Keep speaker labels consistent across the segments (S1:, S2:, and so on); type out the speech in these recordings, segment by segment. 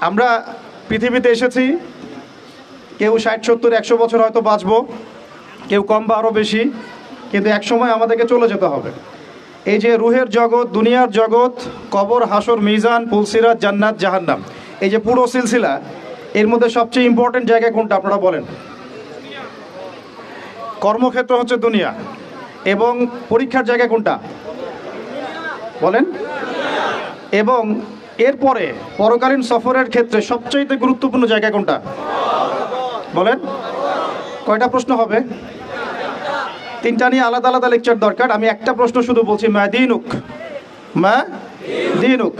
S1: আমরা পৃথিবীতে এসেছি, কেউ 60, 70, 100 বছর হয়তো বাঁচবো, কেউ কম বা আরও বেশি, কিন্তু একসময় আমাদেরকে চলে যেতে হবে। এই যে রুহের জগৎ, দুনিয়ার জগৎ, কবর, হাসর, মিজান, পুলসিরাত, জান্নাত, জাহান্নাম, এই যে পুরো সিলসিলা, এর মধ্যে সবচেয়ে ইম্পর্টেন্ট জায়গা কোনটা আপনারা বলেন? কর্মক্ষেত্র হচ্ছে দুনিয়া, এবং পরীক্ষার জায়গা কোনটা বলেন? এবং এরপরে পরকালীন সফরের ক্ষেত্রে সবচেয়ে গুরুত্বপূর্ণ জায়গা কোনটা বলেন? কয়টা প্রশ্ন হবে? 3টা নিয়ে আলাদা আলাদা লেকচার দরকার। আমি একটা প্রশ্ন শুধু বলছি, মা দিনুক, মা দিনুক।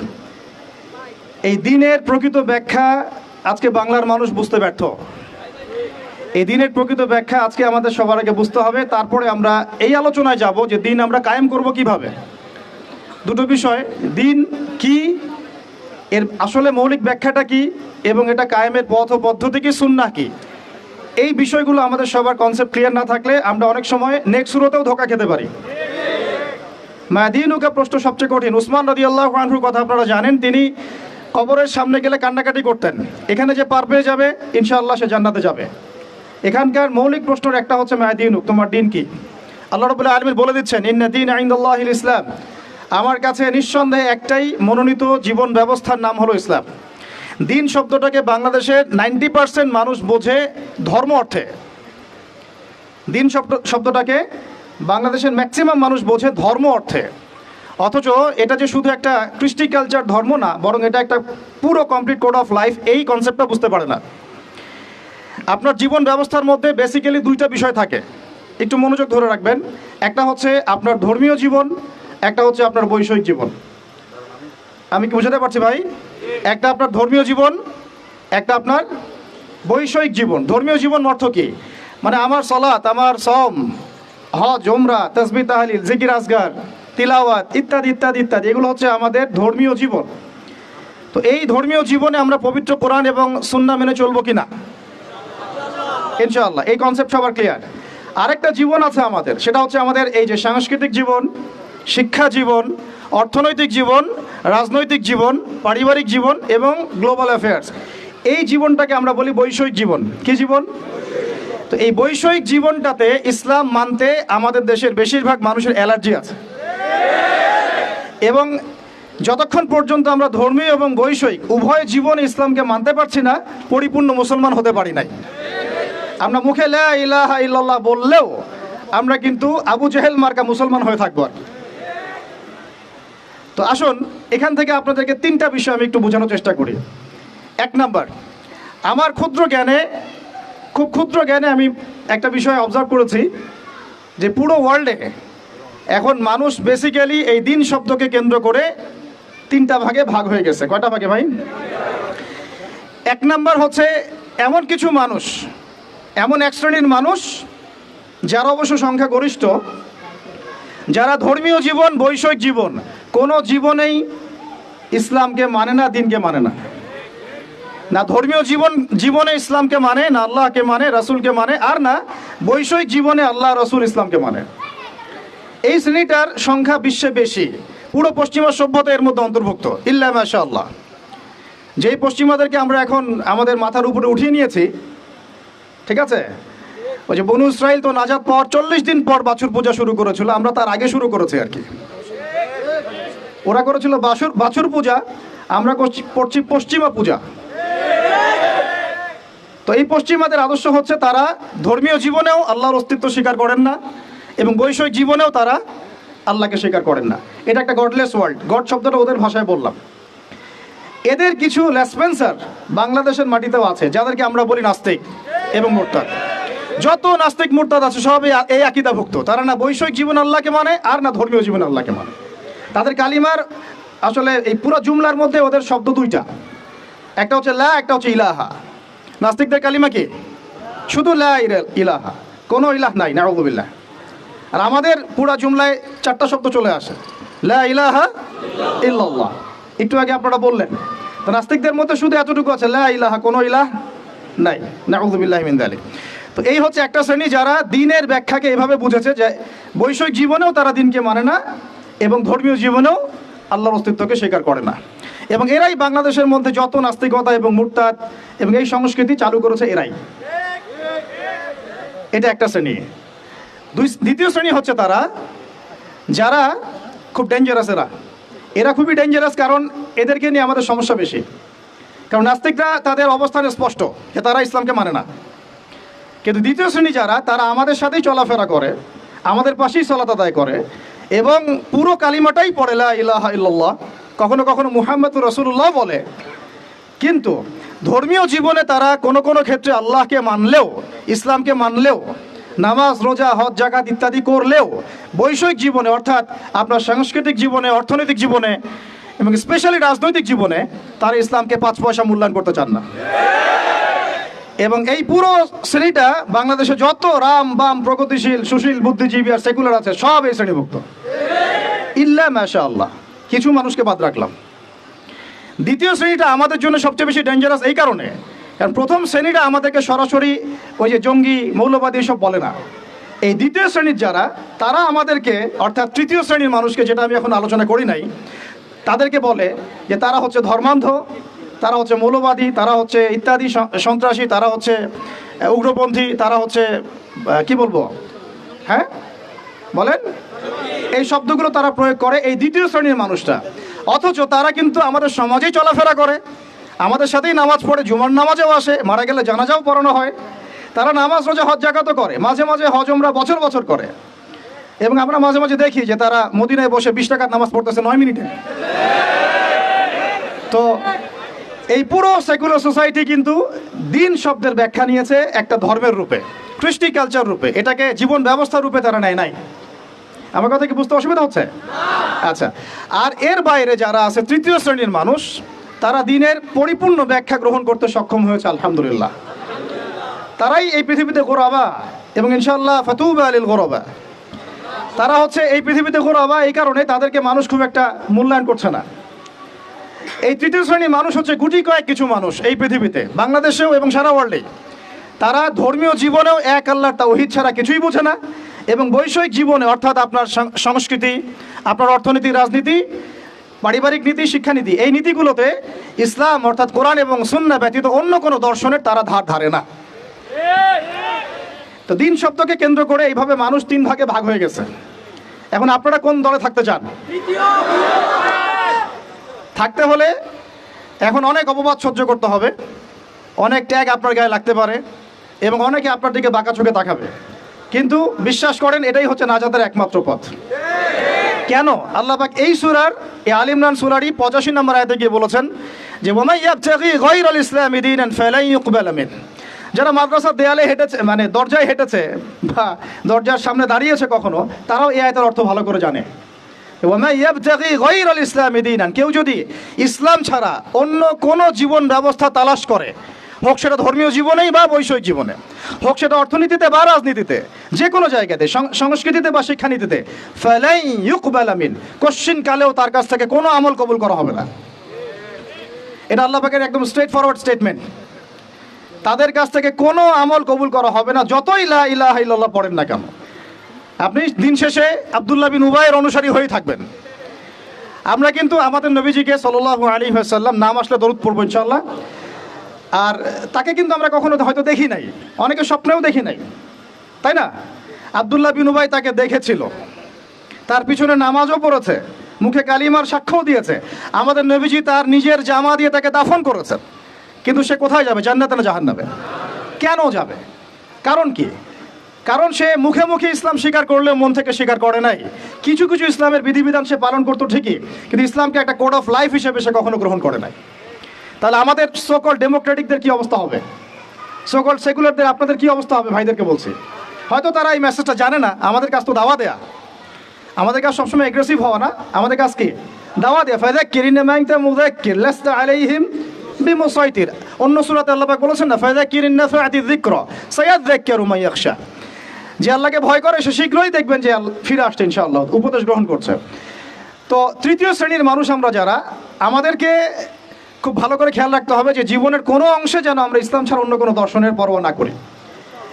S1: এই দিনের প্রকৃত ব্যাখ্যা আজকে বাংলার মানুষ বুঝতে ব্যর্থ। এই দিনের প্রকৃত ব্যাখ্যা আজকে আমাদের সবার আগে বুঝতে হবে, তারপরে আমরা এই আলোচনায় যাব যে দিন আমরা কায়েম করব কিভাবে। দুটো বিষয়, দিন কি, এর আসলে মৌলিক ব্যাখ্যাটা কি, এবং এটা কায়েমের পথ ও পদ্ধতি কি, সুন্নাহ কি। এই বিষয়গুলো আমাদের সবার কনসেপ্ট ক্লিয়ার না থাকলে আমরা অনেক সময় নেক্সট সুরতেও ধোঁকা খেতে পারি। মাদিনুকা প্রশ্ন সবচেয়ে কঠিন। উসমান রাদিয়াল্লাহু আনহুর কথা আপনারা জানেন, তিনি কবরের সামনে গেলে কান্নাকাটি করতেন। এখানে যে পার পেয়ে যাবে ইনশাআল্লাহ সে জান্নাতে যাবে। এখানকার মৌলিক প্রশ্নের একটা হচ্ছে মাদিনুক, তোমার দিন কি? আল্লাহ রাব্বুল আলামিন বলে দিচ্ছেন, ইন্না দীনা ইনদাল্লাহিল ইসলাম, আমার কাছে নিঃসন্দেহে একটাই মনোনীত জীবন ব্যবস্থার নাম হলো ইসলাম। দিন শব্দটাকে বাংলাদেশের 90% মানুষ বোঝে ধর্ম অর্থে। দিন শব্দটাকে বাংলাদেশের ম্যাক্সিমাম মানুষ বোঝে ধর্ম অর্থে, অথচ এটা যে শুধু একটা কৃষ্টি কালচার ধর্ম না, বরং এটা একটা পুরো কমপ্লিট কোড অফ লাইফ, এই কনসেপ্টটা বুঝতে পারে না। আপনার জীবন ব্যবস্থার মধ্যে বেসিক্যালি 2টা বিষয় থাকে, একটু মনোযোগ ধরে রাখবেন। একটা হচ্ছে আপনার ধর্মীয় জীবন, একটা হচ্ছে আপনার বৈষয়িক জীবন। আমি কি বুঝাতে পারছি ভাই? একটা আপনার ধর্মীয় জীবন, একটা আপনার বৈষয়িক জীবন। ধর্মীয় জীবন অর্থ কি? মানে আমার সালাত, আমার সওম, হজ, উমরা, তাসবিহ, তাহলিল, জিকির, আজগার, তিলাওয়াত ইত্যাদি ইত্যাদি ইত্যাদি, এগুলো হচ্ছে আমাদের ধর্মীয় জীবন। তো এই ধর্মীয় জীবনে আমরা পবিত্র কোরআন এবং সুন্নাহ মেনে চলবো কিনা? ইনশাআল্লাহ, এই কনসেপ্ট সবার ক্লিয়ার। আরেকটা জীবন আছে আমাদের, সেটা হচ্ছে আমাদের এই যে সাংস্কৃতিক জীবন, শিক্ষা জীবন, অর্থনৈতিক জীবন, রাজনৈতিক জীবন, পারিবারিক জীবন এবং গ্লোবাল অ্যাফেয়ার্স। এই জীবনটাকে আমরা বলি বৈষয়িক জীবন। কি জীবন? তো এই বৈষয়িক জীবনটাতে ইসলাম মানতে আমাদের দেশের বেশিরভাগ মানুষের অ্যালার্জি আছে, এবং যতক্ষণ পর্যন্ত আমরা ধর্মীয় এবং বৈষয়িক উভয় জীবনে ইসলামকে মানতে পারছি না, পরিপূর্ণ মুসলমান হতে পারি নাই। আমরা মুখে লা ইলাহা ইল্লাল্লাহ বললেও আমরা কিন্তু আবু জেহেল মার্কা মুসলমান হয়ে থাকবো আর। তো আসুন এখান থেকে আপনাদেরকে 3টা বিষয় আমি একটু বোঝানোর চেষ্টা করি। 1 নাম্বার, আমার খুব ক্ষুদ্র জ্ঞানে আমি একটা বিষয় অবজার্ভ করেছি যে পুরো ওয়ার্ল্ডে এখন মানুষ বেসিক্যালি এই দিন শব্দকে কেন্দ্র করে 3টা ভাগে ভাগ হয়ে গেছে। কয়টা ভাগে ভাই? 1 নাম্বার হচ্ছে এমন কিছু মানুষ, এমন এক শ্রেণীর মানুষ যারা অবশ্য সংখ্যাগরিষ্ঠ, যারা ধর্মীয় জীবন, বৈষয়িক জীবন কোনো জীবনেই ইসলামকে মানে না, দিনকে মানে না। না ধর্মীয় জীবনে ইসলামকে মানে, না আল্লাহকে মানে, রাসূলকে মানে, আর না বৈষয়িক জীবনে আল্লাহ, রাসূল, ইসলামকে মানে। এই শ্রেণীটার সংখ্যা বিশ্বে বেশি। পুরো পশ্চিমা সভ্যতা এর মধ্যে অন্তর্ভুক্ত, ইল্লা মাশাআল্লাহ। যেই পশ্চিমাদেরকে আমরা এখন আমাদের মাথার উপরে উঠিয়ে নিয়েছি, ঠিক আছে, ওই যে বনু ইসরাইল তো নাজাত পাওয়ার 40 দিন পর বাছুর পূজা শুরু করেছিল, আমরা তার আগে শুরু করেছি আর কি। ওরা করেছিল বাছুর পূজা, আমরা করছি পশ্চিমা পূজা। তো এই পশ্চিমাদের আদর্শ হচ্ছে তারা ধর্মীয় জীবনেও আল্লাহর অস্তিত্ব স্বীকার করেন না, এবং বৈষয়িক জীবনেও তারা আল্লাহকে স্বীকার করেন না। এটা একটা গডলেস ওয়ার্ল্ড। গড শব্দটা ওদের ভাষায় বললাম। এদের কিছু লেসপেন্সার বাংলাদেশের মাটিতেও আছে, যাদেরকে আমরা বলি নাস্তিক এবং মুরতাদ। যত নাস্তিক মুরতাদ আছে সবই এই আকীদাভুক্ত। তারা না বৈষয়িক জীবন আল্লাহকে মানে, আর না ধর্মীয় জীবন আল্লাহকে মানে। তাদের কালিমার আসলে এই পুরো জুমলার মধ্যে ওদের শব্দ 2টা, একটা হচ্ছে লা, একটা হচ্ছে ইলাহা। নাস্তিকদের কালিমা কি? শুধু লা ইলাহা, কোনো ইলাহ নাই, নাউযুবিল্লাহ। আর আমাদের পুরো জুমলায় 4টা শব্দ চলে আসে, লা ইলাহা ইল্লাল্লাহ। একটু আগে আপনারা বললেন, তো নাস্তিকদের মধ্যে শুধু এতটুকু আছে, লা ইলাহা, কোনো ইলাহ নাই, নাউযুবিল্লাহি মিন যালিক। তো এই হচ্ছে একটা শ্রেণী যারা দিনের ব্যাখ্যাকে এভাবে বুঝেছে যে বৈষয়িক জীবনেও তারা দিনকে মানে না এবং ধর্মীয় জীবনেও আল্লাহর অস্তিত্বকে স্বীকার করে না। এবং এরাই বাংলাদেশের মধ্যে যত নাস্তিকতা এবং মুরতাদ এবং এই সংস্কৃতি চালু করেছে এরাই। এটা একটা শ্রেণী। দ্বিতীয় শ্রেণী হচ্ছে তারা যারা খুব ডেঞ্জারাস। এরা খুবই ডেঞ্জারাস, কারণ এদেরকে নিয়ে আমাদের সমস্যা বেশি। কারণ নাস্তিকরা তাদের অবস্থান স্পষ্ট যে তারা ইসলামকে মানে না। কিন্তু দ্বিতীয় শ্রেণী যারা, তারা আমাদের সাথেই চলাফেরা করে, আমাদের পাশেই সালাত আদায় করে এবং পুরো কালিমাটাই পড়ে লা ইলাহা ইল্লাল্লাহ, কখনো কখনো মুহাম্মদুর রাসূলুল্লাহ বলে। কিন্তু ধর্মীয় জীবনে তারা কোনো কোনো ক্ষেত্রে আল্লাহকে মানলেও, ইসলামকে মানলেও, নামাজ রোজা হজ জাকাত ইত্যাদি করলেও বৈষয়িক জীবনে অর্থাৎ আপনার সাংস্কৃতিক জীবনে, অর্থনৈতিক জীবনে এবং স্পেশালি রাজনৈতিক জীবনে তারা ইসলামকে 5 পয়সা মূল্যায়ন করতে চান না। এবং এই পুরো শ্রেণীটা বাংলাদেশে যত রাম বাম প্রগতিশীল সুশীল বুদ্ধিজীবী আর সেকুলার আছে সব এই শ্রেণীভুক্ত, ইল্লা মাশাআল্লাহ, কিছু মানুষকে বাদ রাখলাম। দ্বিতীয় শ্রেণীটা আমাদের জন্য সবচেয়ে বেশি ডেঞ্জারাস এই কারণে, কারণ প্রথম শ্রেণীটা আমাদেরকে সরাসরি ওই যে জঙ্গি মৌলবাদী এসব বলে না। এই দ্বিতীয় শ্রেণীর যারা, তারা আমাদেরকে অর্থাৎ তৃতীয় শ্রেণীর মানুষকে, যেটা আমি এখন আলোচনা করি নাই, তাদেরকে বলে যে তারা হচ্ছে ধর্মান্ধ, তারা হচ্ছে মৌলবাদী, তারা হচ্ছে ইত্যাদি সন্ত্রাসী, তারা হচ্ছে উগ্রপন্থী, তারা হচ্ছে কি বলবো, হ্যাঁ বলেন, এই শব্দগুলো তারা প্রয়োগ করে এই দ্বিতীয় শ্রেণীর মানুষটা। অথচ তারা কিন্তু আমাদের সমাজেই চলাফেরা করে, আমাদের সাথেই নামাজ পড়ে, জুমার নামাজেও আসে, মারা গেলে জানাজাও পড়ানো হয়। তারা নামাজ রোজা হজ জাকাতও করে, মাঝে মাঝে হজ উমরা বছর বছর করে। এবং আমরা মাঝে মাঝে দেখি যে তারা মদিনায় বসে 20 টাকার নামাজ পড়তেছে 9 মিনিটে। তো এই পুরো সেকুলার সোসাইটি কিন্তু দিন শব্দের ব্যাখ্যা নিয়েছে একটা ধর্মের রূপে, কৃষ্টি কালচার রূপে, এটাকে জীবন ব্যবস্থা রূপে তারা নেয় নাই। আমার কথা কি বুঝতে অসুবিধা হচ্ছে? আচ্ছা, আর এর বাইরে যারা আছে তৃতীয় শ্রেণীর মানুষ, তারা দিনের পরিপূর্ণ ব্যাখ্যা গ্রহণ করতে সক্ষম হয়েছে আলহামদুলিল্লাহ। তারাই এই পৃথিবীতে গোরাবা এবং ইনশাআল্লাহ ফাতুবা লিল গোরাবা। তারা হচ্ছে এই পৃথিবীতে গোরাবা, এই কারণে তাদেরকে মানুষ খুব একটা মূল্যায়ন করছে না। এই তৃতীয় শ্রেণীর মানুষ হচ্ছে গুটি কয়েক কিছু মানুষ এই পৃথিবীতে, বাংলাদেশেও এবং সারা ওয়ার্ল্ডেই। তারা ধর্মীয় জীবনেও এক আল্লাহর তাওহীদ ছাড়া কিছুই বোঝে না, এবং বৈষয়িক জীবনে অর্থাৎ আপনার সংস্কৃতি, আপনার অর্থনীতি, রাজনীতি, পারিবারিক নীতি, শিক্ষানীতি, এই নীতিগুলোতে ইসলাম অর্থাৎ কোরআন এবং সুন্নাহ ব্যতীত অন্য কোনো দর্শনের তারা ধারে না। তো দিন শব্দকে কেন্দ্র করে এইভাবে মানুষ 3 ভাগে ভাগ হয়ে গেছে। এখন আপনারা কোন দলে থাকতে চান? থাকতে হলে এখন অনেক অপবাদ সহ্য করতে হবে, অনেক ট্যাগ আপনার গায়ে লাগতে পারে এবং অনেকে আপনার দিকে বাঁকা চোখে তাকাবে, কিন্তু বিশ্বাস করেন এটাই হচ্ছে নাজাতের একমাত্র পথ। কেন? আল্লাহ পাক এই সূরার, এই আল ইমরান সূরারই 85 নম্বর আয়াতে গিয়ে বলেছেন যে ওয়ামাই ইয়াবতাগি গায়রাল ইসলামি দীনান ফালান ইউকবালা মিন। যারা মাদ্রাসার দেয়ালে হেঁটেছে, মানে দরজায় হেঁটেছে বা দরজার সামনে দাঁড়িয়েছে কখনো, তারাও এই আয়াতের অর্থ ভালো করে জানে। ওয়ামাই ইয়াবতাগি গায়রাল ইসলামি দীনান, কেউ যদি ইসলাম ছাড়া অন্য কোনো জীবন ব্যবস্থা তালাশ করে, হোক সেটা ধর্মীয় জীবনেই বা বৈষয়িক জীবনে, হোক সেটা অর্থনীতিতে বা রাজনীতিতে, যে কোনো জায়গাতে, সংস্কৃতিতে বা শিক্ষানীতিতে, ফালাই ইউকবালা মিন, কোশ্চিন কালেও তার কাছ থেকে কোনো আমল কবুল করা হবে না। এটা আল্লাহ পাকের একদম স্ট্রেট ফরওয়ার্ড স্টেটমেন্ট। তাদের কাছ থেকে কোনো আমল কবুল করা হবে না, যতই লা ইলাহা ইল্লাল্লাহ পড়েন না কেন। আপনি দিন শেষে আব্দুল্লাহ বিন উবাইয়ের অনুসারী হয়ে থাকবেন। আমরা কিন্তু আমাদের নবীজিকে সাল্লাল্লাহু আলাইহি ওয়াসাল্লাম নাম আসলে দরুদ পড়বো ইনশাআল্লাহ। আর তাকে কিন্তু আমরা কখনো হয়তো দেখি নাই, অনেকে স্বপ্নেও দেখি নাই, তাই না? আব্দুল্লাহ বিন উবাই তাকে দেখেছিল, তার পিছনে নামাজও পড়েছে, মুখে কালিমার সাক্ষ্যও দিয়েছে। আমাদের নবীজি তার নিজের জামা দিয়ে তাকে দাফন করেছেন, কিন্তু সে কোথায় যাবে? জান্নাতে না জাহান্নামে? কেন যাবে? কারণ কি? কারণ সে মুখে মুখে ইসলাম স্বীকার করলেও মন থেকে স্বীকার করে নাই। কিছু কিছু ইসলামের বিধিবিধান সে পালন করতো ঠিকই, কিন্তু ইসলামকে একটা কোড অফ লাইফ হিসেবে সে কখনো গ্রহণ করে নাই। তাহলে আমাদের সকল ডেমোক্রেটিকদের কি অবস্থা হবে? সকল সেকুলারদের আপনাদের কি অবস্থা হবে? ভাইদেরকে বলছি, হয়তো তারা এই মেসেজটা জানে না। আমাদের কাজ তো দাওয়া দেয়া, আমাদের কাজ সবসময় এগ্রেসিভ হওয়া না, আমাদের কাজ কি? দাওয়া দেয়া। ফাযাক্কির ইন্নামা আনতা মুযাক্কির লাস্তা আলাইহিম বিমুসাইতির। অন্য সূরাতে আল্লাহ পাক বলেছেন না, ফাযাক্কির ইন নাফাআতি যিকরা সায়াযাক্কারু মান ইয়াখশা। যে আল্লাহকে ভয় করে সে শীঘ্রই দেখবেন যে ফিরে আসছে ইনশাআল্লাহ, উপদেশ গ্রহণ করছে। তো তৃতীয় শ্রেণীর মানুষ আমরা যারা, আমাদেরকে খুব ভালো করে খেয়াল রাখতে হবে যে জীবনের কোনো অংশে যেন আমরা ইসলাম ছাড়া অন্য কোনো দর্শনের পরোয়া না করি।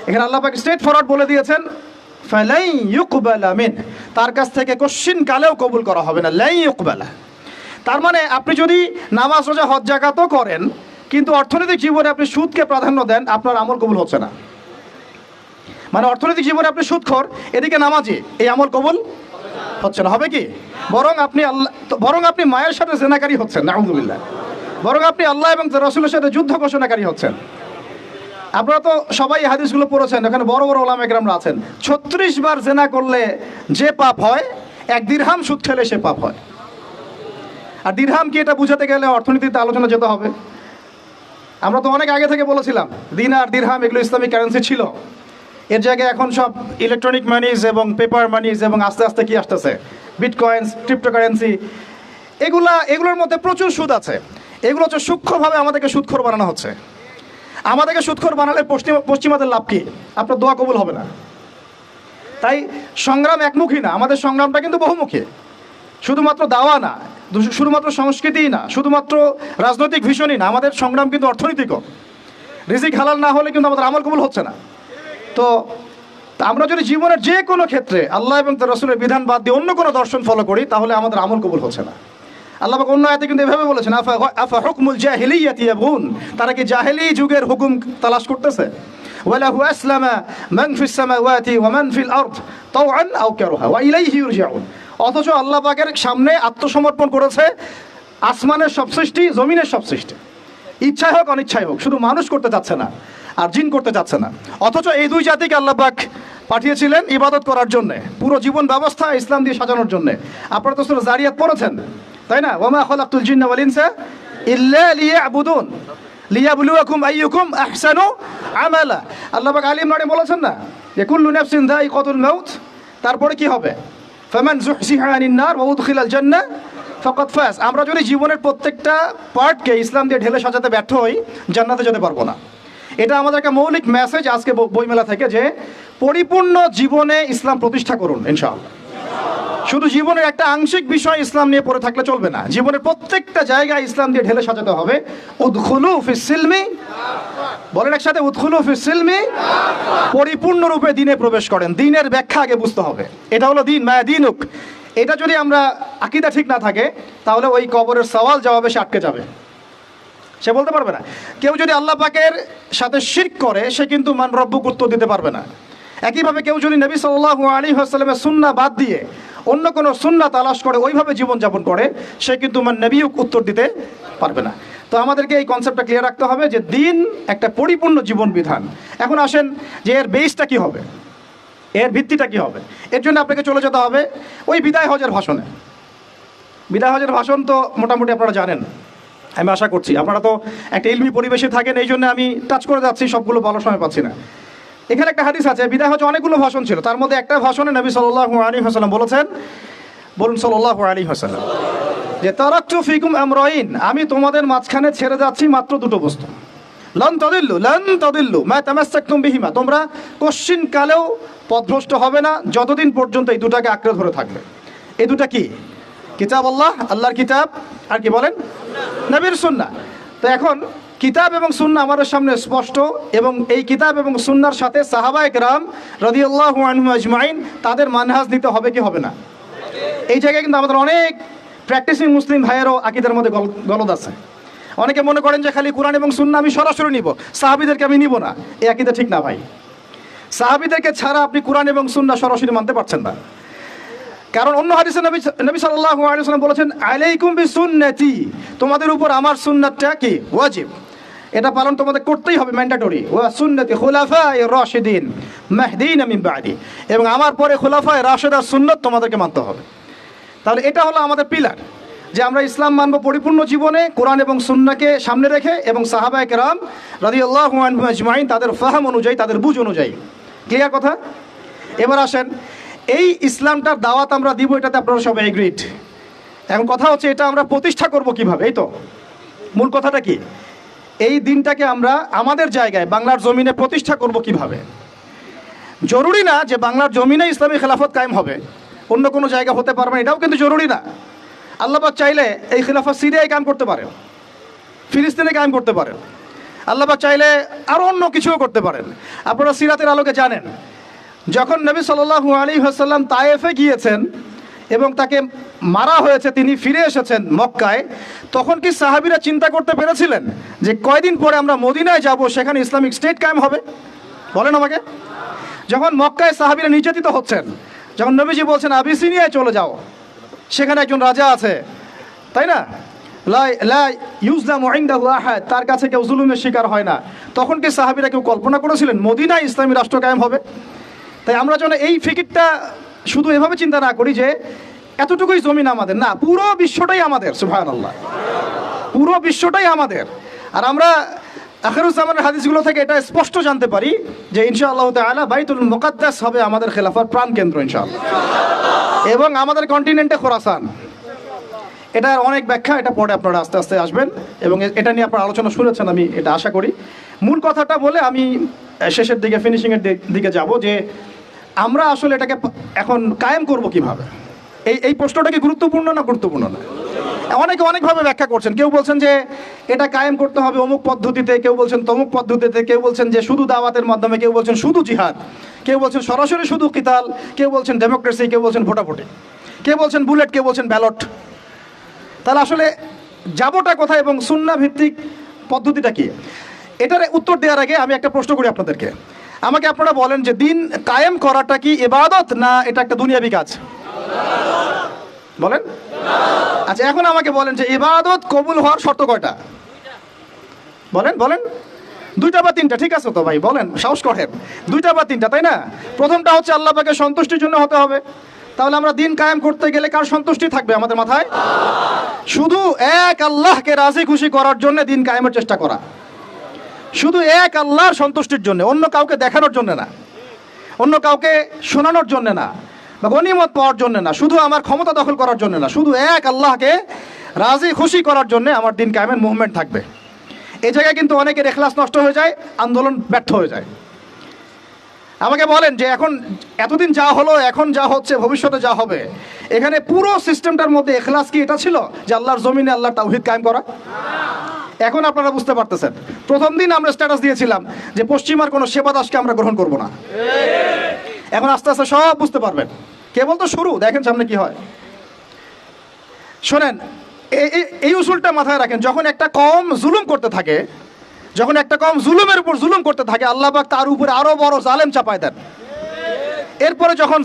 S1: এখানে আল্লাহ পাক স্ট্রেট ফরওয়ার্ড বলে দিয়েছেন, ফালাই ইউকবালা মিন, তার কাছ থেকে কোশ্চিন কালেও কবুল করা হবে না। লাই ইউকবালা, তার মানে আপনি যদি নামাজ রোজা হজ জাকাতও করেন কিন্তু অর্থনৈতিক জীবনে আপনি সুদকে প্রাধান্য দেন, আপনার আমল কবুল হচ্ছে না। মানে অর্থনৈতিক জীবনে আপনি সুদখোর, এদিকে নামাজি, এই আমল কবুল হচ্ছে না। হবে কি? বরং আপনি মায়ের সাথে জেনাকারী হচ্ছেন, নাউযুবিল্লাহ। বরং আপনি আল্লাহ এবং রাসূলের সাথে যুদ্ধ ঘোষণাকারী হচ্ছেন। আপনারা তো সবাই এই হাদিসগুলো পড়েছেন, এখানে বড় বড় ওলামা কেরামরা আছেন। 36 বার জেনা করলে যে পাপ হয়, 1 দিরহাম সুদ খেলে সে পাপ হয়। আর দিরহাম কি, এটা বুঝাতে গেলে অর্থনীতিতে আলোচনা যেতে হবে। আমরা তো অনেক আগে থেকে বলেছিলাম দিনার দিরহাম এগুলো ইসলামিক কারেন্সি ছিল। এর জায়গায় এখন সব ইলেকট্রনিক মানিজ এবং পেপার মানিজ এবং আস্তে আস্তে কি আসতেছে, বিটকয়েন্স, ক্রিপ্টোকারেন্সি, এগুলোর মধ্যে প্রচুর সুদ আছে। এগুলো হচ্ছে সূক্ষ্মভাবে আমাদেরকে সুদখোর বানানো হচ্ছে। আমাদেরকে সুদখোর বানালে পশ্চিমাদের লাভ কি? আপনার দোয়া কবুল হবে না। তাই সংগ্রাম একমুখী না, আমাদের সংগ্রামটা কিন্তু বহুমুখী। শুধুমাত্র দাওয়া না, শুধুমাত্র সংস্কৃতিই না, শুধুমাত্র রাজনৈতিক ভীষণই না, আমাদের সংগ্রাম কিন্তু অর্থনৈতিকও। রিজিক হালাল না হলে কিন্তু আমাদের আমল কবুল হচ্ছে না। তো আমরা যদি জীবনের যে কোনো ক্ষেত্রে আল্লাহ এবং তার রাসূলের বিধান বাদ দিয়ে অন্য কোনো দর্শন ফলো করি, তাহলে আমাদের আমল কবুল হচ্ছে না। আল্লাহ পাক অন্য আয়াতে কিন্তু এভাবে বলেছেন, আফা হুকমুল জাহিলিয়াতি ইয়াবগুন, তারা কি জাহেলি যুগের হুকুম তালাশ করতেছে? ওয়ালাহু আসলামা মান ফিস সামাওয়াতি ওয়া মান ফিল আরদ তাওআন আও কারহা ওয়া ইলাইহি ইরজাউন। অথচ আল্লাহ পাকের সামনে আত্মসমর্পণ করেছে আসমানের সব সৃষ্টি, জমিনের সব সৃষ্টি, ইচ্ছায় হোক অনিচ্ছায় হোক। শুধু মানুষ করতে চাচ্ছে না আর জিন করতে চাচ্ছে না। অথচ এই দুই জাতিকে আল্লাহ পাক পাঠিয়েছিলেন ইবাদত করার জন্যে, পুরো জীবন ব্যবস্থা ইসলাম দিয়ে সাজানোর জন্যে। আপনারা তো সূরা জারিয়াত পড়েছেন, তাই না? ওয়া মা খালাকতুল জিন্না ওয়াল ইনসা ইল্লা লিয়াবুদুন লিয়াবলুয়াকুম আইয়ুকুম আহসানু আমালা। আল্লাহ পাক আলী ইমরানে বলেছেন না যে কুল্লু নাফসিন যায়িকাতুল মাউত, তারপরে কি হবে? ফামান যুহজিহা আনিন নার ওয়া উদখিলাল জান্নাহ ফাকাদ ফাজ। আমরা যদি জীবনের প্রত্যেকটা পার্টকে ইসলাম দিয়ে ঢেলে সাজাতে ব্যর্থ হই, জান্নাতে যেতে পারবো না। এটা আমাদের একটা মৌলিক মেসেজ আজকে বইমেলা থেকে, যে পরিপূর্ণ জীবনে ইসলাম প্রতিষ্ঠা করুন ইনশাআল্লাহ। শুধু জীবনের একটা আংশিক বিষয় ইসলাম নিয়ে পড়ে থাকলে চলবে না, জীবনের প্রত্যেকটা জায়গায় ইসলাম দিয়ে ঢেলে সাজাতে হবে। উদখুলু ফিস সিলমি, বলেন একসাথে, উদখুলু ফিস সিলমি, পরিপূর্ণরূপে দিনে প্রবেশ করেন। দিনের ব্যাখ্যা আগে বুঝতে হবে। এটা হলো দিন, মা দিনুক। এটা যদি আমরা আকীদা ঠিক না থাকে, তাহলে ওই কবরের সওয়াল জবাবে সে আটকে যাবে, সে বলতে পারবে না। কেউ যদি আল্লাহ পাকের সাথে শিরক করে, সে কিন্তু মান রব্বুক উত্তর দিতে পারবে না। একইভাবে কেউ যদি নবী সাল্লাল্লাহু আলাইহি ওয়াসাল্লামের সুন্নাহ বাদ দিয়ে অন্য কোনো সুন্নাহ তালাশ করে ওইভাবে জীবনযাপন করে, সে কিন্তু মান নবীক উত্তর দিতে পারবে না। তো আমাদেরকে এই কনসেপ্টটা ক্লিয়ার রাখতে হবে যে দিন একটা পরিপূর্ণ জীবন বিধান। এখন আসেন যে এর বেসটা কি হবে, এর ভিত্তিটা কি হবে। এর জন্য আপনাকে চলে যেতে হবে ওই বিদায় হজের ভাষণে। বিদায় হজের ভাষণ তো মোটামুটি আপনারা জানেন, আমি আশা করছি। আপনারা তো একটা ইলমি পরিবেশে থাকেন, এই জন্য আমি টাচ করে যাচ্ছি, সবগুলো বলার সময় পাচ্ছি না। এখানে একটা হাদিস আছে, বিদায় হজে অনেকগুলো ভাষণ ছিল, তার মধ্যে একটা ভাষণে নবী সাল্লাল্লাহু আলাইহি ওয়াসাল্লাম বলেছেন, বলুন সাল্লাল্লাহু আলাইহি ওয়াসাল্লাম, যে তারাকতু ফিকুম আমরাইন, আমি তোমাদের মাঝখানে ছেড়ে যাচ্ছি মাত্র দুটো বস্তু। লান তাদিল্লু মা তামাসসাকতুম বিহিমা, তোমরা কোশ্চিন কালেও পথভ্রষ্ট হবে না যতদিন পর্যন্ত এই দুটাকে আঁকড়ে ধরে থাকবে। এই দুটা কি? কিতাব আল্লাহ, আল্লাহর কিতাব, আর কি বলেন, নবীর সুন্নাহ। তো এখন কিতাব এবং সুন্নাহ আমাদের সামনে স্পষ্ট, এবং এই কিতাব এবং সুন্নাহর সাথে সাহাবায়ে কেরাম রাদিয়াল্লাহু আনহুম আজমাইন তাদের মানহাজ নিতে হবে কি হবে না? এই জায়গায় কিন্তু আমাদের অনেক প্র্যাকটিসিং মুসলিম ভাইয়েরও আকীদার মধ্যে গলদ আছে। অনেকে মনে করেন যে খালি কোরআন এবং সুন্নাহ আমি সরাসরি নিব, সাহাবীদেরকে আমি নিব না। এই আকীদা ঠিক না ভাই। সাহাবীদেরকে ছাড়া আপনি কোরআন এবং সুন্নাহ সরাসরি মানতে পারছেন না। কারণ অন্য হাদিসে নবী সাল্লাল্লাহু আলাইহি ওয়াসাল্লাম বলেছেন, আলাইকুম বিসুন্নতি, তোমাদের উপর আমার সুন্নাতটা কি ওয়াজিব, এটা পালন তোমাদের করতেই হবে, ম্যান্ডেটরি। ওয়া সুন্নতি খুলাফায়ে রাশিদিন মাহদিন মিন বাদি, এবং আমার পরে খুলাফায়ে রাশিদার সুন্নাত তোমাদেরকে মানতে হবে। তাহলে এটা হলো আমাদের পিলার, যে আমরা ইসলাম মানব পরিপূর্ণ জীবনে কোরআন এবং সুন্নাহকে সামনে রেখে, এবং সাহাবায়ে কেরাম রাদিয়াল্লাহু আনহুম আজমাইন তাদের ফাহাম অনুযায়ী, তাদের বুঝ অনুযায়ী। ক্লিয়ার কথা? এবার আসেন, এই ইসলামটার দাওয়াত আমরা দিব, এটাতে আপনারা সবাই এগ্রিড। এখন কথা হচ্ছে এটা আমরা প্রতিষ্ঠা করব কিভাবে। এই তো মূল কথাটা কি, এই দিনটাকে আমরা আমাদের জায়গায় বাংলার জমিনে প্রতিষ্ঠা করব কিভাবে। জরুরি না যে বাংলার জমিনে ইসলামী খেলাফত কায়েম হবে, অন্য কোনো জায়গা হতে পারবে না, এটাও কিন্তু জরুরি না। আল্লাহ পাক চাইলে এই খেলাফত সিরিয়ায় কায়েম করতে পারেন, ফিলিস্তিনে কায়েম করতে পারেন, আল্লাহ পাক চাইলে আরও অন্য কিছুও করতে পারেন। আপনারা সিরাতের আলোকে জানেন, যখন নবী সাল্লাল্লাহু আলাইহি ওয়াসাল্লাম তায়েফে গিয়েছেন, এবং তাকে মারা হয়েছে, তিনি ফিরে এসেছেন মক্কায়, তখন কি সাহাবীরা চিন্তা করতে পেরেছিলেন যে কয়দিন পরে আমরা মদিনায় যাব, সেখানে ইসলামিক স্টেট কায়েম হবে? বলেন আমাকে। যখন মক্কায় সাহাবীরা নির্যাতিত হচ্ছেন, যখন নবীজি বলছেন আবিসিনিয়ায় চলে যাও, সেখানে একজন রাজা আছে, তাই না, তার কাছে কেউ জুলুমের শিকার হয় না, তখন কি সাহাবীরা কেউ কল্পনা করেছিলেন মদিনায় ইসলামী রাষ্ট্র কায়েম হবে? তাই আমরা যেন এই ফিকিরটা শুধু এভাবে চিন্তা না করি যে এতটুকুই জমিন আমাদের, না, পুরো বিশ্বটাই আমাদের। সুবহানাল্লাহ, পুরো বিশ্বটাই আমাদের। আর আমরা আখিরুজ্জামানের হাদিসগুলো থেকে এটা স্পষ্ট জানতে পারি যে ইনশাআল্লাহ তাআলা বাইতুল মুকাদ্দাস হবে আমাদের খেলাফার প্রাণকেন্দ্র ইনশাআল্লাহ, এবং আমাদের কন্টিনেন্টে খোরাসান। এটার অনেক ব্যাখ্যা, এটা পরে আপনারা আস্তে আস্তে আসবেন এবং এটা নিয়ে আপনারা আলোচনা শুনেছেন, আমি এটা আশা করি। মূল কথাটা বলে আমি শেষের দিকে, ফিনিশিংয়ের দিকে যাব, যে আমরা আসলে এটাকে এখন কায়েম করব কিভাবে। এই প্রশ্নটা কি গুরুত্বপূর্ণ না গুরুত্বপূর্ণ না? অনেকে অনেকভাবে ব্যাখ্যা করছেন। কেউ বলছেন যে এটা কায়েম করতে হবে অমুক পদ্ধতিতে, কেউ বলছেন তমুক পদ্ধতিতে, কেউ বলছেন যে শুধু দাওয়াতের মাধ্যমে, কেউ বলছেন শুধু জিহাদ, কেউ বলছেন সরাসরি শুধু কিতাল, কেউ বলছেন ডেমোক্রেসি, কেউ বলছেন ভোটাভুটি, কেউ বলছেন বুলেট, কেউ বলছেন ব্যালট। তাহলে আসলে যাবোটা কোথায় এবং সুন্নাহ ভিত্তিক পদ্ধতিটা কি? এটার উত্তর দেওয়ার আগে আমি একটা প্রশ্ন করি আপনাদেরকে। আমাকে আপনারা বলেন যে দিন কায়েম করাটা কি ইবাদত না এটা একটা দুনিয়াবি কাজ? বলেন। আচ্ছা, এখন আমাকে বলেন যে ইবাদত কবুল হওয়ার শর্ত কয়টা? বলেন বলেন। দুইটা বা তিনটা? ঠিক আছে তো ভাই, বলেন, সাহস করেন। দুইটা বা তিনটা, তাই না? প্রথমটা হচ্ছে আল্লাহ পাকের সন্তুষ্টির জন্য হতে হবে। তাহলে আমরা দিন কায়েম করতে গেলে কার সন্তুষ্টি থাকবে আমাদের মাথায়? শুধু এক আল্লাহকে রাজি খুশি করার জন্য দিন কায়েমের চেষ্টা করা, শুধু এক আল্লাহর সন্তুষ্টির জন্য, অন্য কাউকে দেখানোর জন্য না, অন্য কাউকে শোনানোর জন্য না, বা গনিমত পাওয়ার জন্য না, শুধু আমার ক্ষমতা দখল করার জন্য না, শুধু এক আল্লাহকে রাজি খুশি করার জন্য আমার দিন কায়েমের মুভমেন্ট থাকবে। এই জায়গায় কিন্তু অনেকের ইখলাস নষ্ট হয়ে যায়, আন্দোলন ব্যর্থ হয়ে যায়। আমাকে বলেন যে এখন এতদিন যা হলো, এখন যা হচ্ছে, ভবিষ্যতে যা হবে, এখানে পুরো সিস্টেমটার মধ্যে ইখলাস কি এটা ছিল যে আল্লাহর জমিনে আল্লাহ তাওহীদ কায়েম করা? এখন আপনারা বুঝতে পারতেছেন, প্রথম দিন আমরা স্ট্যাটাস দিয়েছিলাম যে পশ্চিমার কোনো সেবা দাসকে আমরা গ্রহণ করব না। এখন আস্তে আস্তে সব বুঝতে পারবেন, কেবল তো শুরু, দেখেন সামনে কি হয়। শোনেন, এই উসুলটা মাথায় রাখেন, যখন একটা কম জুলুম করতে থাকে, যখন একটা কম জুলুমের উপর জুলুম করতে থাকে, আল্লাহ পাক তার উপরে আরো বড় জালেম চাপায় দেন। এরপরে যখন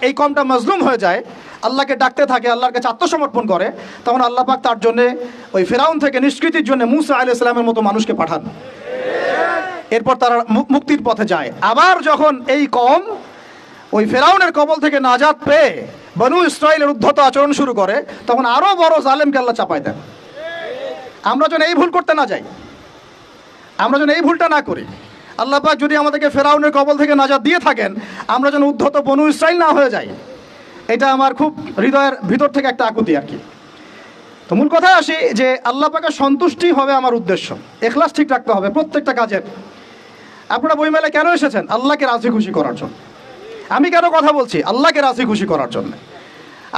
S1: এই কমটা মাজলুম হয়ে যায়, আল্লাহকে ডাকতে থাকে, আল্লাহর কাছে আত্মসমর্পণ করে, তখন আল্লাহ পাক তার জন্য ওই ফেরাউন থেকে নিষ্কৃতির জন্য মুসা আলাইহিস সালামের মতো মানুষকে পাঠান। এরপর তারা মুক্তির পথে যায়। আবার যখন এই কম ওই ফেরাউনের কবল থেকে নাজাত পেয়ে বনু ইসরাইলের উদ্ধত আচরণ শুরু করে, তখন আরো বড় জালেমকে আল্লাহ চাপায় দেন। আমরা যেন এই ভুল করতে না যাই, আমরা যেন এই ভুলটা না করি। আল্লাহ পাক যদি আমাদেরকে ফেরাউনের কবল থেকে নাজাত দিয়ে থাকেন, আমরা যেন উদ্ধত বনু ইসরাইল না হয়ে যাই। এটা আমার খুব হৃদয়ের ভিতর থেকে একটা আকুতি আর কি। তো মূল কথায় আসি যে আল্লাহ পাকের সন্তুষ্টি হবে আমার উদ্দেশ্য, ইখলাস ঠিক রাখতে হবে প্রত্যেকটা কাজের। আপনারা বইমেলায় কেন এসেছেন? আল্লাহকে রাজি খুশি করার জন্য। আমি কেন কথা বলছি? আল্লাহকে রাজি খুশি করার জন্য।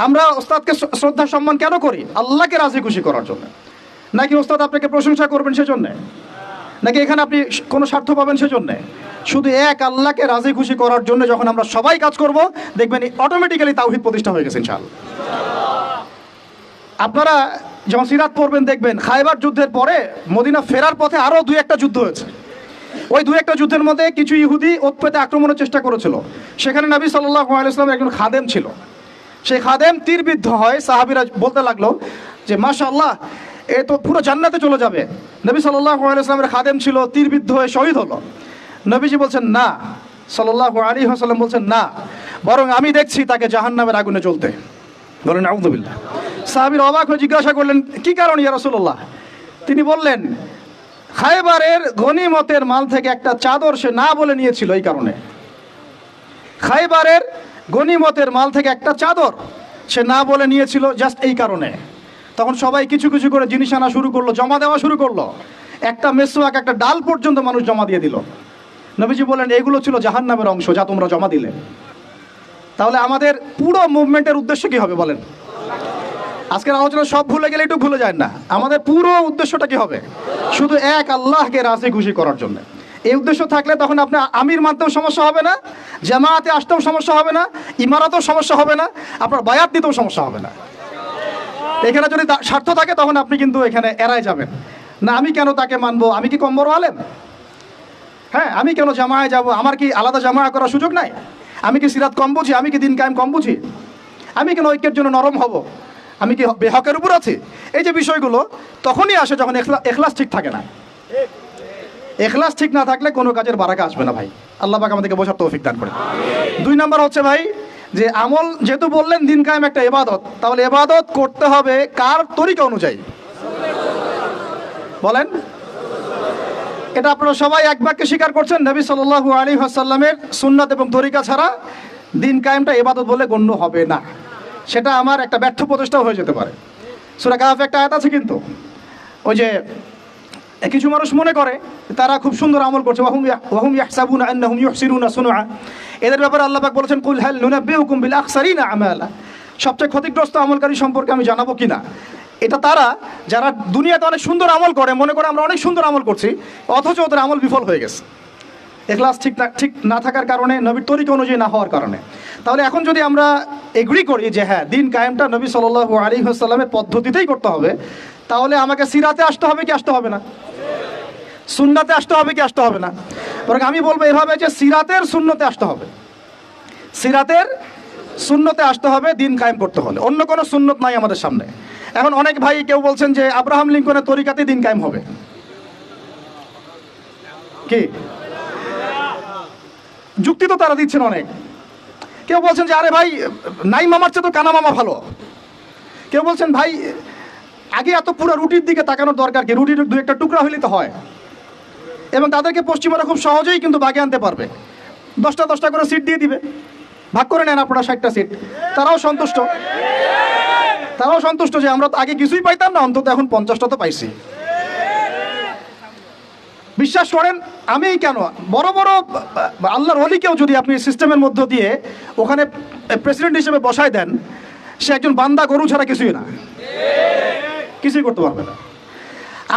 S1: আমরা ওস্তাদকে শ্রদ্ধা সম্মান কেন করি? আল্লাহকে রাজি খুশি করার জন্য। নাকি ওস্তাদ আপনাকে প্রশংসা করবেন সেজন্যে, নাকি এখানে আপনি কোনো স্বার্থ পাবেন সেজন্যে? শুধু এক আল্লাহকে রাজি খুশি করার জন্য যখন আমরা সবাই কাজ করব, দেখবেন অটোমেটিক্যালি তাওহীদ প্রতিষ্ঠা হয়ে গেছে ইনশাআল্লাহ। আপনারা যখন সিরাত পড়বেন দেখবেন খায়বার যুদ্ধের পরে মদিনা ফেরার পথে আরও দুই একটা যুদ্ধ হয়েছে। ওই দুই একটা যুদ্ধের মধ্যে কিছু ইহুদি ওত পেতে আক্রমণের চেষ্টা করেছিল। সেখানে নবী সাল্লাল্লাহু আলাইহি ওয়াসাল্লামের একজন খাদেম ছিল। সেই খাদেম তীরবিদ্ধ হয়। সাহাবীরা বলতে লাগলো যে মাশাআল্লাহ, এ তো পুরো জান্নাতে চলে যাবে। নবী সাল্লাল্লাহু আলাইহি ওয়াসাল্লামের খাদেম ছিল, তীরবিদ্ধ হয়ে শহীদ হলো। নবীজি বলছেন না, সাল্লাল্লাহু আলাইহি ওয়াসাল্লাম বলছেন না, বরং আমি দেখছি তাকে জাহান্নামের আগুনে জ্বলতে। বলেন আউযুবিল্লাহ। সাহাবীরা অবাক হয়ে জিজ্ঞাসা করলেন, কি কারণ ইয়া রাসূলুল্লাহ? তিনি বললেন, খায়বারের গনিমতের মাল থেকে একটা চাদর সে না বলে নিয়েছিল, এই কারণে। খায়বারের গনিমতের মাল থেকে একটা চাদর সে না বলে নিয়েছিল, জাস্ট এই কারণে। তখন সবাই কিছু কিছু করে জিনিস আনা শুরু করলো, জমা দেওয়া শুরু করলো। একটা মেসওয়াক, একটা ডাল পর্যন্ত মানুষ জমা দিয়ে দিল। নবীজি বলেন, এগুলো ছিল জাহান্নামের অংশ যা তোমরা জমা দিলে। তাহলে আমাদের পুরো মুভমেন্টের উদ্দেশ্য কি হবে বলেন? আজকের আলোচনা সব ভুলে গেলে একটু ভুলে যায় না, আমাদের পুরো উদ্দেশ্যটা কি হবে? শুধু এক আল্লাহকে রাজি খুশি করার জন্য। এই উদ্দেশ্য থাকলে তখন আপনি আমির মানতেও সমস্যা হবে না, জামায়াতে আসতেও সমস্যা হবে না, ইমারতেও সমস্যা হবে না, আপনার বায়াত নিতেও সমস্যা হবে না। এখানে যদি স্বার্থ থাকে তখন আপনি কিন্তু এখানে এড়ায় যাবেন না। আমি কেন তাকে মানবো? আমি কি কম বড় আলেম? হ্যাঁ, আমি কেন জামায়ায় যাব? আমার কি আলাদা জামায়া করার সুযোগ নাই? আমি কি সিরাত কম বুঝি? আমি কি দিন কায়েম কম বুঝি? আমি কেন ঐক্যের জন্য নরম হব? আমি কি বেহকের উপর আছি? এই যে বিষয়গুলো তখনই আসে যখন এখলাস ঠিক থাকে না। এখলাস ঠিক না থাকলে কোনো কাজের বারাকা আসবে না ভাই। আল্লাহ পাক আমাদেরকে বোঝার তৌফিক দান করে। 2 নাম্বার হচ্ছে ভাই যে আমল, যেহেতু বললেন দিন কায়েম একটা ইবাদত, তাহলে ইবাদত করতে হবে কার তরিকা অনুযায়ী? বলেন। এটা আপনারা সবাই এক বাক্যে স্বীকার করছেন, নবী সাল্লাল্লাহু আলাইহি ওয়াসাল্লামের সুন্নাত এবং তরিকা ছাড়া দিন কায়েমটা ইবাদত বলে গণ্য হবে না। সেটা আমার একটা ব্যর্থ প্রচেষ্টাও হয়ে যেতে পারে। সূরা কাহফে একটা আয়াত আছে, কিন্তু ওই যে কিছু মানুষ মনে করে তারা খুব সুন্দর আমল করছে, ওয়াহুম ইয়াহসাবুনা আন্নাহুম ইউহসিনুনা সুনআ। এদের ব্যাপারে আল্লাহ পাক বলেছেন, কুল হাল নুনাব্বিউকুম বিল আখসারিনা আমালা। সবচেয়ে ক্ষতিগ্রস্ত আমলকারী সম্পর্কে আমি জানাবো কিনা? এটা তারা যারা দুনিয়াতে অনেক সুন্দর আমল করে, মনে করে আমরা অনেক সুন্দর আমল করছি, অথচ ওদের আমল বিফল হয়ে গেছে এখলাস ঠিক না থাকার কারণে, নবীর তরিকা অনুযায়ী না হওয়ার কারণে। তাহলে এখন যদি আমরা এগ্রি করি যে হ্যাঁ, দিন কায়েমটা নবী সাল্লাল্লাহু আলাইহি ওয়াসাল্লামের পদ্ধতিতেই করতে হবে, তাহলে আমাকে সিরাতে আসতে হবে কি আসতে হবে না? সুন্নাতে আসতে হবে কি আসতে হবে না? বরং আমি বলবো এভাবে যে সিরাতের সুন্নতে আসতে হবে। সিরাতের সুন্নতে আসতে হবে দিন কায়েম করতে হলে। অন্য কোনো সুন্নত নাই আমাদের সামনে। এখন অনেক ভাই কেউ বলছেন যে আব্রাহাম লিঙ্কনের তরিকাতে দিন কায়েম হবে। কি যুক্তি তো তারা দিচ্ছেন অনেক। কেউ বলছেন যে আরে ভাই, নাই মামার চেয়ে তো কানা মামা ভালো। কেউ বলছেন ভাই, আগে এত পুরো রুটির দিকে তাকানোর দরকার কি? রুটির 2-1টা টুকরা হইলেই তো হয়। এবং তাদেরকে পশ্চিমারা খুব সহজেই কিন্তু বাগে আনতে পারবে। 10টা করে সিট দিয়ে দিবে, ভাগ করে নেন আপনারা 60টা সিট। তারাও সন্তুষ্ট যে আমরা তো আগে কিছুই পাইতাম না, অন্তত এখন 50টা তো পাইছি। বিশ্বাস করেন, আমি কেন বড় বড় আল্লাহর ওলিকেও যদি আপনি সিস্টেমের মধ্য দিয়ে ওখানে প্রেসিডেন্ট হিসেবে বসায় দেন, সে একজন বান্দা গরু ছাড়া কিছুই না, কিছুই করতে পারবে না।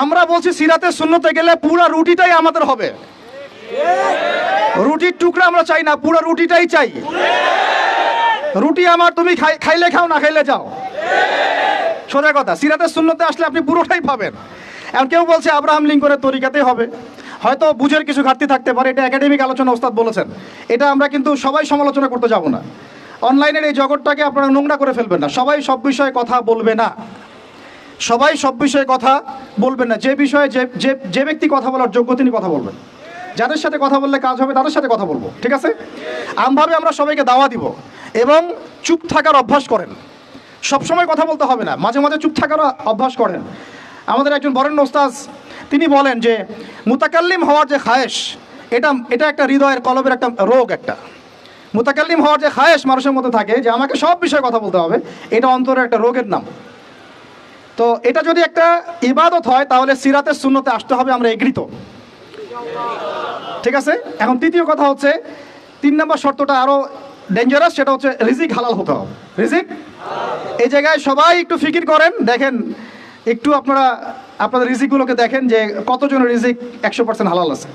S1: আমরা বলছি সিরাতে সুন্নতে গেলে পুরা রুটিটাই আমাদের হবে। রুটির টুকরা আমরা চাই না, পুরো রুটিটাই চাই। রুটি আমার, তুমি খাইলে খাও, না খাইলে যাও, সোজা কথা। সিরাতের সুন্নতে আসলে আপনি পুরোটাই পাবেন। এখন কেউ বলছে আব্রাহাম লিঙ্কনের তরিকাতেই হবে, হয়তো বুঝের কিছু ঘাটতি থাকতে পারে, এটা একাডেমিক আলোচনা ওস্তাদ বলেছেন, এটা আমরা কিন্তু সবাই সমালোচনা করতে যাব না। অনলাইনের এই জগৎটাকে আপনারা নোংরা করে ফেলবেন না। সবাই সব বিষয়ে কথা বলবে না, সবাই সব বিষয়ে কথা বলবেন না। যে বিষয়ে যে ব্যক্তি কথা বলার যোগ্য তিনি কথা বলবেন। যাদের সাথে কথা বললে কাজ হবে তাদের সাথে কথা বলবো, ঠিক আছে? আমভাবে আমরা সবাইকে দাওয়া দিব এবং চুপ থাকার অভ্যাস করেন। সবসময় কথা বলতে হবে না, মাঝে মাঝে চুপ থাকার অভ্যাস করেন। আমাদের একজন বরেণ্য ওস্তাদ তিনি বলেন যে মুতাকাল্লিম হওয়ার যে খায়েশ, এটা একটা হৃদয়ের কলবের একটা রোগ। একটা মুতাকাল্লিম হওয়ার যে খায়েশ মানুষের মধ্যে থাকে, যে আমাকে সব বিষয়ে কথা বলতে হবে, এটা অন্তরের একটা রোগের নাম। তো এটা যদি একটা ইবাদত হয়, তাহলে সিরাতের সুন্নতে আসতে হবে, আমরা এগ্রিত, ঠিক আছে? এখন তৃতীয় কথা হচ্ছে, 3 নম্বর শর্তটা আরো ডেঞ্জারাস, সেটা হচ্ছে রিজিক হালাল হতে হবে। রিজিক, এই জায়গায় সবাই একটু ফিকির করেন, দেখেন একটু আপনারা আপনাদের রিজিকগুলোকে দেখেন যে কতজনের রিজিক 100% হালাল আছে।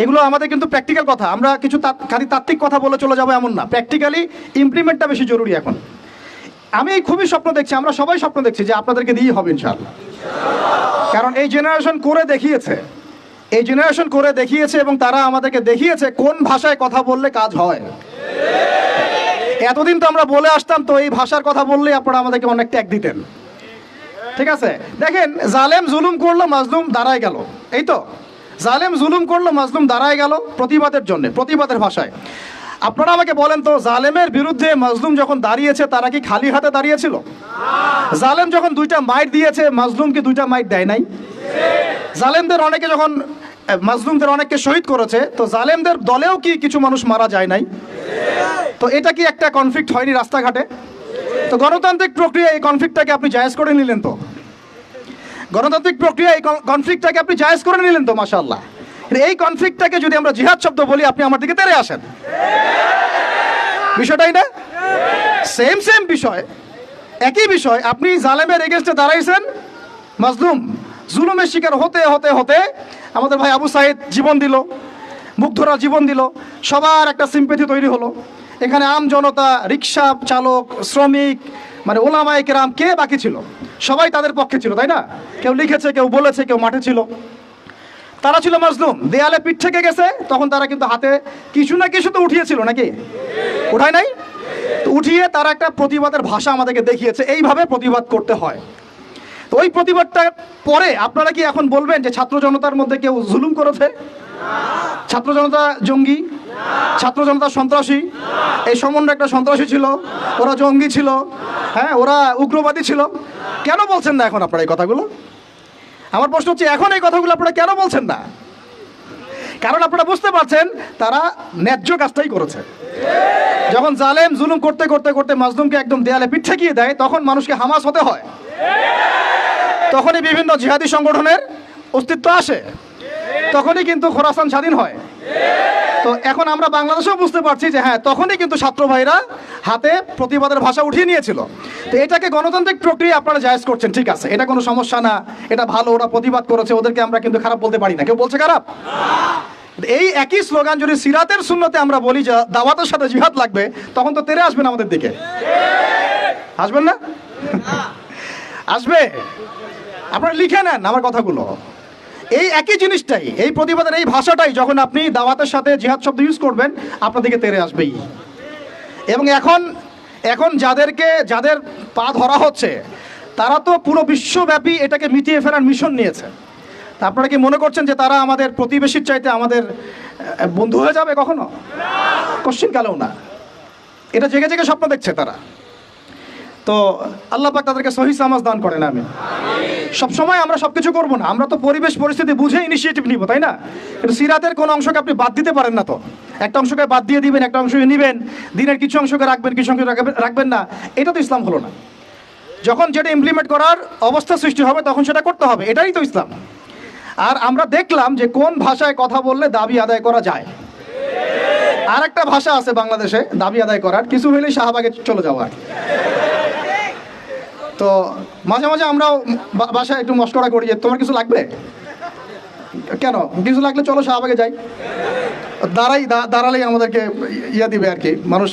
S1: এগুলো আমাদের কিন্তু প্র্যাকটিক্যাল কথা, আমরা কিছু খালি তাত্ত্বিক কথা বলে চলে যাবো এমন না। প্র্যাকটিক্যালি ইমপ্লিমেন্টটা বেশি জরুরি এখন। আমি খুবই স্বপ্ন দেখছি, আমরা সবাই স্বপ্ন দেখছি যে আপনাদেরকে দিয়েই হবে ইনশাআল্লাহ। কারণ এই জেনারেশন করে দেখিয়েছে এবং তারা আমাদেরকে দেখিয়েছে কোন ভাষায় কথা বললে কাজ হয়। এতদিন তো আমরা বলে আসতাম, তো এই ভাষার কথা বললেই আপনারা আমাদেরকে অনেক ট্যাগ দিতেন, ঠিক আছে? দেখেন, জালেম জুলুম করলো, মাজলুম দাঁড়ায় গেল। এই তো, জালেম জুলুম করলো, মাজলুম দাঁড়ায় গেল প্রতিবাদের জন্য, প্রতিবাদের ভাষায়। আপনারা আমাকে বলেন তো, জালেমের বিরুদ্ধে মাজলুম যখন দাঁড়িয়েছে, তারা কি খালি হাতে দাঁড়িয়েছিল? জালেম যখন 2টা মাইট দিয়েছে, মাজলুম কি 2টা মাইট দেয় নাই? জালেমদের অনেকে যখন মাজলুমদের অনেককে শহীদ করেছে, তো জালেমদের দলেও কি কিছু মানুষ মারা যায় নাই? তো এটা কি একটা কনফ্লিক্ট হয়নি রাস্তাঘাটে? তো গণতান্ত্রিক প্রক্রিয়া এই কনফ্লিক্টটাকে আপনি জায়েজ করে নিলেন তো, গণতান্ত্রিক প্রক্রিয়া এই কনফ্লিক্টটাকে আপনি জায়েজ করে নিলেন তো, মাশাআল্লাহ। এই কনফ্লিক্টটাকে যদি আমরা জিহাদ শব্দ বলি, আপনি আমার দিকে তেড়ে আসেন। বিষয়টাই না সেম বিষয়, একই বিষয়। আপনি জালেমের এগেইনস্টে দাঁড়াইছেন, মাজলুম জুলুমের শিকার হতে হতে হতে আমাদের ভাই আবু সাইদ জীবন দিল, মুগ্ধরা জীবন দিল, সবার একটা সিম্পেথি তৈরি হলো। এখানে আম জনতা, রিক্সা চালক, শ্রমিক, মানে ওলামায়ে কেরাম, কে বাকি ছিল? সবাই তাদের পক্ষে ছিল, তাই না? কেউ লিখেছে, কেউ বলেছে, কেউ মাঠে ছিল। তারা ছিল মাজলুম, দেয়ালে পিঠ থেকে গেছে, তখন তারা কিন্তু হাতে কিছু না কিছু তো উঠিয়েছিল, নাকি উঠায় নাই? তো উঠিয়ে তারা একটা প্রতিবাদের ভাষা আমাদেরকে দেখিয়েছে, এইভাবে প্রতিবাদ করতে হয়। তো ওই প্রতিবাদটার পরে আপনারা কি এখন বলবেন যে ছাত্র জনতার মধ্যে কেউ জুলুম করেছে? ছাত্র জনতা জঙ্গি, ছাত্র জনতা সন্ত্রাসী? এই সম্বন্ধে একটা সন্ত্রাসী ছিল, ওরা জঙ্গি ছিল, হ্যাঁ, ওরা উগ্রবাদী ছিল। কেন বলছেন না এখন আপনারা এই কথাগুলো? আমার প্রশ্ন হচ্ছে, এখন এই কথাগুলো আপনারা কেন বলছেন না? কারণ আপনারা বুঝতে পারছেন তারা ন্যায্য কাজটাই করেছে। যখন জালেম জুলুম করতে করতে করতে মাজলুমকে একদম দেয়ালে পিঠ ঠেকিয়ে দেয়, তখন মানুষকে হামাস হতে হয়, তখনই বিভিন্ন জিহাদি সংগঠনের অস্তিত্ব আসে, তখনই কিন্তু খোরাসান স্বাধীন হয়। তো এখন আমরা বাংলাদেশেও বুঝতে পারছি যে হ্যাঁ, তখনই কিন্তু ছাত্র ভাইরা হাতে প্রতিবাদের ভাষা উঠিয়ে নিয়েছিল। তো এটাকে গণতান্ত্রিক প্রক্রিয়া আপনারা জায়েজ করছেন, ঠিক আছে, এটা কোনো সমস্যা না, এটা ভালো, ওরা প্রতিবাদ করেছে, ওদেরকে আমরা কিন্তু খারাপ বলতে পারি না। কেউ বলছে খারাপ? এই একই স্লোগান যদি সিরাতের সুন্নতে আমরা বলি যে দাওয়াতের সাথে জিহাদ লাগবে, তখন তো তেরে আসবেন আমাদের দিকে, আসবেন না? আসবে। আপনারা লিখে নেন আমার কথাগুলো। এই একই জিনিসটাই, এই প্রতিবাদের এই ভাষাটাই যখন আপনি দাওয়াতের সাথে জিহাদ শব্দ ইউজ করবেন, আপনার দিকে তেরে আসবেই। এবং এখন যাদের পা ধরা হচ্ছে, তারা তো পুরো বিশ্বব্যাপী এটাকে মিটিয়ে ফেলার মিশন নিয়েছে। তা আপনারা কি মনে করছেন যে তারা আমাদের প্রতিবেশীর চাইতে আমাদের বন্ধু হয়ে যাবে? কখনো, কোশ্চিনকালেও না। এটা জেগে জেগে স্বপ্ন দেখছে তারা। তো আল্লাহ পাক তাদেরকে সহি সামাজ দান করেন। আমি সবসময় আমরা সব কিছু করবো না, আমরা তো পরিবেশ পরিস্থিতি বুঝে ইনিশিয়েটিভ নিব, তাই না? কিন্তু সিরাতের কোন অংশকে আপনি বাদ দিতে পারেন না। তো একটা অংশকে বাদ দিয়ে দিবেন, একটা অংশকে নেবেন, দিনের কিছু অংশকে রাখবেন, কিছু অংশ রাখবেন না, এটা তো ইসলাম হলো না। যখন যেটা ইমপ্লিমেন্ট করার অবস্থা সৃষ্টি হবে তখন সেটা করতে হবে, এটাই তো ইসলাম। আর আমরা দেখলাম যে কোন ভাষায় কথা বললে দাবি আদায় করা যায়। আর একটা ভাষা আছে বাংলাদেশে দাবি আদায় করার, কিছু হইলেই শাহবাগে চলে যাওয়ার। তো মাঝে মাঝে আমরাও বাসায় একটু মশকরা করি যে তোমার কিছু লাগবে, কেন কিছু লাগলে চলো শাহবাগে যাই, দাঁড়ালেই আমাদেরকে ইয়া দিবে আর কি, মানুষ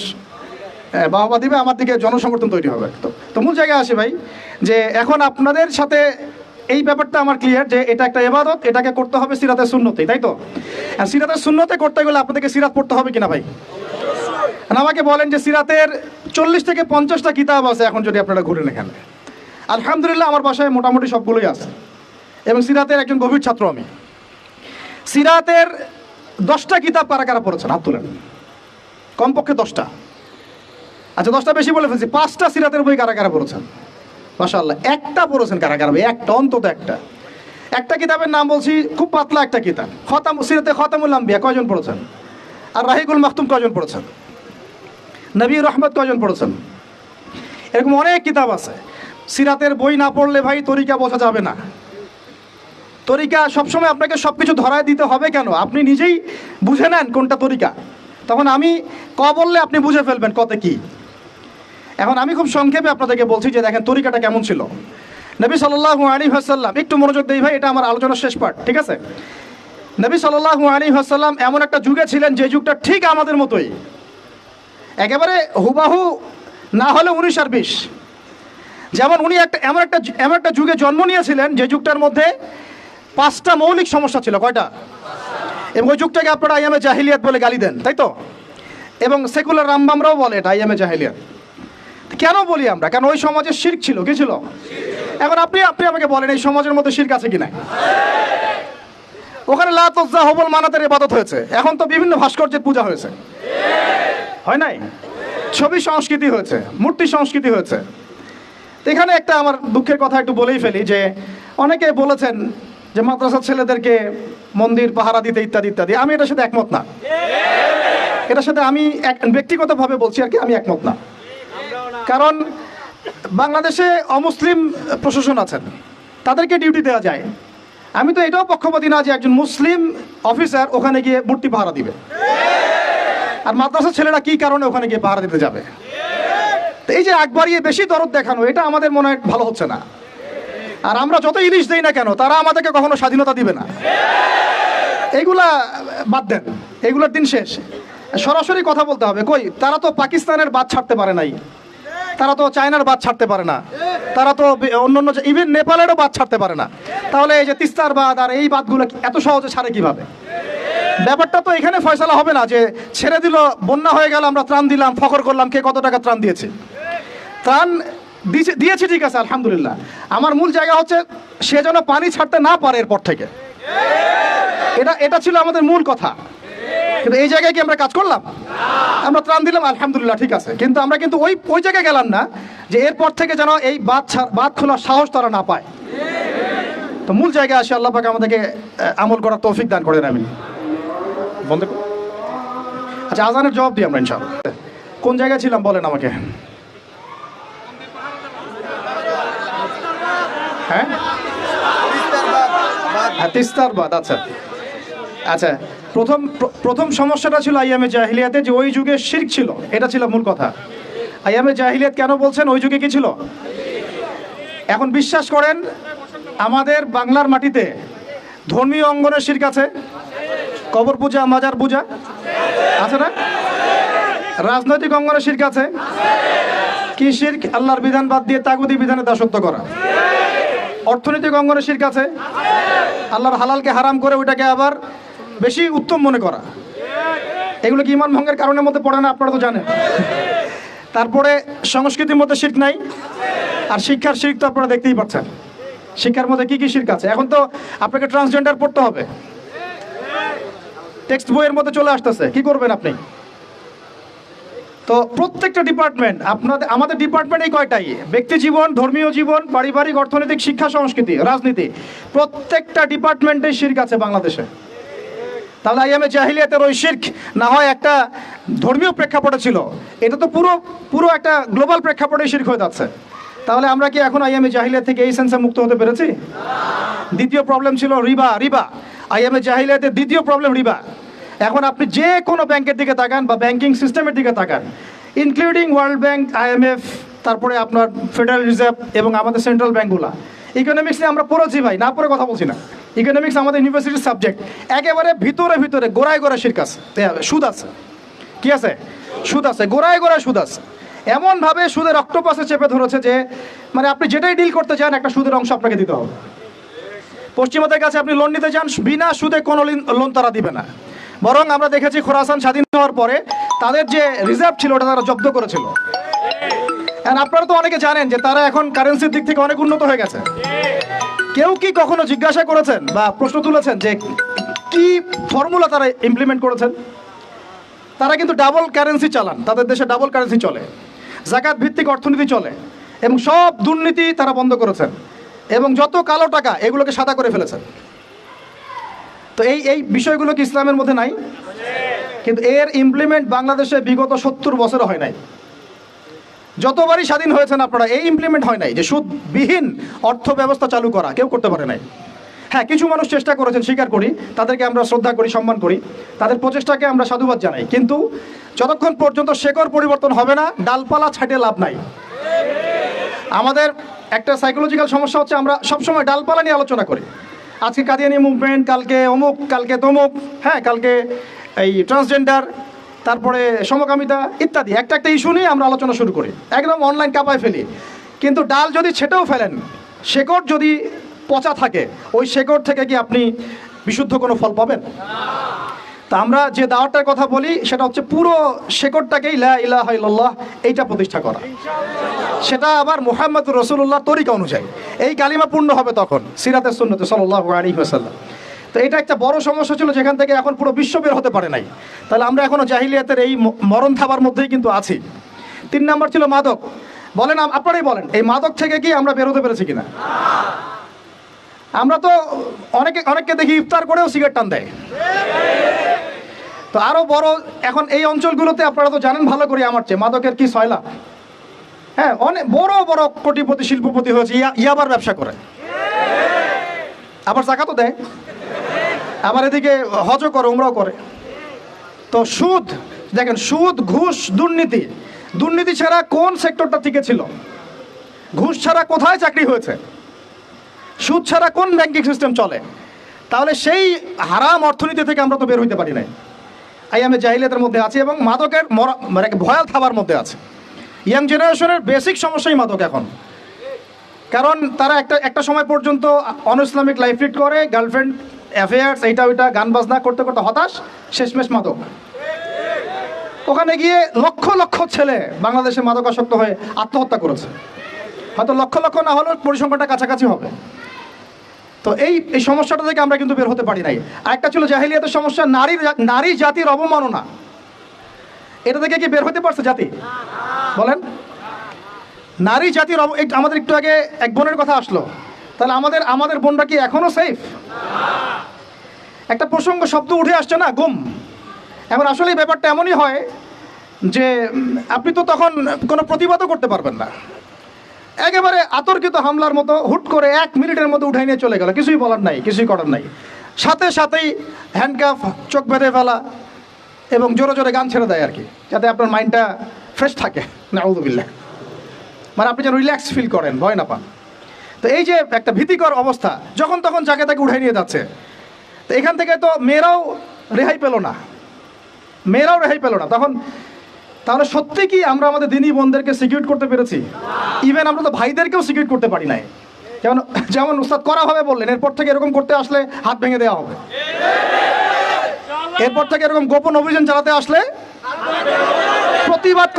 S1: বাহবা দিবে, আমার দিকে জনসমর্থন তৈরি হবে। তো মূল জায়গায় আসে ভাই, যে এখন আপনাদের সাথে এই ব্যাপারটা আমার ক্লিয়ার যে এটা একটা ইবাদত, এটাকে করতে হবে সিরাতের সুন্নতে, তাই তো? আর সিরাতের সুন্নতে করতে গেলে আপনাদেরকে সিরাত পড়তে হবে কিনা ভাই? আমাকে বলেন যে সিরাতের 40 থেকে 50টা কিতাব আছে এখন, যদি আপনারা ঘুরেন এখানে। আলহামদুলিল্লাহ আমার বাসায় মোটামুটি সবগুলোই আছে, এবং সিরাতের একজন গভীর ছাত্র আমি। সিরাতের 10টা কিতাব কারা কারা পড়েছেন? হাত তুলেন। কমপক্ষে 10টা। আচ্ছা 10টা বেশি বলে ফেলছি, 5টা সিরাতের বই কারা কারা পড়েছেন? মাশাআল্লাহ। একটা পড়েছেন কারা কারা ভাই? একটা, অন্তত একটা কিতাবের নাম বলছি, খুব পাতলা একটা কিতাব, সিরাতে খতামুল আম্বিয়া, কয়জন পড়েছেন? আর রাহিকুল মাখতুম কয়জন পড়েছেন? নবী রহমত কয়জন পড়েছেন? এরকম অনেক কিতাব আছে। সিরাতের বই না পড়লে ভাই তরিকা বোঝা যাবে না। তরিকা সবসময় আপনাকে সব কিছু ধরায় দিতে হবে কেন? আপনি নিজেই বুঝে নেন কোনটা তরিকা, তখন আমি বললে আপনি বুঝে ফেলবেন কত কি। এখন আমি খুব সংক্ষেপে আপনাদেরকে বলছি যে দেখেন তরিকাটা কেমন ছিল। নবী সাল্লাল্লাহু আলাইহি ওয়াসাল্লাম, একটু মনোযোগ দেই ভাই, এটা আমার আলোচনার শেষ পার্ট, ঠিক আছে? নবী সাল্লাল্লাহু আলাইহি ওয়াসাল্লাম এমন একটা যুগে ছিলেন যে যুগটা ঠিক আমাদের মতোই, একেবারে হুবাহু না হলে 19 আর 20। যেমন উনি এমন একটা যুগে জন্ম নিয়েছিলেন যে যুগটার মধ্যে 5টা মৌলিক সমস্যা ছিল। কয়টা? এবং ওই যুগটাকে আপনারা আইয়ামে জাহিলিয়াত বলে গালি দেন, তাই তো? এবং সেকুলার রামবামরাও বলে এটা আইয়ামে জাহিলিয়াত। কেন বলি আমরা? কারণ ওই সমাজে শিরক ছিল। কি ছিল? এখন আপনি আমাকে বলেন এই সমাজের মধ্যে শিরক আছে কিনা? ওখানে লাত উজ্জা হবল মানাতের ইবাদত হয়েছে, এখন তো বিভিন্ন ভাস্কর্যের পূজা হয়েছে, হয় নাই? ছবি সংস্কৃতি হয়েছে, মূর্তি সংস্কৃতি হয়েছে। এখানে একটা আমার দুঃখের কথা একটু বলেই ফেলি যে অনেকে বলেছেন যে মাদ্রাসার ছেলেদেরকে মন্দির পাহারা দিতে ইত্যাদি ইত্যাদি। আমি এটার সাথে একমত না। এটার সাথে আমি ব্যক্তিগতভাবে বলছি আর কি, আমি একমত না। কারণ বাংলাদেশে অমুসলিম প্রশাসন আছেন, তাদেরকে ডিউটি দেওয়া যায়। আমি তো এটাও পক্ষপাতী না যে একজন মুসলিম অফিসার ওখানে গিয়ে মূর্তি পাহারা দিবে, আর মাদ্রাসার ছেলেরা কি কারণে ওখানে গিয়ে পাহারা দিতে যাবে? এই যে একবারিয়ে বেশি দরদ দেখানো, এটা আমাদের মনে হয় ভালো হচ্ছে না। আর আমরা যত ইলিশ দেই না কেন, তারা আমাদেরকে কখনো স্বাধীনতা দিবে না। এইগুলা বাদ দেন, এগুলোর দিন শেষ। সরাসরি কথা বলতে হবে। কই, তারা তো পাকিস্তানের বাদ ছাড়তে পারে নাই, তারা তো চায়নার বাদ ছাড়তে পারে না, তারা তো অন্য ইভেন নেপালেরও বাদ ছাড়তে পারে না। তাহলে এই যে তিস্তার বাদ আর এই বাদগুলো এত সহজে ছাড়ে কিভাবে? ব্যাপারটা তো এখানে ফয়সালা হবে না যে ছেড়ে দিল, বন্যা হয়ে গেল, আমরা ত্রাণ দিলাম, ফখর করলাম কে কত টাকা ত্রাণ দিয়েছে। ত্রাণ দিয়েছি ঠিক আছে, আলহামদুলিল্লাহ। আমার মূল জায়গা হচ্ছে সে যেন পানি ছাড়তে না পারে এরপর থেকে। এটা ছিল আমাদের মূল কথা। কিন্তু এই জায়গায় কি আমরা কাজ করলাম? আমরা ত্রাণ দিলাম, আলহামদুলিল্লাহ, ঠিক আছে, কিন্তু আমরা কিন্তু ওই জায়গায় গেলাম না যে এরপর থেকে যেন এই বাদ খোলার সাহস তারা না পায়। তো মূল জায়গায় আসে, আল্লাহ পাক আমাদেরকে আমল করার তৌফিক দান করেন। আমি বন্ধ। আচ্ছা, আজানের জবাব দিই আমরা ইনশাআল্লাহ। কোন জায়গায় ছিলাম বলেন আমাকে? হ্যাঁ, তিস্তার বাদ। আচ্ছা আচ্ছা, প্রথম সমস্যাটা ছিল আইয়ামে জাহিলিয়াতে, যে ওই যুগে শিরক ছিল, এটা ছিল মূল কথা। আইয়ামে জাহিলিয়াত কেন বলছেন? ওই যুগে কি ছিল? এখন বিশ্বাস করেন আমাদের বাংলার মাটিতে ধর্মীয় অঙ্গনের শিরক আছে, কবর পূজা, মাজার পূজা আছে না? রাজনৈতিক অঙ্গনের শিরক আছে। কি শিরক? আল্লাহর বিধান বাদ দিয়ে তাগুতি বিধানে দাসত্ব করা। অর্থনৈতিক অঙ্গনের শিরক আছে, আল্লাহর হালালকে হারাম করে ওইটাকে আবার বেশি উত্তম মনে করা। এগুলো কি ঈমান ভঙ্গের কারণের মধ্যে পড়ে না? আপনারা তো জানেন। তারপরে সংস্কৃতির মধ্যে শিরক নাই, আর শিক্ষার শিরক তো আপনারা দেখতেই পাচ্ছেন। শিক্ষার মধ্যে কি কি শিরক আছে? এখন তো আপনাকে ট্রান্সজেন্ডার পড়তে হবে, টেক্সট বইয়ের মধ্যে চলে আসতেছে। কি করবেন আপনি? তো প্রত্যেকটা ডিপার্টমেন্ট, আমাদের ডিপার্টমেন্ট এই কয়টাই: ব্যক্তি জীবন, ধর্মীয় জীবন, পারিবারিক, অর্থনৈতিক, শিক্ষা, সংস্কৃতি, রাজনীতি, প্রত্যেকটা ডিপার্টমেন্টেই শিরক আছে বাংলাদেশে। তাহলে আইয়ামে জাহিলিয়াতের ওই শিরক না হয় একটা ধর্মীয় প্রেক্ষাপটে ছিল, এটা তো পুরো একটা গ্লোবাল প্রেক্ষাপটে শিরক হয়ে যাচ্ছে। তাহলে আমরা কি এখন আইয়ামে জাহিলিয়াত থেকে এই সেন্সে মুক্ত হতে পেরেছি? দ্বিতীয় প্রবলেম ছিল রিবা। আইয়ামে জাহিলিয়াতের দ্বিতীয় প্রবলেম রিবা। এখন আপনি যে কোনো ব্যাংকের দিকে তাকান বা ব্যাংকিং সিস্টেমের দিকে তাকান, ইনক্লুডিং ওয়ার্ল্ড ব্যাংক, IMF, তারপরে আপনার ফেডারেল রিজার্ভ এবং আমাদের সেন্ট্রাল ব্যাংকগুলা, ইকোনমিক্স নিয়ে আমরা পড়েছি ভাই, না পড়ে কথা বলছি না। ইকোনমিক্স আমাদের ইউনিভার্সিটির সাবজেক্ট। একেবারে ভিতরে গোড়ায় শিরক আছে, সুদ আছে। কি আছে? সুদ আছে, গোড়ায় সুদ আছে। এমনভাবে সুদের অক্টোপাসে চেপে ধরেছে যে মানে আপনি যেটাই ডিল করতে চান একটা সুদের অংশ আপনাকে দিতে হবে। পশ্চিমাদের কাছে আপনি লোন নিতে চান, বিনা সুদে কোনো লোন তারা দিবে না। বরং আমরা দেখেছি খোরাসান স্বাধীন হওয়ার পরে তাদের যে রিজার্ভ ছিল ওটা তারা জব্দ করেছিল। আপনারা তো অনেকে জানেন যে তারা এখন কারেন্সির দিক থেকে অনেক উন্নত হয়ে গেছে। কেউ কি কখনো জিজ্ঞাসা করেছেন বা প্রশ্ন তুলেছেন যে কি ফর্মুলা তারা ইমপ্লিমেন্ট করেছেন? তারা কিন্তু ডাবল কারেন্সি চালান, তাদের দেশে ডাবল কারেন্সি চলে, জাকাত ভিত্তিক অর্থনীতি চলে, এবং সব দুর্নীতি তারা বন্ধ করেছেন, এবং যত কালো টাকা এগুলোকে সাদা করে ফেলেছেন। তো এই বিষয়গুলো কি ইসলামের মধ্যে নাই? কিন্তু এর ইমপ্লিমেন্ট বাংলাদেশে বিগত 70 বছরে হয় নাই। যতবারই স্বাধীন হয়েছেন আপনারা, এই ইমপ্লিমেন্ট হয় নাই যে সুদবিহীন অর্থ ব্যবস্থা চালু করা, কেউ করতে পারে নাই। হ্যাঁ, কিছু মানুষ চেষ্টা করেছেন, স্বীকার করি, তাদেরকে আমরা শ্রদ্ধা করি, সম্মান করি, তাদের প্রচেষ্টাকে আমরা সাধুবাদ জানাই। কিন্তু যতক্ষণ পর্যন্ত শেকড় পরিবর্তন হবে না, ডালপালা ছাটিয়ে লাভ নাই। আমাদের একটা সাইকোলজিক্যাল সমস্যা হচ্ছে আমরা সবসময় ডালপালা নিয়ে আলোচনা করি। আজকে কাদিয়ানি মুভমেন্ট, কালকে অমুক, কালকে তমুক, হ্যাঁ, কালকে এই ট্রান্সজেন্ডার, তারপরে সমকামিতা ইত্যাদি একটা ইস্যু নিয়ে আমরা আলোচনা শুরু করি, একদম অনলাইন কাঁপায় ফেলি। কিন্তু ডাল যদি ছেটেও ফেলেন, শেকড় যদি পচা থাকে, ওই শেকড় থেকে কি আপনি বিশুদ্ধ কোনো ফল পাবেন? তা আমরা যে দাওয়াতটার কথা বলি সেটা হচ্ছে পুরো শেকড়টাকেই লা ইলাহা ইল্লাল্লাহ এইটা প্রতিষ্ঠা করা, সেটা আবার মুহাম্মদুর রাসূলুল্লাহ তরিকা অনুযায়ী। এই কালিমা পূর্ণ হবে তখন সিরাতের সুন্নতে সাল্লাল্লাহু আলাইহি ওয়াসাল্লাম। তো এটা একটা বড় সমস্যা ছিল, যেখান থেকে এখন পুরো বিশ্ব বের হতে পারে নাই। তাহলে আমরা এখনও জাহিলিয়াতের এই মরণ থাবার মধ্যেই কিন্তু আছি। 3 নম্বর ছিল মাদক। বলেন, আপনারাই বলেন, এই মাদক থেকে কি আমরা বের হতে পেরেছি কিনা? আমরা তো অনেককে দেখি ইফতার করেও সিগারেট টান দেয়। তো আরও বড়, এখন এই অঞ্চলগুলোতে আপনারা তো জানেন ভালো করে আমার চেয়ে, মাদকের কি সয়লা। হ্যাঁ, অনেক বড় বড় কোটিপতি শিল্পপতি হয়েছে, ইয়াবার ব্যবসা করে, আবার জাকাতও দেয়, আবার এদিকে হজও করে, উমরাও করে। তো সুদ দেখেন, সুদ, ঘুষ, দুর্নীতি ছাড়া কোন সেক্টরটা টিকে ছিল? ঘুষ ছাড়া কোথায় চাকরি হয়েছে? সুদ ছাড়া কোন ব্যাংকিং সিস্টেম চলে? তাহলে সেই হারাম অর্থনীতি থেকে আমরা তো বের হইতে পারি নাই। আইয়ামে জাহিলিয়াতের মধ্যে আছি এবং মাদকের মানে ভয়াল থাবার মধ্যে আছে। ইয়াং জেনারেশনের বেসিক সমস্যাই মাদক এখন, কারণ তারা একটা সময় পর্যন্ত অন ইসলামিক লাইফ লিড করে, গার্লফ্রেন্ড অ্যাফেয়ার্স এইটা ওইটা গান বাজনা করতে করতে হতাশ, শেষমেশ মাদক। ওখানে গিয়ে লক্ষ লক্ষ ছেলে বাংলাদেশে মাদকাসক্ত হয়ে আত্মহত্যা করেছে, হয়তো লক্ষ লক্ষ না হলেও পরিসংখ্যানটা কাছাকাছি হবে। তো এই সমস্যাটা থেকে আমরা কিন্তু বের হতে পারি নাই। আরেকটা ছিল জাহিলিয়াতের সমস্যা, নারী জাতির অবমাননা। এটা থেকে কি বের হতে পারছে জাতি? বলেন, নারী জাতির আমাদের একটু আগে এক বোনের কথা আসলো, তাহলে আমাদের বোনরা কি এখনো সেফ? একটা প্রসঙ্গ শব্দ উঠে আসছে না, গুম। এবার আসলে এই ব্যাপারটা এমনই হয় যে আপনি তো তখন কোনো প্রতিবাদও করতে পারবেন না, একেবারে আতর্কিত হামলার মতো হুট করে 1 মিনিটের মধ্যে উঠাই নিয়ে চলে গেল, কিছুই বলার নাই, কিছুই করার নাই। সাথে সাথেই হ্যান্ডকাফ, চোখ বেঁধে ফেলা এবং জোরে জোরে গান ছেড়ে দেয় আর কি, যাতে আপনার মাইন্ডটা ফ্রেশ থাকে, নাউযুবিল্লাহ, মানে আপনি যেন রিল্যাক্স ফিল করেন, ভয় না পান। তো এই যে একটা ভীতিকর অবস্থা, যখন তখন যাকে তাকে উঠাই নিয়ে যাচ্ছে। তো এখান থেকে তো মেয়েরাও রেহাই পেল না, তখন তাহলে সত্যি কি আমরা আমাদের দিনী বোনদেরকে সিকিউর করতে পেরেছি? ইভেন আমরা তো ভাইদেরকেও সিকিউর করতে পারি নাই। যেমন উস্তাদ করাভাবে বললেন, এরপর থেকে এরকম করতে আসলে হাত ভেঙে দেওয়া হবে, এরপর থেকে এরকম গোপন অভিযান চালাতে আসলে প্রতিবাদ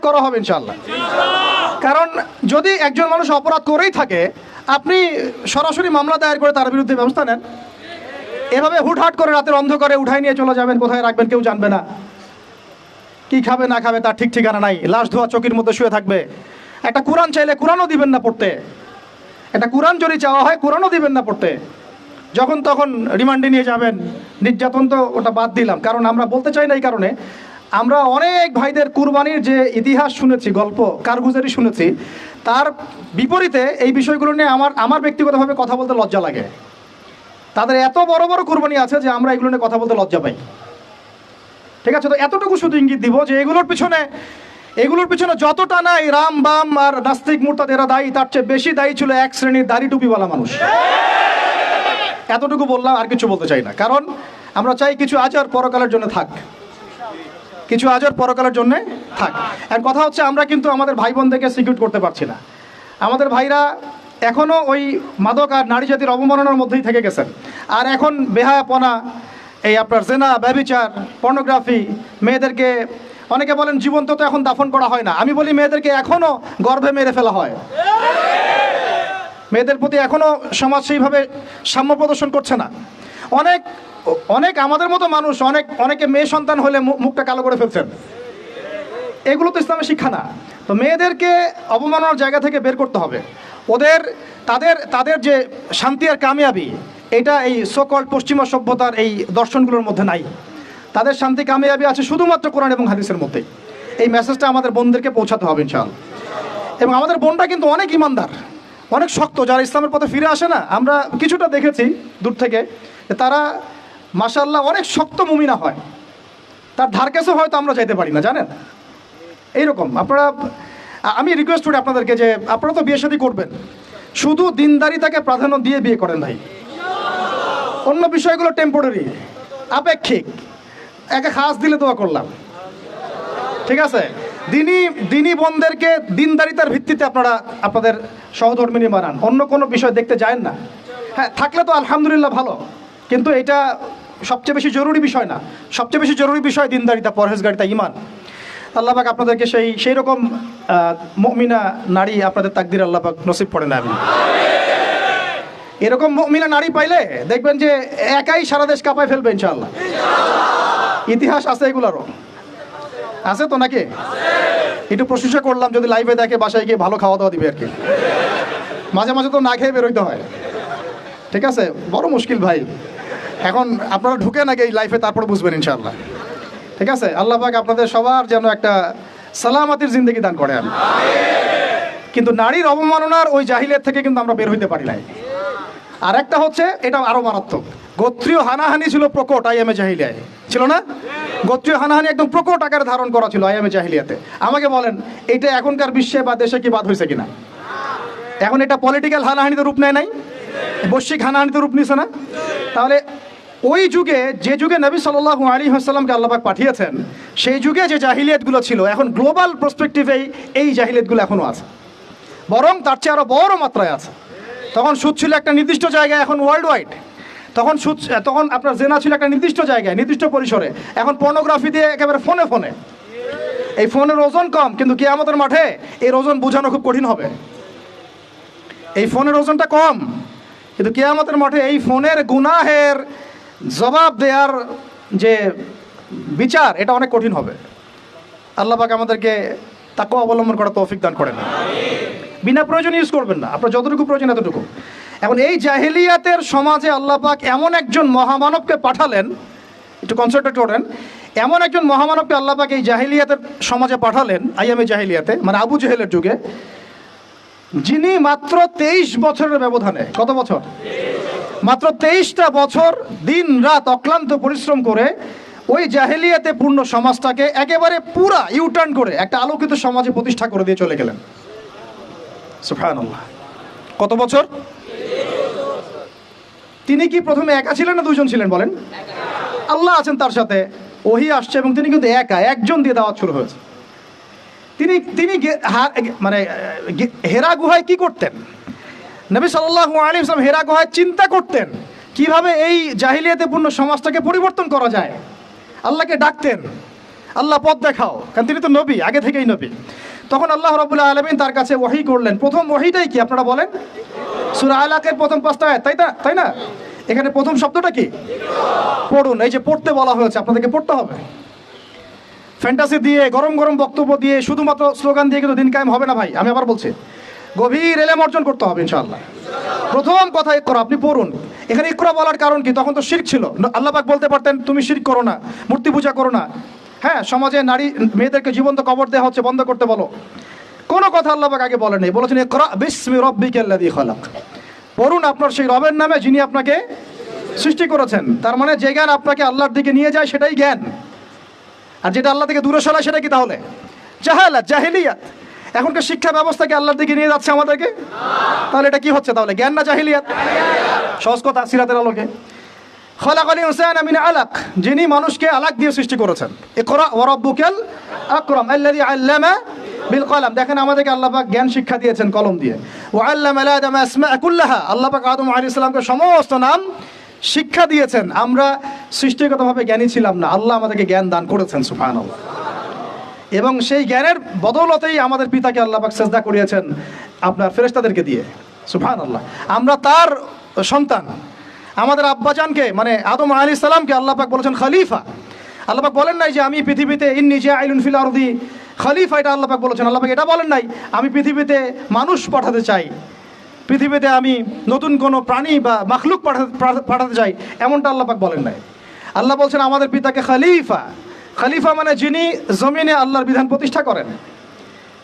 S1: করা হবে ইনশাআল্লাহ। কারণ যদি একজন মানুষ অপরাধ করেই থাকে, আপনি সরাসরি মামলা দায়ের করে তার বিরুদ্ধে ব্যবস্থা নেন। এভাবে হুটহাট করে রাতের অন্ধকারে উঠাই নিয়ে চলে যাবেন, কোথায় রাখবেন কেউ জানবে না, কি খাবে না খাবে তার ঠিক ঠিকানা নাই, লাশ ধোয়া চকির মধ্যে শুয়ে থাকবে। একটা কোরআন চাইলে কোরআনও দিবেন না পড়তে, একটা কোরআন যদি চাওয়া হয় কোরআনও দিবেন না পড়তে, যখন তখন রিমান্ডে নিয়ে যাবেন। নির্যাতন তো ওটা বাদ দিলাম, কারণ আমরা বলতে চাই না, এই কারণে আমরা অনেক ভাইদের কুরবানির যে ইতিহাস শুনেছি, গল্প কারগুজারি শুনেছি, তার বিপরীতে এই বিষয়গুলো নিয়ে আমার ব্যক্তিগতভাবে কথা বলতে লজ্জা লাগে। তাদের এত বড় বড় কুরবানি আছে যে আমরা এগুলো নিয়ে কথা বলতে লজ্জা পাই। ঠিক আছে, তো এতটুকু শুধু ইঙ্গিত দিব যে এগুলোর পিছনে যতটা না এই রাম বাম আর নাস্তিক মুরতাদ এরা দায়ী, তার চেয়ে বেশি দায়ী ছিল এক শ্রেণীর দাড়ি টুপিওয়ালা মানুষ। এতটুকু বললাম, আর কিছু বলতে চাই না, কারণ আমরা চাই কিছু আচার পরকালের জন্য থাক, আর কথা হচ্ছে আমরা কিন্তু আমাদের ভাই বোনদেরকে সিকিউর করতে পারছি না। আমাদের ভাইরা এখনও ওই মাদক আর নারী জাতির অবমাননার মধ্যেই থেকে গেছেন। আর এখন বেহায়াপনা, এই আপনার জেনা, ব্যভিচার, পর্নোগ্রাফি, মেয়েদেরকে অনেকে বলেন জীবন্ত তো এখন দাফন করা হয় না, আমি বলি মেয়েদেরকে এখনও গর্ভে মেরে ফেলা হয়। মেয়েদের প্রতি এখনও সমাজ সেইভাবে সাম্য প্রদর্শন করছে না। অনেক আমাদের মতো মানুষ অনেকে মেয়ে সন্তান হলে মুখটা কালো করে ফেলছেন। এগুলো তো ইসলামের শিক্ষা না। তো মেয়েদেরকে অবমাননার জায়গা থেকে বের করতে হবে। তাদের যে শান্তি আর কামিয়াবি, এটা এই সোকল্ড পশ্চিমা সভ্যতার এই দর্শনগুলোর মধ্যে নাই। তাদের শান্তি কামিয়াবি আছে শুধুমাত্র কোরআন এবং হাদিসের মধ্যেই। এই মেসেজটা আমাদের বোনদেরকে পৌঁছাতে হবে ইনশাআল্লাহ। এবং আমাদের বোনরা কিন্তু অনেক ইমানদার, অনেক শক্ত, যারা ইসলামের পথে ফিরে আসে না, আমরা কিছুটা দেখেছি দূর থেকে, তারা মাশাআল্লাহ অনেক শক্ত মুমিনা হয়, তার ধার কাছেও হয়তো আমরা যাইতে পারি না, জানেন। এইরকম আমি রিকোয়েস্ট করি আপনাদেরকে যে আপনারা তো বিয়ে শাদী করবেন, শুধু দিনদারিতাকে প্রাধান্য দিয়ে বিয়ে করেন ভাই। অন্য বিষয়গুলো টেম্পোরারি, আপেক্ষিক, একে খাস দিলে দোয়া করলাম, ঠিক আছে। দিনী বোনদেরকে দিনদারিতার ভিত্তিতে আপনারা আপনাদের সহধর্মিনী বানান, অন্য কোনো বিষয় দেখতে যায় না। হ্যাঁ, থাকলে তো আলহামদুলিল্লাহ ভালো, কিন্তু এটা সবচেয়ে বেশি জরুরি বিষয় না। সবচেয়ে বেশি জরুরি বিষয় দিনদারিতা, পরহেজগারিতা, ঈমান। আল্লাহ পাক আপনাদেরকে সেই রকম মুমিনা নারী আপনাদের তাকদির আল্লাহ পাক নসিব করে না। এরকম মুমিনা নারী পাইলে দেখবেন যে একাই সারা দেশ কাঁপায় ফেলবে ইনশাআল্লাহ। ইতিহাস আছে এগুলারও, আছে তো নাকি? একটু প্রশংসা করলাম, যদি লাইভে দেখে বাসায় গিয়ে ভালো খাওয়া দাওয়া দিবে আর কি। মাঝে মাঝে তো না খেয়ে বেরোইতে হয়, ঠিক আছে। বড় মুশকিল ভাই, এখন আপনারা ঢুকে নাকি এই লাইফে, তারপরে বুঝবেন ইনশাআল্লাহ, ঠিক আছে। আল্লাহ পাক আপনাদের সবার যেন একটা সালামাতির জিন্দেগি দান করে। আমি কিন্তু নারীর অবমাননার ওই জাহিলিয়াত থেকে কিন্তু আমরা বের হইতে পারি নাই। আর একটা হচ্ছে, এটা আরো মারাত্মক, গোত্রীয় হানাহানি ছিল প্রকট আইয়ামে জাহিলিয়ায়, ছিল না? গোত্রীয় হানাহানি একদম প্রকট আকারে ধারণ করা ছিল আইয়ামে জাহিলিয়াতে। আমাকে বলেন, এটা এখনকার বিশ্বে বা দেশে কি বাদ হয়েছে কিনা? এখন এটা পলিটিক্যাল হানাহানিতে রূপ নেয় নাই? বৈশ্বিক হানাহানিতে রূপ নিছে না? তাহলে ওই যুগে, যে যুগে নবী সাল্লাল্লাহু আলাইহি ওয়াসাল্লামকে আল্লাহ পাক পাঠিয়েছেন, সেই যুগে যে জাহিলিয়াতগুলো ছিল, এখন গ্লোবাল পার্সপেক্টিভে এই জাহিলিয়াতগুলো এখনও আছে, বরং তার চেয়ে আরও বড় মাত্রায় আছে। তখন সুদ ছিল একটা নির্দিষ্ট জায়গায়, এখন ওয়ার্ল্ড ওয়াইড। তখন আপনার জেনা ছিল একটা নির্দিষ্ট জায়গায়, নির্দিষ্ট পরিসরে, এখন পর্নোগ্রাফি দিয়ে একেবারে ফোনে ফোনে। এই ফোনের ওজন কম, কিন্তু কিয়ামতের মাঠে এর ওজন বোঝানো খুব কঠিন হবে। এই ফোনের ওজনটা কম, কিন্তু কিয়ামতের মাঠে এই ফোনের গুনাহের জবাব দেওয়ার যে বিচার, এটা অনেক কঠিন হবে। আল্লাহ পাক আমাদেরকে তাকওয়া অবলম্বন করা তৌফিক দান করেন। বিনা প্রয়োজনে ইউজ করবেন না, আপনার যতটুকু প্রয়োজন এতটুকু। এখন এই জাহিলিয়াতের সমাজে আল্লাহ পাক এমন একজন মহামানবকে পাঠালেন, একটু কনসেন্ট্রেট করেন, এমন একজন মহামানবকে আল্লাহ পাক এই জাহিলিয়াতের সমাজে পাঠালেন, আইয়ামে জাহিলিয়াতে, মানে আবু জেহেলের যুগে, যিনি মাত্র 23 বছরের ব্যবধানে, কত বছর? মাত্র 23টা বছর দিন রাত অক্লান্ত পরিশ্রম করে ওই জাহেলিয়াতে পূর্ণ সমাজটাকে একেবারে পুরা ইউটার্ন করে একটা আলোকিত সমাজে প্রতিষ্ঠা করে দিয়ে চলে গেলেন। সুবহানাল্লাহ। কত বছর? তিনি কি প্রথমে একা ছিলেন না দুইজন ছিলেন বলেন? আল্লাহ আছেন তার সাথে, ওহী আসছে, এবং তিনি কিন্তু একা, একজন দিয়ে দাওয়াত শুরু হয়েছে। তিনি মানে হেরা গুহায় কি করতেন? নবী সাল্লাল্লাহু আলাইহি ওয়াসাল্লাম হেরা গুহায় চিন্তা করতেন কিভাবে এই জাহিলিয়াতে পূর্ণ সমাজটাকে পরিবর্তন করা যায়। আল্লাহকে ডাকতেন, আল্লাহ পথ দেখাও, কারণ তিনি তো নবী, আগে থেকেই নবী। তখন আল্লাহ রাব্বুল আলামিন তার কাছে ওহী করলেন। প্রথম ওহীটাই কি আপনারা বলেন? সূরা আলাকের প্রথম 5টা আয়াত, তাই না? এখানে প্রথম শব্দটা কি? পড়ুন। এই যে পড়তে বলা হয়েছে, আপনাদেরকে পড়তে হবে। ফ্যান্টাসি দিয়ে, গরম গরম বক্তব্য দিয়ে, শুধুমাত্র স্লোগান দিয়ে কিন্তু দিন কায়েম হবে না ভাই। আমি আবার বলছি, গভীর এলেম অর্জন করতে হবে ইনশাআল্লাহ। প্রথম কথা ইকরা, আপনি পড়ুন। এখানে ইকরা বলার কারণ কি? তখন তো শিরক ছিল। আল্লাহ পাক বলতে পারতেন তুমি শিরক করো না, মূর্তি পূজা করো না, হ্যাঁ, সমাজে নারী মেয়েদেরকে জীবন্ত কবর দেওয়া হচ্ছে, বন্ধ করতে বলো। কোনো কথা আল্লাহ পাক আগে বলেন নাই, বলেছেন ইকরা বিসমি রাব্বিকাল্লাযী খালাক, পড়ুন আপনার সেই রবের নামে যিনি আপনাকে সৃষ্টি করেছেন। তার মানে যে জ্ঞান আপনাকে আল্লাহর দিকে নিয়ে যায় সেটাই জ্ঞান, আর যেটা আল্লাহ থেকে দূরে সরায় সেটা কি তাহলে? জাহালাত, জাহিলিয়াত। এখনকার শিক্ষা ব্যবস্থাকে আল্লাহর দিকে নিয়ে যাচ্ছে আমাদেরকে, তাহলে এটা কি হচ্ছে তাহলে? জ্ঞান না জাহিলিয়াত? সহজ কথা, সিরাতের আলোকে। খালাকাল ইনসানা মিন আলাক, যিনি মানুষকে আলাক দিয়ে সৃষ্টি করেছেন। ইকরা ওয়া রাব্বুকাল আকরাম আল্লাযী আল্লামা বিল কলম। দেখেন আমাদেরকে আল্লাহ পাক জ্ঞান শিক্ষা দিয়েছেন কলম দিয়ে। ওয়া আল্লামা আদম আসমা কুল্লাহা, আল্লাহ পাক আদম আলাইহিস সালামকে সমস্ত নাম শিক্ষা দিয়েছেন। আমরা সৃষ্টিগতভাবে জ্ঞানী ছিলাম না, আল্লাহ আমাদেরকে জ্ঞান দান করেছেন, সুবহানাল্লাহ। এবং সেই জ্ঞানের বদৌলতেই আমাদের পিতাকে আল্লাহ পাক সেজদা করিয়েছেন আপনার ফেরেশতাদেরকে দিয়ে, সুবহানাল্লাহ। আমরা তার সন্তান। আমাদের আব্বাজানকে, মানে আদম আলাইহিস সালামকে আল্লাহ পাক বলেছেন খলিফা। আল্লাহ পাক বলেন নাই যে আমি পৃথিবীতে ইন্নী জাইলুন ফিল আরদি খলিফা, এটা আল্লাহ পাক বলেছেন। আল্লাহ পাক এটা বলেন নাই আমি পৃথিবীতে মানুষ পাঠাতে চাই, পৃথিবীতে আমি নতুন কোনো প্রাণী বা মাখলুক পাঠাতে চাই, এমনটা আল্লাহ পাক বলেন নাই। আল্লাহ বলছেন আমাদের পিতাকে খলিফা। খলিফা মানে যিনি জমিনে আল্লাহর বিধান প্রতিষ্ঠা করেন।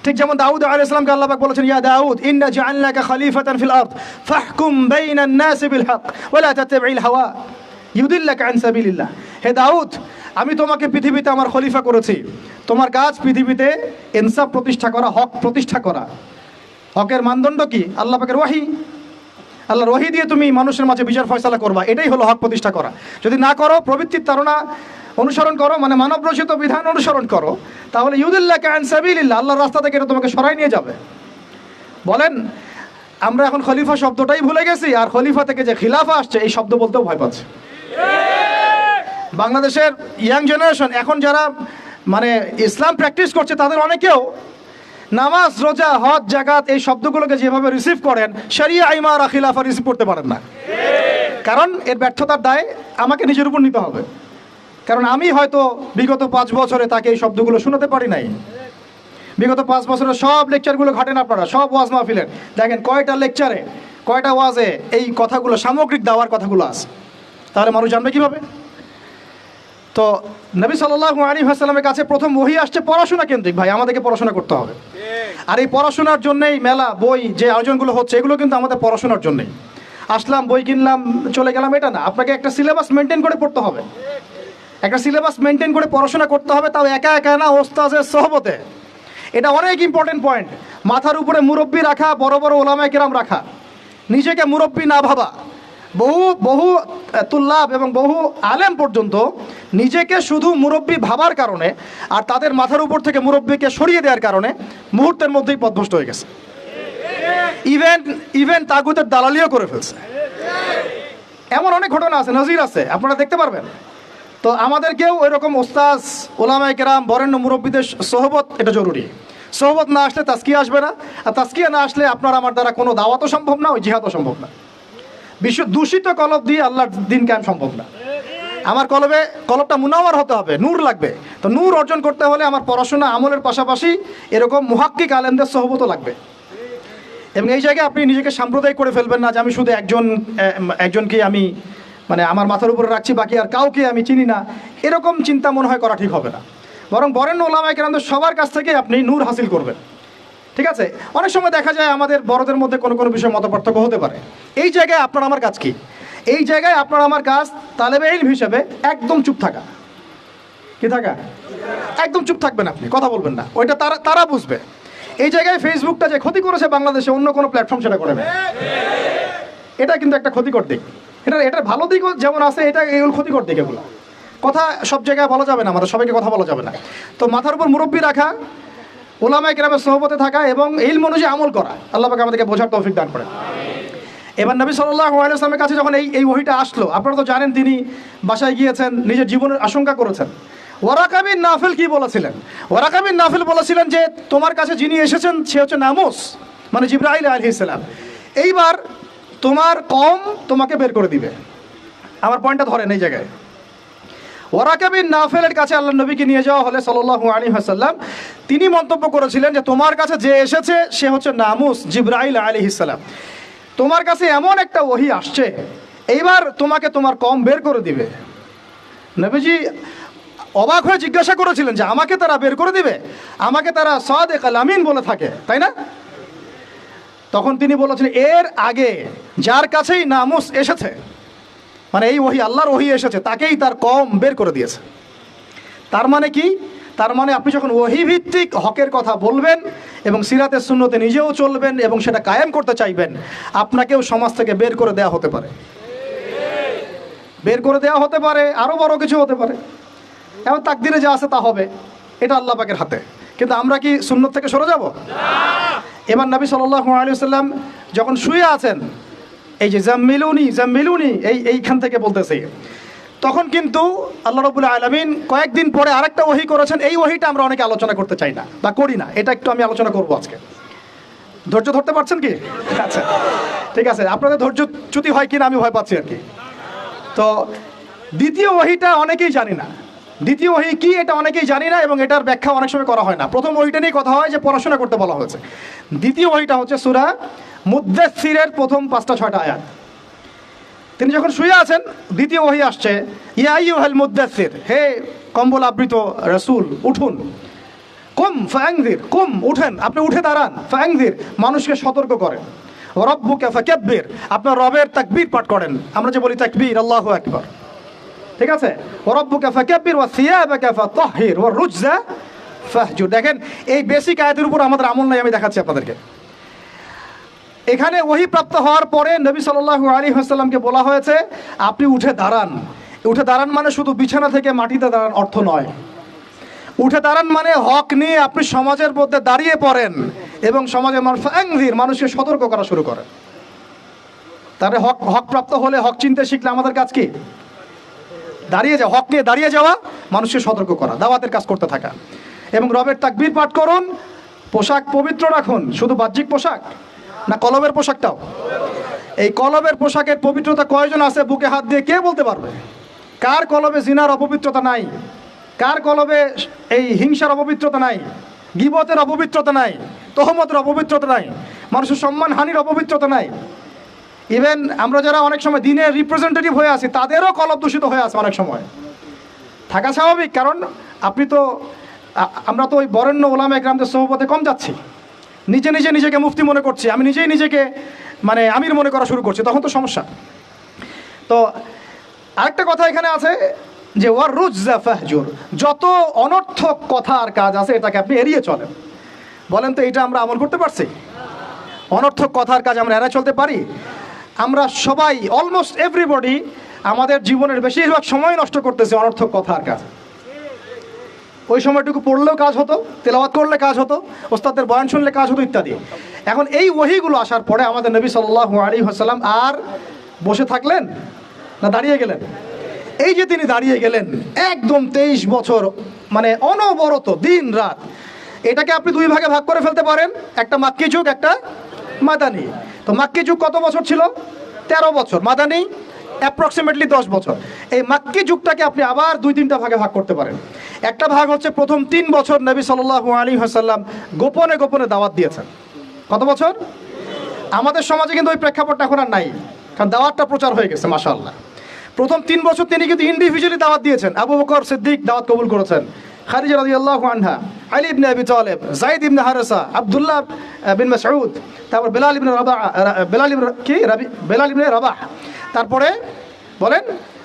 S1: ঠিক যেমন দাউদ আলাইহিস সালামকে আল্লাহ পাক বলেছেন ইয়া দাউদ ইন্না জাআলনাকা খলিফাতান ফিল আরদ ফাহকুম বাইনান নাসি বিল হক ওয়া লা তাত্তাবিল হাওয়া ইউদিল্লাকা আন সাবিলিল্লাহ। হে দাউদ, আমি তোমাকে পৃথিবীতে আমার খলিফা করেছি, তোমার কাজ পৃথিবীতে ইনসাফ প্রতিষ্ঠা করা, হক প্রতিষ্ঠা করা। হকের মানদণ্ড কি? আল্লাহ পাকের ওয়াহি। আল্লাহর ওয়াহি দিয়ে তুমি মানুষের মাঝে বিচার ফয়সালা করবা, এটাই হলো হক প্রতিষ্ঠা করা। যদি না করো, প্রবৃত্তির তাড়না অনুসরণ করো, মানে মানব রচিত বিধান অনুসরণ করো, তাহলে ইউদিল্লাকা আন সাবিলিল্লাহ, আল্লাহর রাস্তা থেকে এটা তোমাকে সরাই নিয়ে যাবে। বলেন আমরা এখন খলিফা শব্দটাই ভুলে গেছি, আর খলিফা থেকে যে খিলাফা আসছে এই শব্দ বলতেও ভয় পাচ্ছে। বাংলাদেশের ইয়াং জেনারেশন এখন যারা মানে ইসলাম প্র্যাকটিস করছে, তাদের অনেকেও নামাজ, রোজা, হজ, জাকাত এই শব্দগুলোকে যেভাবে রিসিভ করেন, শরিয়া, ইমারা, খিলাফা রিসিভ করতে পারেন না। কারণ এর ব্যর্থতার দায় আমাকে নিজের উপর নিতে হবে। কারণ আমি হয়তো বিগত 5 বছরে তাকে এই শব্দগুলো শোনাতে পারি নাই। বিগত 5 বছরের সব লেকচারগুলো ঘাটেন আপনারা, সব ওয়াজ মাহফিলের দেখেন কয়টা লেকচারে, কয়টা ওয়াজে এই কথাগুলো, সামগ্রিক দাওয়ার কথাগুলো আছে। তাহলে মানুষ জানবে কীভাবে? তো নবী সাল্লাল্লাহু আলাইহি ওয়াসাল্লামের কাছে প্রথম ওহী আসছে পড়াশোনা কেন্দ্রিক। ভাই, আমাদেরকে পড়াশোনা করতে হবে। আর এই পড়াশোনার জন্যই মেলা, বই, যে আয়োজনগুলো হচ্ছে, এগুলো কিন্তু আমাদের পড়াশোনার জন্যই। আসলাম, বই কিনলাম, চলে গেলাম, এটা না। আপনাকে একটা সিলেবাস মেনটেন করে পড়তে হবে, একটা সিলেবাস মেনটেন করে পড়াশোনা করতে হবে, তাও একা একা না, ওস্তাদের সোহবতে। এটা অনেক ইম্পর্টেন্ট পয়েন্ট। মাথার উপরে মুরব্বি রাখা, বড় বড় ওলামায়ে কেরাম রাখা, নিজেকে মুরব্বি না ভাবা। বহু বহু তুল্লাব এবং বহু আলেম পর্যন্ত নিজেকে শুধু মুরব্বী ভাবার কারণে আর তাদের মাথার উপর থেকে মুরব্বীকে সরিয়ে দেওয়ার কারণে মুহূর্তের মধ্যেই পথভ্রষ্ট হয়ে গেছে। ইভেন তাগুতের দালালিও করে ফেলছে। এমন অনেক ঘটনা আছে, নজির আছে, আপনারা দেখতে পারবেন। তো আমাদেরকেও ওই রকম ওস্তাজ ওলামায়ে কেরাম বরেণ্য মুরব্বীদের সোহবত এটা জরুরি। সোহবত না আসলে তাজকিয়া আসবে না, আর তাজকিয়া না আসলে আপনার আমার দ্বারা কোনো দাওয়াতও সম্ভব না, ওই জিহাদও সম্ভব না। দূষিত কলব দিয়ে আল্লাহর দিন কায়েম সম্ভব না। আমার কলবটা মুনাওয়ার হতে হবে, নূর লাগবে। তো নূর অর্জন করতে হলে আমার পড়াশোনা আমলের পাশাপাশি এরকম মুহাক্কিক আলেমদের সোহবতও লাগবে। এবং এই জায়গায় আপনি নিজেকে সাম্প্রদায়িক করে ফেলবেন না যে আমি শুধু একজনকে আমি মানে আমার মাথার উপরে রাখছি, বাকি আর কাউকে আমি চিনি না। এরকম চিন্তা মনে হয় করা ঠিক হবে না। বরং বরেণ্য ওলামায়ে কেরামদের সবার কাছ থেকে আপনি নূর হাসিল করবেন। ঠিক আছে? অনেক সময় দেখা যায় আমাদের বড়দের মধ্যে কোনো কোনো বিষয়ে মতপার্থক্য হতে পারে। এই জায়গায় আপনার আমার কাজ কি? এই জায়গায় আপনার আমার কাজ তালেবে ইলম হিসেবে একদম চুপ থাকা। কি থাকা? একদম চুপ থাকবেন, আপনি কথা বলবেন না, ওইটা তারা বুঝবে। এই জায়গায় ফেসবুকটা যে ক্ষতি করেছে বাংলাদেশে, অন্য কোনো প্ল্যাটফর্ম সেটা করে না। এটা কিন্তু একটা ক্ষতিকর দিক। এটার ভালো দিকও যেমন আছে, এগুলো ক্ষতিকর দিক। এগুলো কথা সব জায়গায় বলা যাবে না, আমাদের সবাইকে কথা বলা যাবে না। তো মাথার উপর মুরব্বী রাখা, ওলামায়ে কেরামের সোহবতে থাকা এবং ইলম অনুযায়ী আমল করা, আল্লাহ পাক আমাদেরকে বোঝার তৌফিক দান করেন। এবার নবী সাল্লাল্লাহু আলাইহি ওয়াসাল্লামের কাছে যখন এই ওহীটা আসলো, আপনারা তো জানেন তিনি বাসায় গিয়েছেন, নিজের জীবনের আশঙ্কা করেছেন। ওয়ারাকা বিন নাফিল কি বলেছিলেন? ওয়ারাকা বিন নাফিল বলেছিলেন যে তোমার কাছে যিনি এসেছেন সে হচ্ছে নামুস, মানে জিবরাইল আলাইহিস সালাম। এইবার তোমার কওম তোমাকে বের করে দিবে। আমার পয়েন্টটা ধরেন এই জায়গায়। ওয়ারাকা বিন নাফিলের কাছে আল্লাহর নবীকে নিয়ে যাওয়া হলে সাল্লাল্লাহু আলাইহি ওয়াসাল্লাম, তিনি মন্তব্য করেছিলেন যে তোমার কাছে যে এসেছে সে হচ্ছে নামুস, জিবরাইল আলাইহিস সালাম। তোমার কাছে এমন একটা ওহী আসছে, এইবার তোমাকে তোমার কওম বের করে দিবে। নবীজি অবাক হয়ে জিজ্ঞাসা করেছিলেন যে আমাকে তারা বের করে দিবে? আমাকে তারা সাদিক আল আমিন বলে থাকে, তাই না? তখন তিনি বলেছিলেন এর আগে যার কাছেই নামুস এসেছে, মানে এই ওহী আল্লাহর ওহী এসেছে, তাকেই তার কওম বের করে দিয়েছে। তার মানে কি? তার মানে আপনি যখন ওহী ভিত্তিক হকের কথা বলবেন এবং সিরাতে সুন্নতে নিজেও চলবেন এবং সেটা কায়েম করতে চাইবেন, আপনাকেও সমাজ থেকে বের করে দেওয়া হতে পারে। বের করে দেওয়া হতে পারে, আরও বড় কিছু হতে পারে। এবার তাকদিরে যা আছে তা হবে, এটা আল্লাহ পাকের হাতে। কিন্তু আমরা কি সুন্নত থেকে সরে যাব? এবার নবী সাল্লাল্লাহু আলাইহি ওয়াসাল্লাম যখন শুয়ে আছেন, এই যে জাম্মিলুনি এইখান থেকে বলতেছে, তখন কিন্তু আল্লাহ রাব্বুল আলামিন কয়েকদিন পরে আরেকটা ওহী করেছেন। এই ওহীটা আমরা অনেকে আলোচনা করতে চাই না বা করি না, এটা একটু আমি আলোচনা করব আজকে। ধৈর্য ধরতে পারছেন কি? আচ্ছা ঠিক আছে, আপনাদের ধৈর্যচ্যুতি হয় কিনা আমি ভয় পাচ্ছি আর কি। তো দ্বিতীয় ওহীটা অনেকেই জানি না। দ্বিতীয় ওহী কি এটা অনেকেই জানি না এবং এটার ব্যাখ্যা অনেক সময় করা হয় না। প্রথম ওহীটা নিয়ে কথা হয় যে পড়াশোনা করতে বলা হয়েছে। দ্বিতীয় ওহীটা হচ্ছে সূরা মুদ্দাসসিরের প্রথম 5-6টা আয়াত। তিনি যখন শুয়ে আছেন, দ্বিতীয় ওহী আসছে, ইয়া আইয়ুহাল মুদ্দাসসির, হে কম্বল আবৃত রাসূল, উঠুন। কুম ফাআনযির, কুম উঠেন, আপনি উঠে দাঁড়ান। ফাআনযির, মানুষকে সতর্ক করেন। ওয়া রাব্বুকা ফাকাব্বির, আপনার রবের তাকবীর পাঠ করেন। আমরা যে বলি তাকবীর, আল্লাহু আকবার, ঠিক আছে? ওয়া রাব্বুকা ফাকাব্বির ওয়া সিয়াবাকা ফাতাহহির ওয়া রুজা ফাহজুর। দেখেন এই বেসিক আয়াতের উপর আমাদের আমল নাই, আমি দেখাচ্ছি আপনাদেরকে। এখানে ওহী প্রাপ্ত হওয়ার পরে নবী সাল্লাল্লাহু আলাইহি ওয়াসাল্লামকে বলা হয়েছে আপনি উঠে দাঁড়ান। উঠে দাঁড়ান মানে শুধু বিছানা থেকে মাটিতে দাঁড়ান অর্থ নয়। উঠে দাঁড়ান মানে হক নিয়ে আপনি সমাজের মধ্যে দাঁড়িয়ে পড়েন এবং সমাজের মানুষকে সতর্ক করা শুরু করেন। তাহলে হক প্রাপ্ত হলে, হক চিনতে শিখলে আমাদের কাজ কি? দাঁড়িয়ে যাওয়া, হক নিয়ে দাঁড়িয়ে যাওয়া, মানুষকে সতর্ক করা, দাওয়াতের কাজ করতে থাকা এবং রবের তাকবীর পাঠ করুন। পোশাক পবিত্র রাখুন, শুধু বাহ্যিক পোশাক না, কলবের পোশাকটাও। এই কলবের পোশাকের পবিত্রতা কয়জন আছে বুকে হাত দিয়ে কে বলতে পারবে? কার কলবে জিনার অপবিত্রতা নাই? কার কলবে এই হিংসার অপবিত্রতা নাই? গীবতের অপবিত্রতা নাই? তহমতের অপবিত্রতা নাই? মানুষের সম্মানহানির অপবিত্রতা নাই? ইভেন আমরা যারা অনেক সময় দিনের রিপ্রেজেন্টেটিভ হয়ে আছি, তাদেরও কলব দূষিত হয়ে আছে অনেক সময়। থাকা স্বাভাবিক, কারণ আমরা তো ওই বরেণ্য ওলামায়ে কেরামদের সোহবতে কম যাচ্ছি। নিজেকে মুফতি মনে করছি, আমি নিজেকে মানে আমির মনে করা শুরু করছি, তখন তো সমস্যা। তো আরেকটা কথা এখানে আছে যে ওয়ার রুজা ফাহজুর, যত অনর্থক কথা আর কাজ আছে এটাকে আপনি এড়িয়ে চলেন। বলেন তো এটা আমরা আমল করতে পারছি? অনর্থক কথার কাজ আমরা এড়িয়ে চলতে পারি? আমরা সবাই অলমোস্ট এভরিবডি আমাদের জীবনের বেশিরভাগ সময় নষ্ট করতেছি অনর্থক কথার কাছে। ওই সময়টুকু পড়লেও কাজ হতো, তেলাওয়াত করলে কাজ হতো, ওস্তাদের বয়ান শুনলে কাজ হতো ইত্যাদি। এখন এই ওহীগুলো আসার পরে আমাদের নবী সাল্লাল্লাহু আলাইহি ওয়াসাল্লাম আর বসে থাকলেন না দাঁড়িয়ে গেলেন? এই যে তিনি দাঁড়িয়ে গেলেন একদম 23 বছর, মানে অনবরত দিন রাত। এটাকে আপনি দুই ভাগে ভাগ করে ফেলতে পারেন, একটা মাক্কি যুগ, একটা মাদানী। তো মাক্কি যুগ কত বছর ছিল? 13 বছর। মাদানী অ্যাপ্রক্সিমেটলি 10 বছর। এই মাক্কি যুগটাকে আপনি আবার 2-3টা ভাগে ভাগ করতে পারেন। একটা ভাগ হচ্ছে প্রথম 3 বছর নবী সাল্লাল্লাহু আলাইহি ওয়াসাল্লাম গোপনে গোপনে দাওয়াত দিয়েছেন। কত বছর? আমাদের সমাজে কিন্তু ওই প্রেক্ষাপটটা এখন আর নাই, কারণ দাওয়াতটা প্রচার হয়ে গেছে মাশাআল্লাহ। প্রথম 3 বছর তিনি কিন্তু ইন্ডিভিজুয়ালি দাওয়াত দিয়েছেন। আবু বকর সিদ্দিক দাওয়াত কবুল করেছেন, খাদিজা রাদিয়াল্লাহু আনহা, আলী ইবনে আবি তালেব, যায়েদ ইবনে হারেসা, আব্দুল্লাহ বিন মাসউদ, তারপর বেলাল ইবনে রাবাহ, তারপরে বলেন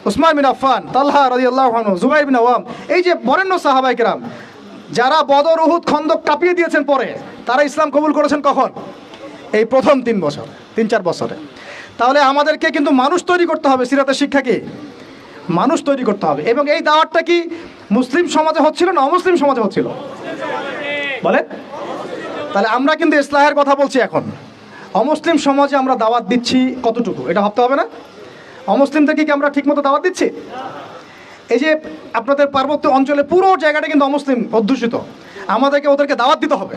S1: উসমান বিন আফফান, তালহা রাদিয়াল্লাহু আনহু, জুবাইর বিন আওয়াম। এই যে বরেণ্য সাহাবায়ে কেরাম যারা বদর, উহুদ, খন্দক কাঁপিয়ে দিয়েছেন পরে, তারা ইসলাম কবুল করেছেন কখন? এই প্রথম 3 বছর, 3-4 বছরে। তাহলে আমাদেরকে কিন্তু মানুষ তৈরি করতে হবে। সিরাতের শিক্ষা কি? মানুষ তৈরি করতে হবে। এবং এই দাওয়াতটা কি মুসলিম সমাজে হচ্ছিল না অমুসলিম সমাজে হচ্ছিল? বলেন। তাহলে আমরা কিন্তু ইসলাহের কথা বলছি এখন। অমুসলিম সমাজে আমরা দাওয়াত দিচ্ছি কতটুকু, এটা ভাবতে হবে না? অমুসলিমদেরকে কি আমরা ঠিকমতো দাওয়াত দিচ্ছি? এই যে আপনাদের পার্বত্য অঞ্চলে পুরো জায়গাটা কিন্তু অমুসলিম অধ্যুষিত, আমাদেরকে ওদেরকে দাওয়াত দিতে হবে,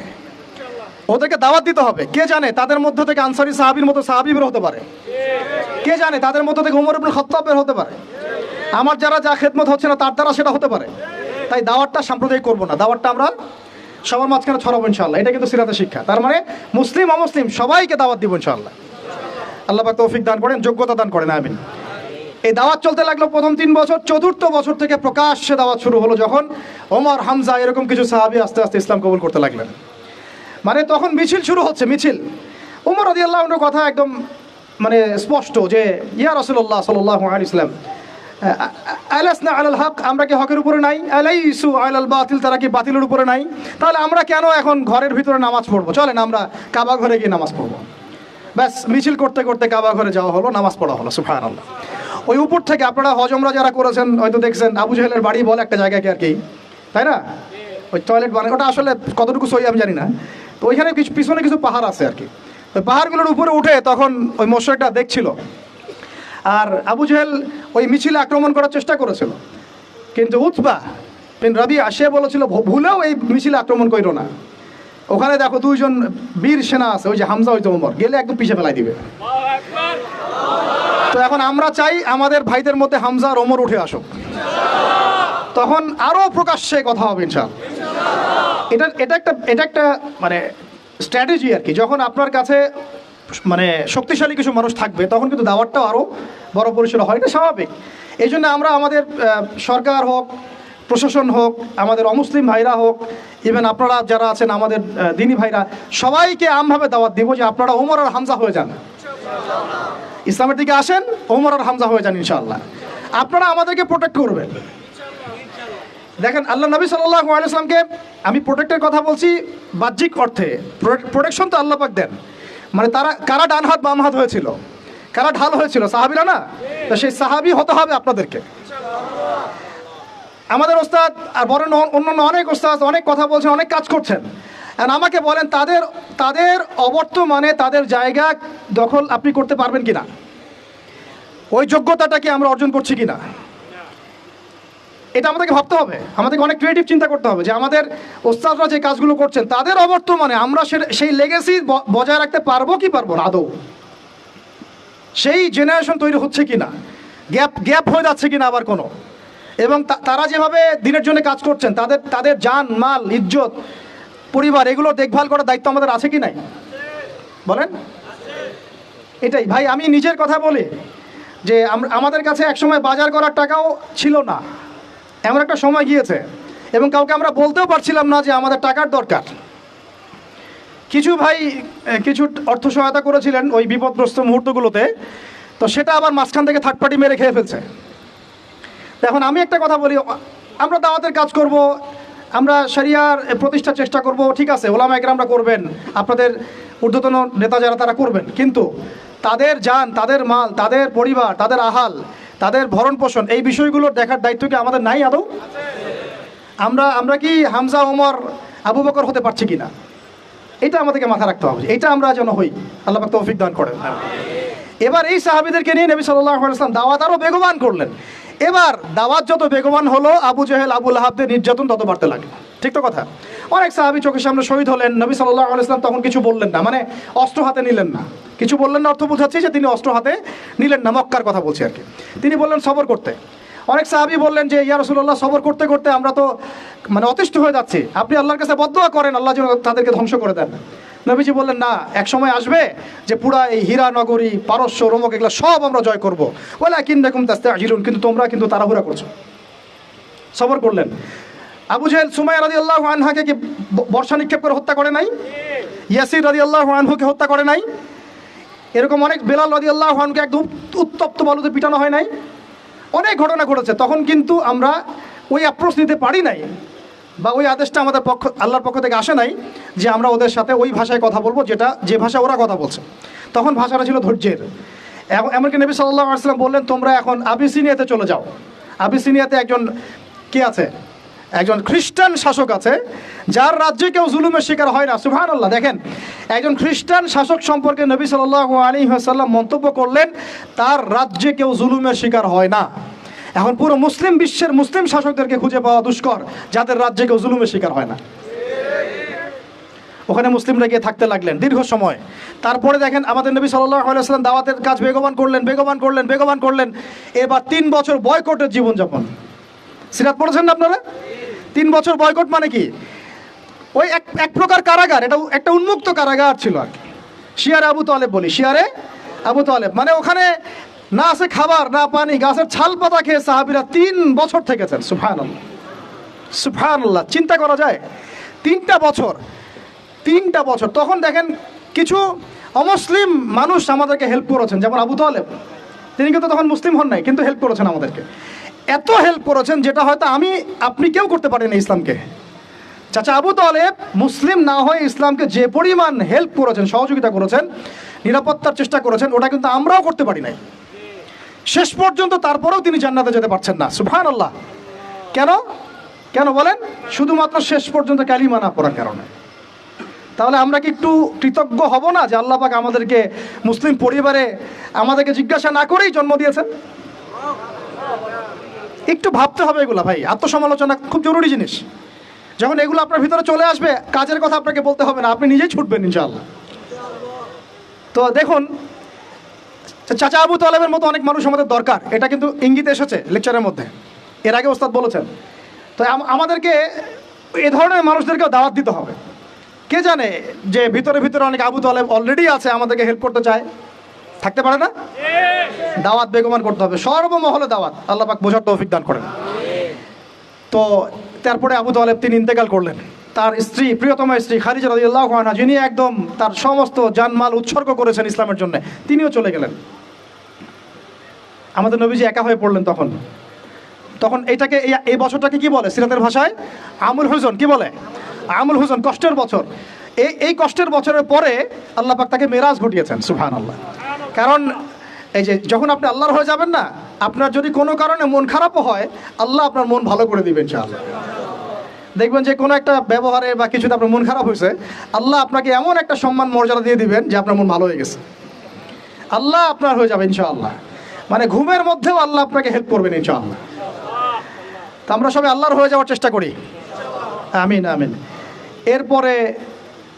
S1: ওদেরকে দাওয়াত দিতে হবে। কে জানে তাদের মধ্য থেকে আনসারী সাহাবীর মতো সাহাবী বের হতে পারে, কে জানে তাদের মধ্য থেকে ওমর ইবনে খাত্তাব বের হতে পারে, আমার যারা যা খেদমত হচ্ছে না তার দ্বারা সেটা হতে পারে। তাই দাওয়াতটা সাম্প্রদায়িক করবো না, দাওয়াতটা আমরা সবার মাঝখানে ছড়াবো ইনশাআল্লাহ। এটা কিন্তু সিরাতের শিক্ষা। তার মানে মুসলিম অমুসলিম সবাইকে দাওয়াত দিব ইনশাআল্লাহ। আল্লাহ পাক তৌফিক দান করেন, যোগ্যতা দান করেন, আমিন। এই দাওয়াত চলতে লাগলো প্রথম 3 বছর। 4র্থ বছর থেকে প্রকাশ্যে দাওয়াত শুরু হলো, যখন ওমর, হামজা এরকম কিছু সাহাবী আস্তে আস্তে ইসলাম কবুল করতে লাগলেন। মানে তখন মিছিল শুরু হচ্ছে, মিছিল। ওমর রাদিয়াল্লাহু আনহুর কথা একদম মানে স্পষ্ট যে ইয়া রাসূলুল্লাহ সাল্লাল্লাহু আলাইহি ওয়াসাল্লাম, আলাসনা আলাল হক, আমরা কি হকের উপরে নাই? আলাইসু আলাল বাতিল, তারা কি বাতিলের উপরে নাই? তাহলে আমরা কেন এখন ঘরের ভিতরে নামাজ পড়বো? চলেন আমরা কাবা ঘরে গিয়ে নামাজ পড়বো। ব্যাস, মিছিল করতে করতে কাবা ঘরে যাওয়া হলো, নামাজ পড়া হলো। সুবহানাল্লাহ। ওই উপর থেকে আপনারা হজ উমরা যারা করেছেন হয়তো দেখছেন, আবু জাহেলের বাড়ি বলে একটা জায়গাকে আর কি, তাই না? ওই টয়লেট বানায়, ওটা আসলে কতটুকু সহি আমি জানি না। তো ওইখানে কিছু পিছনে কিছু পাহাড় আছে আর কি। ওই পাহাড়গুলোর উপরে উঠে তখন ওই মোশরিকটা দেখছিল, আর আবু জাহেল ওই মিছিলে আক্রমণ করার চেষ্টা করেছিল, কিন্তু উতবা বিন রাবিয়া সে বলেছিল ভুলেও এই মিছিলে আক্রমণ করিল না। ওখানে দেখো 2জন বীর সেনা আছে, ওই যে হামজা, ওই যে ওমর, গেলে একদম পিছে ফেলাই দিবে। তো এখন আমরা চাই আমাদের ভাইদের মধ্যে হামজা আর ওমর উঠে আসুক, তখন আরো প্রকাশ্যে কথা হবে ইনশাআল্লাহ। এটা একটা মানে স্ট্র্যাটেজি আর কি। যখন আপনার কাছে মানে শক্তিশালী কিছু মানুষ থাকবে, তখন কিন্তু দাওয়াতটাও আরো বড় পরিসরে হয়, এটা স্বাভাবিক। এই জন্য আমরা আমাদের সরকার হোক, প্রশাসন হোক, আমাদের অমুসলিম ভাইরা হোক, ইভেন আপনারা যারা আছেন আমাদের দিনী ভাইরা, সবাইকে আমভাবে দাওয়াত দিব যে আপনারা ওমর আর হামজা হয়ে যান, ইসলামের দিকে আসেন, ওমর আর হামজা হয়ে যান ইনশাআল্লাহ। আপনারা আমাদেরকে প্রোটেক্ট করবেন। দেখেন, আল্লাহ নবী সাল্লাল্লাহু আলাইহি ওয়াসাল্লামকে আমি প্রোটেক্টের কথা বলছি বাহ্যিক অর্থে। প্রোটেকশন তো আল্লাহ পাক দেন। মানে তারা কারা ডান হাত বাম হাত হয়েছিল, কারা ঢাল হয়েছিল? সাহাবীরা না? তো সেই সাহাবী হতে হবে আপনাদেরকে। আমাদের ওস্তাদ আর বড় অন্যান্য অনেক ওস্তাদ অনেক কথা বলছেন, অনেক কাজ করছেন, আর আমাকে বলেন তাদের অবর্তমানে তাদের জায়গা দখল আপনি করতে পারবেন কিনা, ওই যোগ্যতাটা কি আমরা অর্জন করছি কিনা, এটা আমাদেরকে ভাবতে হবে। আমাদেরকে অনেক ক্রিয়েটিভ চিন্তা করতে হবে যে আমাদের ওস্তাদরা যে কাজগুলো করছেন তাদের অবর্তমানে আমরা সেই লেগেসি বজায় রাখতে পারবো কি পারবো না, আদৌ সেই জেনারেশন তৈরি হচ্ছে কিনা, গ্যাপ হয়ে যাচ্ছে কিনা আবার কোনো, এবং তারা যেভাবে দিনের জন্য কাজ করছেন তাদের জান মাল ইজ্জত পরিবার এগুলো দেখভাল করার দায়িত্ব আমাদের আছে কি নাই? বলেন। এটাই ভাই, আমি নিজের কথা বলি যে আমাদের কাছে একসময় বাজার করার টাকাও ছিল না, এমন একটা সময় গিয়েছে, এবং কাউকে আমরা বলতেও পারছিলাম না যে আমাদের টাকার দরকার। কিছু ভাই কিছু অর্থ সহায়তা করেছিলেন ওই বিপদগ্রস্ত মুহূর্তগুলোতে, তো সেটা আবার মাঝখান থেকে থার্ড পার্টি মেরে খেয়ে ফেলছে। এখন আমি একটা কথা বলি, আমরা দাওয়াতের কাজ করব, আমরা শরিয়ার প্রতিষ্ঠার চেষ্টা করব, ঠিক আছে, ওলামা একরামরা করবেন, আপনাদের ঊর্ধ্বতন নেতা যারা তারা করবেন, কিন্তু তাদের জান, তাদের মাল, তাদের পরিবার, তাদের আহাল, তাদের ভরণ পোষণ, এই বিষয়গুলো দেখার দায়িত্ব কি আমাদের নাই আদৌ? আমরা কি হামজা, ওমর, আবু বকর হতে পারছি কিনা, এটা আমাদেরকে মাথা রাখতে হবে। এটা আমরা যেন হই, আল্লাহ পাক তৌফিক দান করেন। এবার এই সাহাবীদেরকে নিয়ে নবী সাল্লাল্লাহু আলাইহি ওয়াসাল্লাম দাওয়াত আরও বেগবান করলেন। এবার দাওয়াত যত বেগবান হলো, আবু জেহেল, আবু লাহাবদের নির্যাতন তত বাড়তে লাগলো। ঠিক তো কথা? অনেক সাহাবী চোখের সামনে শহীদ হলেন, নবী সাল্লাল্লাহু আলাইহি ওয়াসাল্লাম তখন কিছু বললেন না, মানে অস্ত্র হাতে নিলেন না। কিছু বললেন না অর্থ বোঝাচ্ছে যে তিনি অস্ত্র হাতে নিলেন না, মক্কার কথা বলছি আর কি। তিনি বললেন সবর করতে। অনেক সাহাবী বললেন যে ইয়া রাসূলুল্লাহ, সবর করতে করতে আমরা তো মানে অতিষ্ঠ হয়ে যাচ্ছি, আপনি আল্লাহর কাছে বদদোয়া করেন আল্লাহ যেন তাদেরকে ধ্বংস করে দেন। নবীজি বললেন না, এক সময় আসবে যে পুরা এই হীরা নগরী, পারস্য, রোমক এগুলো সব আমরা জয় করবো। ওয়ালাকিন্নাকুম তাস্তাজিলুন, কিন্তু তোমরা কিন্তু তাড়াহুড়া করছো। সবর করলেন। আবু জেহেল সুমাইয়া রাদিয়াল্লাহু আনহাকে কি বর্ষা নিক্ষেপ করে হত্যা করে নাই? ইয়াসির রাদিয়াল্লাহু আনহুকে হত্যা করে নাই? এরকম অনেক, বেলাল রাদিয়াল্লাহু আনহুকে একদম উত্তপ্ত বালুতে পিটানো হয় নাই? অনেক ঘটনা ঘটেছে। তখন কিন্তু আমরা ওই অ্যাপ্রোচ নিতে পারি নাই, বা ওই আদেশটা আমাদের আল্লাহর পক্ষ থেকে আসে নাই যে আমরা ওদের সাথে ওই ভাষায় কথা বলবো যে ভাষায় ওরা কথা বলছে। তখন ভাষাটা ছিল ধৈর্যের। এমনকি নবী সাল্লাল্লাহু আলাইহি ওয়াসাল্লাম বললেন, তোমরা এখন আবিসিনিয়াতে চলে যাও। আবিসিনিয়াতে একজন কে আছে? একজন খ্রিস্টান শাসক আছে, যার রাজ্যে কেউ জুলুমের শিকার হয় না। সুবহানাল্লাহ। দেখেন, একজন খ্রিস্টান শাসক সম্পর্কে নবী সাল্লাল্লাহু আলাইহি ওয়াসাল্লাম মন্তব্য করলেন, তার রাজ্যে কেউ জুলুমের শিকার হয় না। এখন পুরো মুসলিম বিশ্বের মুসলিম শাসকদেরকে খুঁজে পাওয়া দুষ্কর, যাদের রাজ্যে কেউ জুলুমের শিকার হয় না। ওখানে মুসলিমরা গিয়ে থাকতে লাগলেন দীর্ঘ সময়। তারপরে দেখেন আমাদের নবী সাল্লাল্লাহু আলাইহি ওয়াসাল্লাম দাওয়াতের কাজ বেগবান করলেন। এবার 3 বছর বয়কটের জীবনযাপন। সিরাত পড়েছেন না আপনারা? 3 বছর বয়কট মানে কি? ওই এক প্রকার কারাগার, এটা একটা উন্মুক্ত কারাগার ছিল আর কি। শিয়ারে আবু তালেব বলি, শিয়ারে আবু তালেব, মানে ওখানে না আছে খাবার, না পানি, গাছের ছাল পাতা খেয়ে সাহাবীরা 3 বছর থেকেছেন। সুবহানাল্লাহ, সুবহানাল্লাহ। চিন্তা করা যায়, 3টা বছর। তখন দেখেন কিছু অমুসলিম মানুষ আমাদেরকে হেল্প করেছেন, যেমন আবু তালেব। তিনি কিন্তু তখন মুসলিম হন নাই, কিন্তু হেল্প করেছেন আমাদেরকে। এত হেল্প করেছেন যেটা হয়তো আপনি কেউ করতে পারেন ইসলামকে। চাচা আবু তালেব মুসলিম না হয়ে ইসলামকে যে পরিমাণ হেল্প করেছেন, সহযোগিতা করেছেন, নিরাপত্তার চেষ্টা করেছেন, ওটা কিন্তু আমরাও করতে পারি নাই শেষ পর্যন্ত। তারপরেও তিনি জান্নাতে যেতে পারছেন না। সুবহানাল্লাহ। কেন বলেন? শুধুমাত্র শেষ পর্যন্ত কালিমা না পড়ার কারণে। তাহলে আমরা কি একটু কৃতজ্ঞ হব না যে আল্লাহ পাক আমাদেরকে মুসলিম পরিবারে আমাদেরকে জিজ্ঞাসা না করেই জন্ম দিয়েছেন? একটু ভাবতে হবে এগুলা ভাই। আত্মসমালোচনা খুব জরুরি জিনিস। যখন এগুলো আপনার ভিতরে চলে আসবে, কাজের কথা আপনাকে বলতে হবে না, আপনি নিজেই ছুটবেন ইনশাআল্লাহ। তো দেখুন, চাচা আবু তালেবের মতো অনেক মানুষ আমাদের দরকার, এটা কিন্তু ইঙ্গিত এসেছে লেকচারের মধ্যে, এর আগে ওস্তাদ বলেছেন। তো আমাদেরকে এ ধরনের মানুষদেরকেও দাওয়াত দিতে হবে। কে জানে যে ভিতরে অনেক আবু তালেব অলরেডি আছে, আমাদেরকে হেল্প করতে চায়, থাকতে পারে না? দাওয়াত বেগমান করতে হবে, সর্বমহলে দাওয়াত। আল্লাহ পাক বোঝার তৌফিক দান করেন। তো তারপরে আবু তালেব তিনি ইন্তেকাল করলেন। তার স্ত্রী, প্রিয়তমা স্ত্রী খাদিজা রাদিয়াল্লাহু আনহা, যিনি একদম তার সমস্ত জানমাল উৎসর্গ করেছেন ইসলামের জন্য, তিনিও চলে গেলেন। আমাদের নবীজি একা হয়ে পড়লেন তখন এইটাকে, এই বছরটাকে কি বলে সিরাতের ভাষায়? আমুল হুজন। কি বলে? আমুল হুজন, কষ্টের বছর। এই কষ্টের বছরের পরে আল্লাহ পাক তাকে মেরাজ ঘটিয়েছেন। সুবহানাল্লাহ। কারণ এই যে যখন আপনি আল্লাহর হয়ে যাবেন না, আপনার যদি কোনো কারণে মন খারাপও হয়, আল্লাহ আপনার মন ভালো করে দিবেন ইনশাআল্লাহ। দেখবেন যে কোনো একটা ব্যবহারে বা কিছুতে আপনার মন খারাপ হয়েছে, আল্লাহ আপনাকে এমন একটা সম্মান মর্যাদা দিয়ে দিবেন যে আপনার মন ভালো হয়ে গেছে, আল্লাহ আপনার হয়ে যাবে ইনশাআল্লাহ। মানে ঘুমের মধ্যেও আল্লাহ আপনাকে হেল্প করবেন ইনশাআল্লাহ। তো আমরা সবাই আল্লাহর হয়ে যাওয়ার চেষ্টা করি। আমিন আমিন।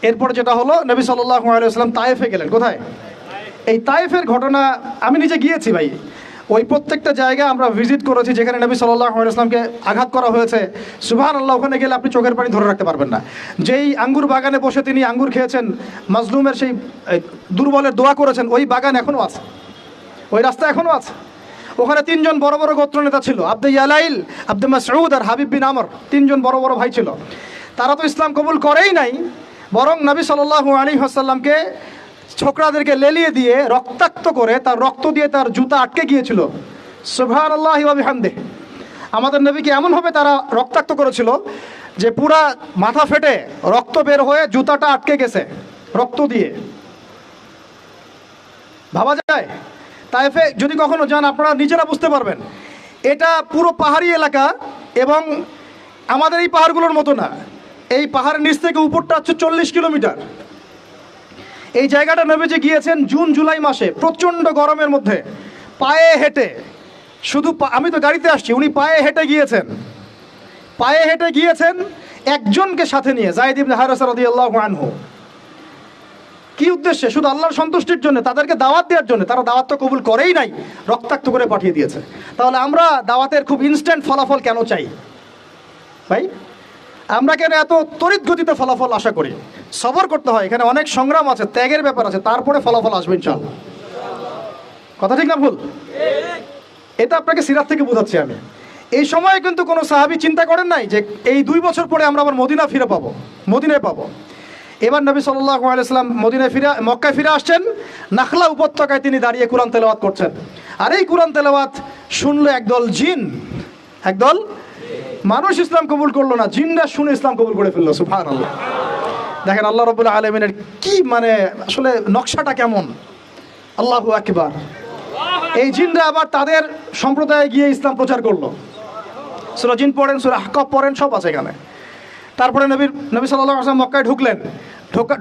S1: এরপরে যেটা হলো, নবী সাল্লাল্লাহু আলাইহি ওয়াসাল্লাম তায়েফে গেলেন। কোথায়? এই তায়েফের ঘটনা আমি নিজে গিয়েছি ভাই। ওই প্রত্যেকটা জায়গা আমরা ভিজিট করেছি যেখানে নবী সাল্লাল্লাহু আলাইহি ওয়াসাল্লামকে আঘাত করা হয়েছে। সুবহানাল্লাহ। ওখানে গেলে আপনি চোখের পানি ধরে রাখতে পারবেন না। যেই আঙ্গুর বাগানে বসে তিনি আঙ্গুর খেয়েছেন, মাজলুমের সেই দুর্বলের দোয়া করেছেন, ওই বাগান এখনও আছে, ওই রাস্তা এখনও আছে। ওখানে 3 জন বড় বড় গোত্র নেতা ছিল, আব্দে ইয়ালাইল, আব্দে মাসউদ আর হাবিব বিন আমর। 3 জন বড় বড় ভাই ছিল। তারা তো ইসলাম কবুল করেই নাই, বরং নবী সাল্লাল্লাহু আলাইহি ওয়াসাল্লামকে ছোকরাদেরকে লেলিয়ে দিয়ে রক্তাক্ত করে, তার রক্ত দিয়ে তার জুতা আটকে গিয়েছিল। সুবহানাল্লাহি ওয়া বিহামদিহি। আমাদের নবীকে এমনভাবে তারা রক্তাক্ত করেছিল যে পুরা মাথা ফেটে রক্ত বের হয়ে জুতাটা আটকে গেছে রক্ত দিয়ে। ভাবা যায়? তায়েফে যদি কখনো যান আপনারা নিজেরা বুঝতে পারবেন, এটা পুরো পাহাড়ি এলাকা এবং আমাদের এই পাহাড়গুলোর মতো না। এই পাহাড়ের নিচ থেকে উপরটা হচ্ছে 40 কিলোমিটার। এই জায়গাটা নবীজি গিয়েছেন জুন জুলাই মাসে প্রচণ্ড গরমের মধ্যে, পায়ে হেঁটে। শুধু আমি তো গাড়িতে আসছি, উনি পায়ে হেঁটে গিয়েছেন। পায়ে হেঁটে গিয়েছেন একজনকে সাথে নিয়ে, যায়েদ ইবনে হারেসা রাদিয়াল্লাহু আনহু। কি উদ্দেশ্যে? শুধু আল্লাহর সন্তুষ্টির জন্য, তাদেরকে দাওয়াত দেওয়ার জন্য। তারা দাওয়াত তো কবুল করেই নাই, রক্তাক্ত করে পাঠিয়ে দিয়েছে। তাহলে আমরা দাওয়াতের খুব ইনস্ট্যান্ট ফলাফল কেন চাই ভাই? আমরা কেন এত তড়িৎ গতিতে ফলাফল আশা করি? সবর করতে হয়, এখানে অনেক সংগ্রাম আছে, ত্যাগের ব্যাপার আছে, তারপরে ফলাফল আসবে ইনশাআল্লাহ। কথা ঠিক না ভুল? এটা আপনাকে সিরাত থেকে বোঝাচ্ছি আমি। এই সময়ে কিন্তু কোনো সাহাবী চিন্তা করেন নাই যে এই 2 বছর পরে আমরা আবার মদিনা ফিরে পাবো, মদিনায় পাবো। এবার নবী সাল্লাল্লাহু আলাইহি ওয়াসাল্লাম মদিনায় ফিরে, মক্কায় ফিরে আসছেন। নাখলা উপত্যকায় তিনি দাঁড়িয়ে কোরআন তেলাওয়াত করছেন। আর এই কোরআন তেলাওয়াত শুনলো একদল জিন, একদল মানুষ ইসলাম কবুল করলো না, জিনরা শুনে ইসলাম কবুল করে ফেললো। সুবহানাল্লাহ। দেখেন আল্লাহ রাব্বুল আলামিনের কি মানে আসলে নকশাটা কেমন। আল্লাহু আকবার। এই জিনরা আবার তাদের সম্প্রদায়ে গিয়ে ইসলাম প্রচার করলো। সূরা জিন পড়েন, সূরা আহকাফ পড়েন, সব আছে এখানে। তারপরে নবী সাল্লাল্লাহু আলাইহি ওয়াসাল্লাম মক্কায় ঢুকলেন।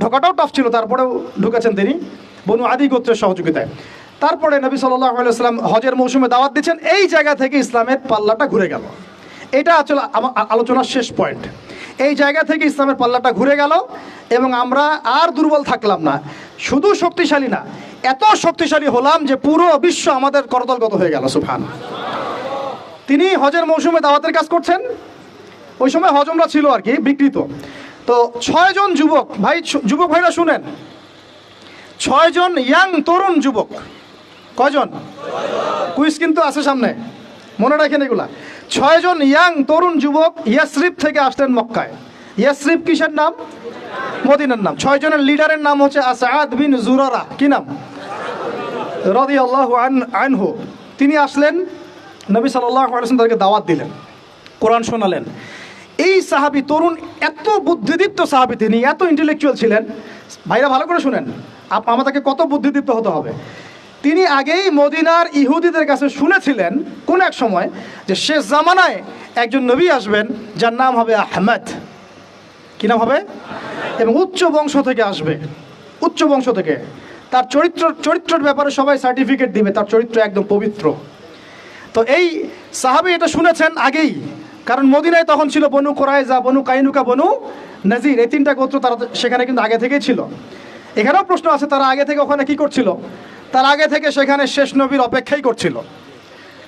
S1: ঢোকাটাও টাফ ছিল, তারপরেও ঢুকেছেন তিনি বনু আদি গোত্রের সহযোগিতায়। তারপরে নবী সাল্লাল্লাহু আলাইহি ওয়াসাল্লাম হজের মৌসুমে দাওয়াত দিচ্ছেন। এই জায়গা থেকে ইসলামের পাল্লাটা ঘুরে গেল। এটা আসলে আমার আলোচনার শেষ পয়েন্ট। এই জায়গা থেকে ইসলামের পাল্লাটা ঘুরে গেল এবং আমরা আর দুর্বল থাকলাম না, শুধু শক্তিশালী না, এত শক্তিশালী হলাম যে পুরো বিশ্ব আমাদের করতলগত হয়ে গেল। সুবহানাল্লাহ। তিনি হজের মৌসুমে দাওয়াতের কাজ করছেন। ওই সময় হজমরা ছিল আর কি, বিকৃত। তো 6 জন যুবক ভাই, যুবক ভাইরা শুনেন, 6 জন ইয়াং তরুণ যুবক। কয়জন? কুইজ কিন্তু আছে সামনে, মনে রাখেন এগুলা। 6 জন ইয়াং তরুণ যুবক ইয়াসরিব থেকে আসলেন মক্কায়। ইয়াসরিব কিসের নাম? মদিনার নাম। 6 জনের লিডারের নাম হচ্ছে আসাদ বিন জুরারা। কি নাম? রাদিয়াল্লাহু আনহু। তিনি আসলেন, নবী সাল্লাল্লাহু আলাইহি ওয়াসাল্লাম তাদেরকে দাওয়াত দিলেন, কোরআন শোনালেন। এই সাহাবী তরুণ, এত বুদ্ধিদীপ্ত সাহাবী, তিনি এত ইন্টেলেকচুয়াল ছিলেন। ভাইরা ভালো করে শুনেন, আমাদেরকে কত বুদ্ধিদীপ্ত হতে হবে। তিনি আগেই মদিনার ইহুদিদের কাছে শুনেছিলেন কোন এক সময় যে শেষ জামানায় একজন নবী আসবেন যার নাম হবে আহমদ। কি নাম হবে? এবং উচ্চ বংশ থেকে আসবে, উচ্চ বংশ থেকে। তার চরিত্রের ব্যাপারে সবাই সার্টিফিকেট দিবে, তার চরিত্র একদম পবিত্র। তো এই সাহাবী এটা শুনেছেন আগেই, কারণ মদিনায় তখন ছিল বনু কুরাইজা, বনু কাইনুকা, বনু নাজির, এই 3টা গোত্র তারা সেখানে কিন্তু আগে থেকেই ছিল। এখানেও প্রশ্ন আছে, তারা আগে থেকে ওখানে কি করছিল? তার আগে থেকে সেখানে শেষ নবীর অপেক্ষাই করছিল।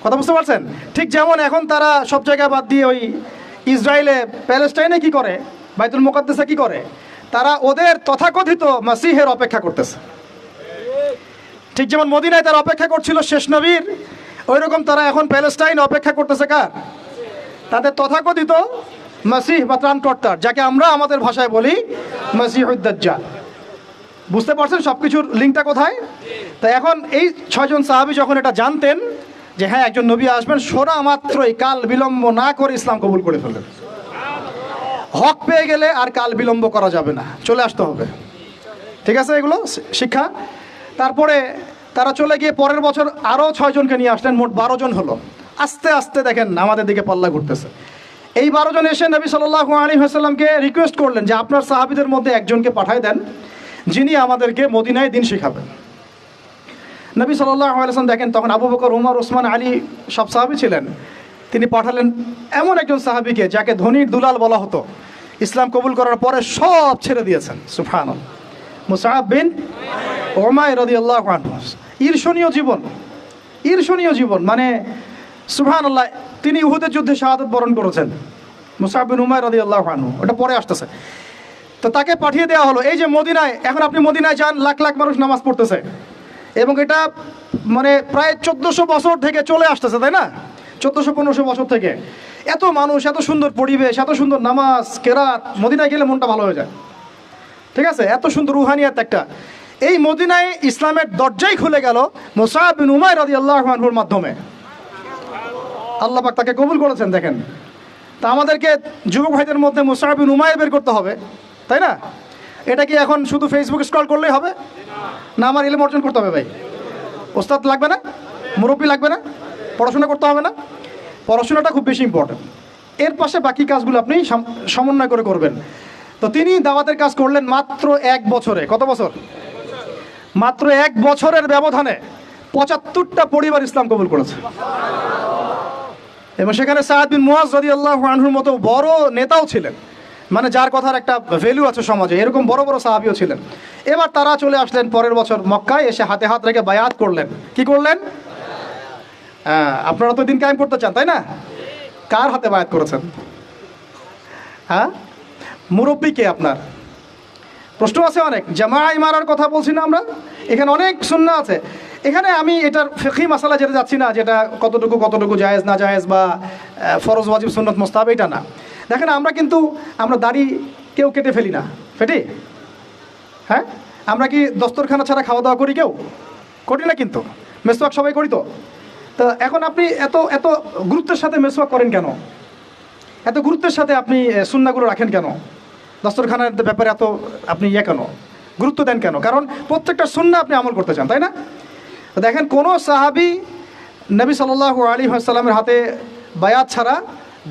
S1: কথা বুঝতে পারছেন? ঠিক যেমন এখন তারা সব জায়গা বাদ দিয়ে ওই ইসরায়েলে, প্যালেস্টাইনে কি করে, বাইতুল মুকাদ্দাসে কি করে, তারা ওদের তথাকথিত মাসিহের অপেক্ষা করতেছে। ঠিক যেমন মদিনায় তারা অপেক্ষা করছিল শেষ নবীর, ওই রকম তারা এখন প্যালেস্টাইন অপেক্ষা করতেছে কার? তাদের তথাকথিত মাসিহ বা ত্রাণকর্তার, যাকে আমরা আমাদের ভাষায় বলি মাসিহুদ দাজ্জাল। বুঝতে পারছেন সব কিছুর লিঙ্কটা কোথায়? তো এখন এই 6 জন সাহাবী যখন এটা জানতেন যে হ্যাঁ একজন নবী আসবেন, শোনা মাত্রই কাল বিলম্ব না করে ইসলাম কবুল করে ফেললেন। হক পেয়ে গেলে আর কাল বিলম্ব করা যাবে না, চলে আসতে হবে। ঠিক আছে, এগুলো শিক্ষা। তারপরে তারা চলে গিয়ে পরের বছর আরও 6 জনকে নিয়ে আসলেন, মোট 12 জন হলো। আস্তে আস্তে দেখেন আমাদের দিকে পাল্লা ঘুরতেছে। এই 12 জন এসে নবী সাল্লাল্লাহু আলাইহি ওয়াসাল্লামকে রিকোয়েস্ট করলেন যে আপনার সাহাবীদের মধ্যে একজনকে পাঠায় দেন, যিনি আমাদেরকে মদিনায় দিন শেখাবেন। নবী সাল্লাল্লাহু আলাইহি ওয়াসাল্লাম দেখেন তখন আবু বকর, ওমর, ওসমান, আলী সব সাহাবী ছিলেন। তিনি পাঠালেন এমন একজন সাহাবীকে যাকে ধনীর দুলাল বলা হতো। ইসলাম কবুল করার পরে সব ছেড়ে দিয়েছেন। সুবহানাল্লাহ। মুসআব বিন উমাইর রাদিয়াল্লাহু আনহু। ঈর্ষণীয় জীবন, ঈর্ষণীয় জীবন, মানে সুবহানাল্লাহ। তিনি উহুদের যুদ্ধে শাহাদাত বরণ করেছেন, মুসআব বিন উমাইর রাদিয়াল্লাহু আনহু। ওটা পরে আসতেছে। তো তাকে পাঠিয়ে দেওয়া হলো এই যে মদিনায়। এখন আপনি মদিনায় যান, লাখ লাখ মানুষ নামাজ পড়তেছে এবং এটা মানে প্রায় 1400 বছর থেকে চলে আসতেছে, তাই না? 1400-1500 বছর থেকে এত মানুষ, এত সুন্দর পরিবেশ, এত সুন্দর নামাজ কেরাত। মদিনায় গেলে মনটা ভালো হয়ে যায়। ঠিক আছে, এত সুন্দর রুহানিয়াত একটা। এই মদিনায় ইসলামের দরজাই খুলে গেল মুসআব বিন উমাইর রাদিয়াল্লাহু আনহুর মাধ্যমে। আল্লাহ পাক তাকে কবুল করেছেন। দেখেন, তা আমাদেরকে যুবক ভাইদের মধ্যে মুসআব বিন উমাইর বের করতে হবে, তাই না? এটা কি এখন শুধু ফেসবুক স্ক্রল করলেই হবে না? আমার ইলম অর্জন করতে হবে ভাই। ওস্তাদ লাগবে না, মুরব্বী লাগবে না, পড়াশোনা করতে হবে না? পড়াশোনাটা খুব বেশি ইম্পর্টেন্ট। এর পাশে বাকি কাজগুলো আপনি সমন্বয় করে করবেন। তো তিনি দাওয়াতের কাজ করলেন মাত্র 1 বছরে। কত বছর? মাত্র 1 বছরের ব্যবধানে 75টা পরিবার ইসলাম কবুল করেছে। এবং সেখানে সাদ বিন মুআজ রাদিয়াল্লাহু আনহুর মতো বড় নেতাও ছিলেন, মানে যার কথার একটা ভ্যালু আছে সমাজে, এরকম বড় বড় সাহাবীও ছিলেন। এবার তারা চলে আসলেন পরের বছর মক্কায়, এসে হাতে হাত রেখে বায়াত করলেন। কি করলেন? আপনারা তো দিন কায়েম করতে চান, তাই না? কার হাতে বায়াত করেছেন? হ্যাঁ, মুরব্বী কে আপনার? প্রশ্ন আছে অনেক। জামাই মারার কথা বলছি না আমরা, এখানে অনেক সুন্নাহ আছে। এখানে আমি এটার ফিকহি মাসালা যেতে যাচ্ছি না, যেটা কতটুকু জায়েজ না জায়েজ বা ফরজ ওয়াজিব সুন্নাত মুস্তাহাব, এটা না। দেখেন আমরা দাড়ি কেউ কেটে ফেলি না, ফেটি? হ্যাঁ, আমরা কি দস্তরখানা ছাড়া খাওয়া দাওয়া করি? কেউ করি না, কিন্তু মেসওয়াক সবাই করি। তো এখন আপনি এত এত গুরুত্বের সাথে মেসওয়াক করেন কেন? এত গুরুত্বের সাথে আপনি সুন্নাহগুলো রাখেন কেন? দস্তরখানার ব্যাপারে এত আপনি কেন গুরুত্ব দেন কেন? কারণ প্রত্যেকটা সুন্নাহ আপনি আমল করতে চান, তাই না? তো দেখেন, কোনো সাহাবী নবী সাল্লাল্লাহু আলাইহি ওয়াসাল্লামের হাতে বায়াত ছাড়া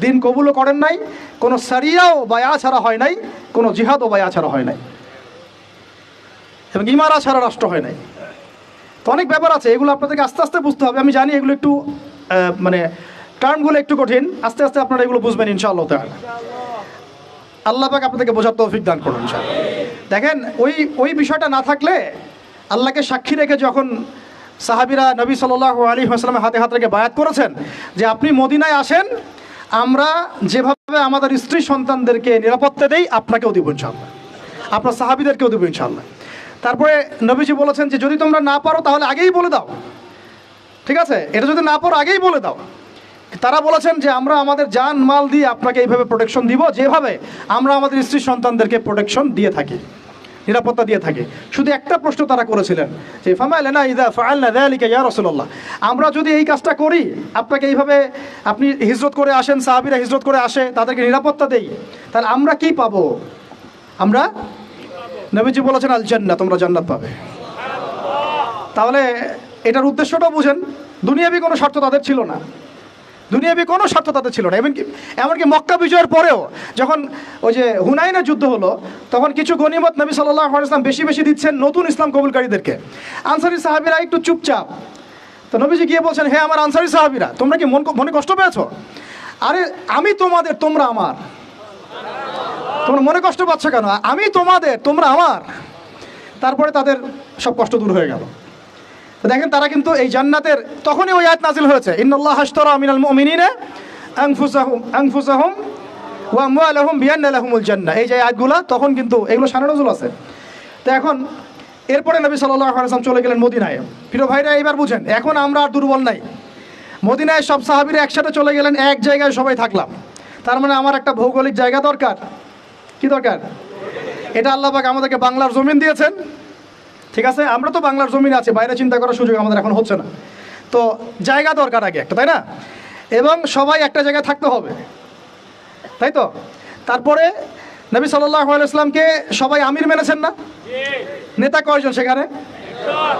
S1: দিন কবুলও করেন নাই, কোনো সারিয়াও বায়াত ছাড়া হয় নাই, কোনো জিহাদও বায়াত ছাড়া হয় নাই, এবং ইমারা ছাড়া রাষ্ট্র হয় নাই। তো অনেক ব্যাপার আছে, এগুলো আপনাদেরকে আস্তে আস্তে বুঝতে হবে। আমি জানি এগুলো একটু মানে টার্মগুলো একটু কঠিন, আস্তে আস্তে আপনারা এগুলো বুঝবেন ইনশাআল্লাহ তাআলা। আল্লাহ পাক আপনাদেরকে বোঝার তৌফিক দান করুন ইনশাআল্লাহ। দেখেন, ওই বিষয়টা না থাকলে, আল্লাহকে সাক্ষী রেখে যখন সাহাবীরা নবী সাল্লাল্লাহু আলাইহি ওয়াসাল্লামের হাতে হাত রেখে বায়াত করেছেন যে আপনি মদিনায় আসেন, আমরা যেভাবে আমাদের স্ত্রী সন্তানদেরকে নিরাপত্তা দেই আপনাকেও দিব ইনশাআল্লাহ, আপনার সাহাবীদেরকেও দেব ইনশাআল্লাহ। তারপরে নবীজি বলেছেন যে যদি তোমরা না পারো তাহলে আগেই বলে দাও, ঠিক আছে? এটা যদি না পারো আগেই বলে দাও। তারা বলেছেন যে আমরা আমাদের জান মাল দিয়ে আপনাকে এইভাবে প্রোটেকশন দিব, যেভাবে আমরা আমাদের স্ত্রী সন্তানদেরকে প্রোটেকশন দিয়ে থাকি, নিরাপত্তা দিয়ে থাকি। শুধু একটা প্রশ্ন তারা করেছিলেন যে ফামা লানা ইযা ফাআলনা যালিকা ইয়া রাসূলুল্লাহ, আমরা যদি এই কাজটা করি, আপনাকে এইভাবে আপনি হিজরত করে আসেন, সাহাবীরা হিজরত করে আসে, তাদেরকে নিরাপত্তা দেই, তাহলে আমরা কি পাবো? আমরা, নবীজি বলেছেন আল জান্নাহ, তোমরা জান্নাত পাবে। তাহলে এটার উদ্দেশ্যটাও বুঝেন, দুনিয়াবি কোনো স্বার্থ তাদের ছিল না, দুনিয়াবি কোনো স্বার্থ তাদের ছিল না। এমনকি মক্কা বিজয়ের পরেও যখন ওই যে হুনাইনের যুদ্ধ হলো, তখন কিছু গনিমত নবী সাল্লাল্লাহু আলাইহি ওয়াসাল্লাম বেশি বেশি দিচ্ছেন নতুন ইসলাম কবুলকারীদেরকে। আনসারী সাহাবীরা একটু চুপচাপ। তো নবীজি গিয়ে বলছেন, হে আমার আনসারী সাহাবীরা, তোমরা কি মনে কষ্ট পেয়েছো? আরে আমি তোমাদের, তোমরা আমার। তোমরা মনে কষ্ট পাচ্ছ কেন? আমি তোমাদের, তোমরা আমার। তারপরে তাদের সব কষ্ট দূর হয়ে গেল। দেখেন, তারা কিন্তু এই জান্নাতের, তখনই ওই আয়াত নাজিল হয়েছে, ইন্নাল্লাহা আশতারা মিনাল মুমিনিনা আনফুসাহুম ওয়া আমওয়ালাহুম বিআন্না লাহুমুল জান্নাহ। এই যে আয়াতগুলো, তখন কিন্তু এগুলো শানে নজুল আছে। তো এখন এরপরে নবী সাল্লাল্লাহু আলাইহি ওয়াসাল্লাম চলে গেলেন মদিনায়। প্রিয় ভাইরা, এবার বুঝেন, এখন আমরা আর দুর্বল নাই। মদিনায় সব সাহাবীরা একসাথে চলে গেলেন, এক জায়গায় সবাই থাকলাম। তার মানে আমার একটা ভৌগোলিক জায়গা দরকার। কি দরকার? এটা আল্লাহ পাক আমাদেরকে বাংলার জমিন দিয়েছেন, ঠিক আছে? আমরা তো বাংলার জমিনে আছি, বাইরে চিন্তা করার সুযোগ আমাদের এখন হচ্ছে না। তো জায়গা দরকার আগে একটা, তাই না? এবং সবাই একটা জায়গায় থাকতে হবে, তাই তো? তারপরে নবী সাল্লাল্লাহু আলাইহি ওয়াসাল্লামকে সবাই আমির মেনেছেন না? নেতা কয়জন সেখানে?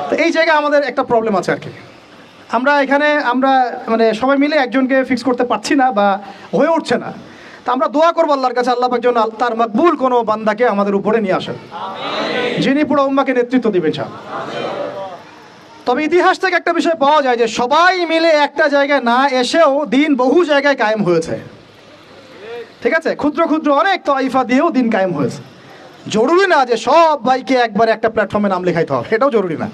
S1: তো এই জায়গায় আমাদের একটা প্রবলেম আছে আর কি। আমরা মানে সবাই মিলে একজনকে ফিক্স করতে পারছি না বা হয়ে উঠছে না। তা আমরা দোয়া করবো আল্লাহর কাছে, আল্লাহ পাক যেন তার মকবুল কোনো বান্দাকে আমাদের উপরে নিয়ে আসেন, যিনি পুরো উম্মাহকে নেতৃত্ব দিবেন ইনশাআল্লাহ। তবে ইতিহাস থেকে একটা বিষয় পাওয়া যায় যে সবাই মিলে একটা জায়গায় না এসেও দিন বহু জায়গায় কায়েম হয়েছে, ঠিক আছে? ক্ষুদ্র ক্ষুদ্র অনেক তাইফা দিয়েও দিন কায়েম হয়েছে। জরুরি না যে সব ভাইকে একবারে একটা প্ল্যাটফর্মে নাম লেখাইতে হবে, এটাও জরুরি না।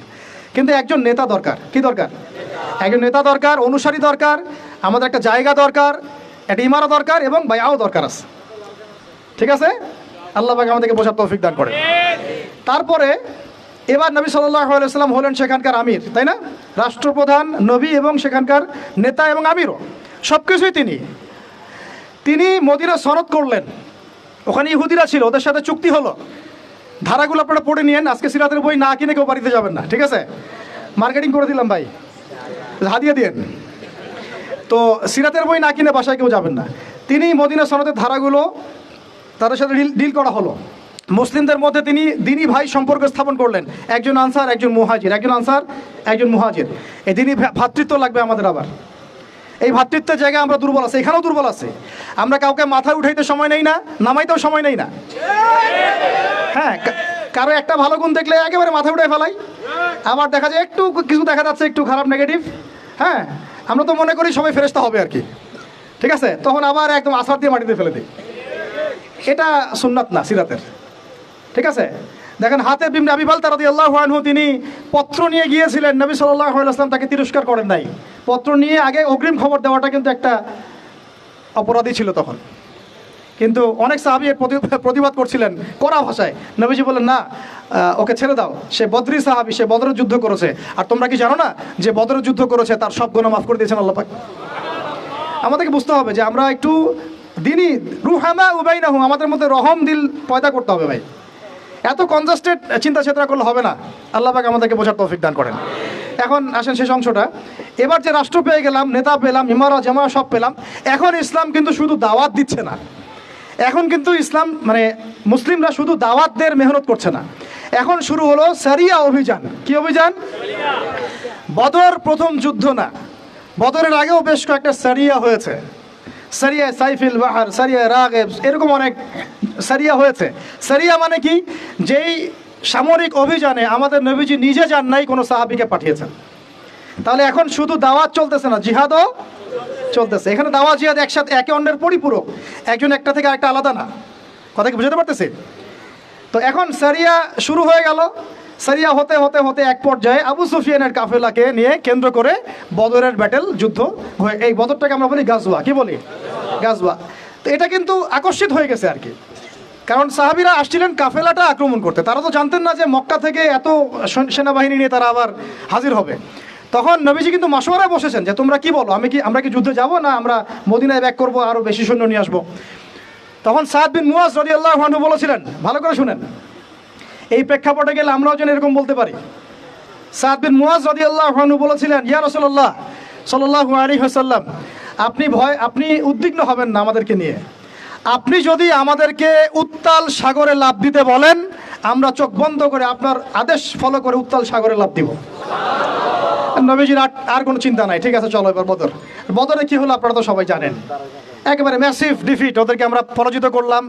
S1: কিন্তু একজন নেতা দরকার। কি দরকার? একজন নেতা দরকার, অনুসারী দরকার, আমাদের একটা জায়গা দরকার, একটা ইমারা দরকার, এবং বায়াও দরকার আছে, ঠিক আছে? আল্লাহ পাক আমাদেরকে বোঝার তৌফিক দান করে। তারপরে এবার নবী সাল্লাল্লাহু আলাইহি ওয়াসাল্লাম হলেন সেখানকার আমির, তাই না? রাষ্ট্রপ্রধান, নবী এবং সেখানকার নেতা এবং আমিরও, সব কিছুই তিনি মদিনা সনদ করলেন। ওখানে ইহুদিরা ছিল, ওদের সাথে চুক্তি হলো। ধারাগুলো আপনারা পড়ে নিয়েন, আজকে সিরাতের বই না কিনে কেউ বাড়িতে যাবেন না, ঠিক আছে? মার্কেটিং করে দিলাম ভাই, হাদিয়া দিয়েন। তো সিরাতের বই না কিনে বাসায় কেউ যাবেন না। তিনি মদিনা সনদের ধারাগুলো তাদের সাথে ডিল করা হলো। মুসলিমদের মধ্যে তিনি দিনী ভাই সম্পর্ক স্থাপন করলেন, একজন আনসার একজন মুহাজির, একজন আনসার একজন মুহাজির। এই দিনী ভ্রাতৃত্ব লাগবে আমাদের। আবার এই ভ্রাতৃত্বের জায়গায় আমরা দুর্বল আছি, এখানেও দুর্বল আছে। আমরা কাউকে মাথায় উঠাইতে সময় নেই না, নামাইতেও সময় নেই না। হ্যাঁ, কারো একটা ভালো গুণ দেখলে একেবারে মাথায় উঠে ফেলাই। আবার দেখা যায় একটু কিছু দেখা যাচ্ছে একটু খারাপ নেগেটিভ, হ্যাঁ, আমরা তো মনে করি সবাই ফেরেশতা হবে আর কি, ঠিক আছে, তখন আবার একদম আছাড় দিয়ে মাটিতে ফেলে দিই। এটা সুন্নাত না সিরাতের, ঠিক আছে। দেখেন হাতেব ইবনে আবি বালতা রাদিয়াল্লাহু আনহু তিনি পত্র নিয়ে গিয়েছিলেন, নবী সাল্লাল্লাহু আলাইহি ওয়াসাল্লাম তাকে তিরস্কার করেন নাই। পত্র নিয়ে আগে অগ্রিম খবর দেওয়াটা কিন্তু একটা অপরাধী ছিল তখন। কিন্তু অনেক সাহাবী এর প্রতিবাদ করছিলেন কড়া ভাষায়। নবীজি বললেন না, ওকে ছেড়ে দাও, সে বদরি সাহাবী, সে বদরের যুদ্ধ করেছে। আর তোমরা কি জানো না যে বদরের যুদ্ধ করেছে তার সব গুনাহ মাফ করে দিয়েছেন আল্লাহ পাক। আমাদেরকে বুঝতে হবে যে আমরা একটু দিনই রুহামা উবাইনাহুম, আমাদের মধ্যে রহম দিল পয়দা করতে হবে ভাই। এত কনজাস্টেড চিন্তা চেতনা করলে হবে না। আল্লাহ পাক আমাদেরকে বোঝার তৌফিক দান করেন। এখন আসেন শেষ অংশটা। এবার যে রাষ্ট্র পেয়ে গেলাম, নেতা পেলাম, ইমারা জামা সব পেলাম, এখন ইসলাম কিন্তু শুধু দাওয়াত দিচ্ছে না। এখন কিন্তু ইসলাম মানে মুসলিমরা শুধু দাওয়াতদের মেহনত করছে না, এখন শুরু হলো সারিয়া অভিযান। কি অভিযান? বদর প্রথম যুদ্ধ না, বদরের আগেও বেশ কয়েকটা সারিয়া হয়েছে। সারিয়া সাইফিল বাহার, সারিয়া রাগেব, এরকম অনেক সারিয়া হয়েছে। সারিয়া মানে কি? যেই সামরিক অভিযানে আমাদের নবীজি নিজে যান নাই, কোনো সাহাবীকে পাঠিয়েছেন। তাহলে এখন শুধু দাওয়াত চলতেছে না, জিহাদও চলতেছে। এখানে দাওয়াত জিহাদ একসাথে, একে অন্যের পরিপূরক, একজন একটা থেকে আরেকটা আলাদা না। কথা কি বুঝতে পারতেছি? তো এখন সারিয়া শুরু হয়ে গেল। সারিয়া হতে হতে হতে এক পর্যায়ে আবু সুফিয়ানের কাফেলাকে নিয়ে কেন্দ্র করে বদরের ব্যাটেল যুদ্ধ হয়ে, এই বদরটাকে আমরা বলি গাজওয়া। কি বলি? গাজওয়া। তো এটা কিন্তু আকস্মিক হয়ে গেছে আর কি, কারণ সাহাবীরা আসছিলেন কাফেলাটা আক্রমণ করতে। তারা তো জানতেন না যে মক্কা থেকে এত সেনাবাহিনী নিয়ে তারা আবার হাজির হবে। তখন নবীজি কিন্তু মাশওয়ারায় বসেছেন যে তোমরা কি বলো, আমরা কি যুদ্ধে যাব না আমরা মদিনায় ব্যাক করবো, আরও বেশি সৈন্য নিয়ে আসবো। তখন সাদ বিন মুয়াজ রাদিয়াল্লাহু আনহু বলেছিলেন, ভালো করে শুনেন, এই প্রেক্ষাপটে গেলে আমরাও যেন এরকম বলতে পারি। সাদ বিন মুয়াজ রাদিয়াল্লাহু আনহু বলেছিলেন, ইয়া রাসূলুল্লাহ সাল্লাল্লাহু আলাইহি ওয়াসাল্লাম, আপনি উদ্বিগ্ন হবেন না আমাদেরকে নিয়ে। আপনি যদি আমাদেরকে উত্তাল সাগরে লাফ দিতে বলেন, আমরা চোখ বন্ধ করে আপনার আদেশ ফলো করে উত্তাল সাগরে লাফ দিব। নবীজির আর কোনো চিন্তা নাই, ঠিক আছে চলো এবার বদরে কি হলো আপনারা তো সবাই জানেন। একেবারে ম্যাসিভ ডিফিট, ওদেরকে আমরা পরাজিত করলাম,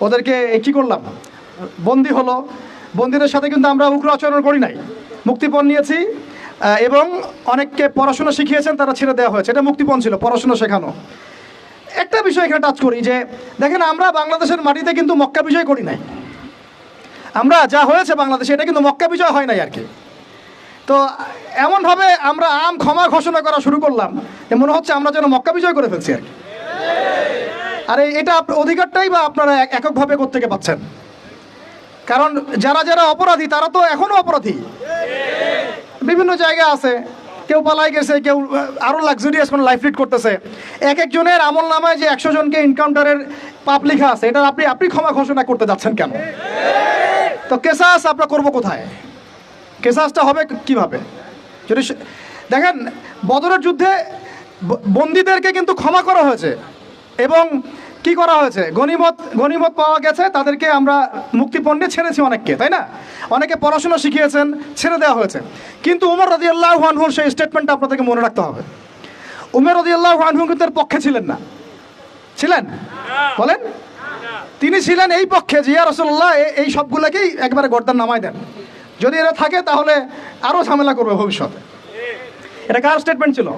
S1: ওদেরকে কি করলাম, বন্দি হলো। বন্দীদের সাথে কিন্তু আমরা উগ্র আচরণ করি নাই, মুক্তিপণ নিয়েছি এবং অনেককে পড়াশোনা শিখিয়েছেন, তারা ছেড়ে দেওয়া হয়েছে। এটা মুক্তিপণ ছিল, পড়াশোনা শেখানো। একটা বিষয় এখানে টাচ করি যে দেখেন, আমরা বাংলাদেশের মাটিতে কিন্তু মক্কা বিজয় করি নাই। আমরা যা হয়েছে বাংলাদেশে এটা কিন্তু মক্কা বিজয় হয় নাই আর কি। তো এমনভাবে আমরা ক্ষমা ঘোষণা করা শুরু করলাম, মনে হচ্ছে আমরা যেন মক্কা বিজয় করে ফেলছি আর কি। আরে এটা অধিকারটাই বা আপনারা এককভাবে কোত্থেকে পাচ্ছেন? কারণ যারা যারা অপরাধী তারা তো এখনো অপরাধী, বিভিন্ন জায়গায় আছে, কেউ পালাই গেছে, কেউ আরও লাক্সারিয়াস কোনো লাইফ লিড করতেছে। এক একজনের আমল নামায় যে 100 জনকে এনকাউন্টারের পাপ লেখা আছে, এটা আপনি ক্ষমা ঘোষণা করতে যাচ্ছেন কেন? তো কেসাস আমরা করবো কোথায়? কেসাসটা হবে কিভাবে? যদি দেখেন বদরের যুদ্ধে বন্দীদেরকে কিন্তু ক্ষমা করা হয়েছে এবং কি করা হয়েছে, গনিমত পাওয়া গেছে, তাদেরকে আমরা মুক্তিপণ্যে ছেড়েছি অনেককে, তাই না? অনেকে পড়াশোনা শিখিয়েছেন, ছেড়ে দেওয়া হয়েছে। কিন্তু উমর রাদিয়াল্লাহু আনহুর সেই স্টেটমেন্টটা আপনাদেরকে মনে রাখতে হবে। উমর রাদিয়াল্লাহু আনহু কিন্তু এর পক্ষে ছিলেন না, ছিলেন? বলেন। তিনি ছিলেন এই পক্ষে যে ইয়া রাসূলুল্লাহ এই সবগুলোকেই একবারে গর্দান নামায় দেন, যদি এরা থাকে তাহলে আরও ঝামেলা করবে ভবিষ্যতে। এটা কার স্টেটমেন্ট ছিল?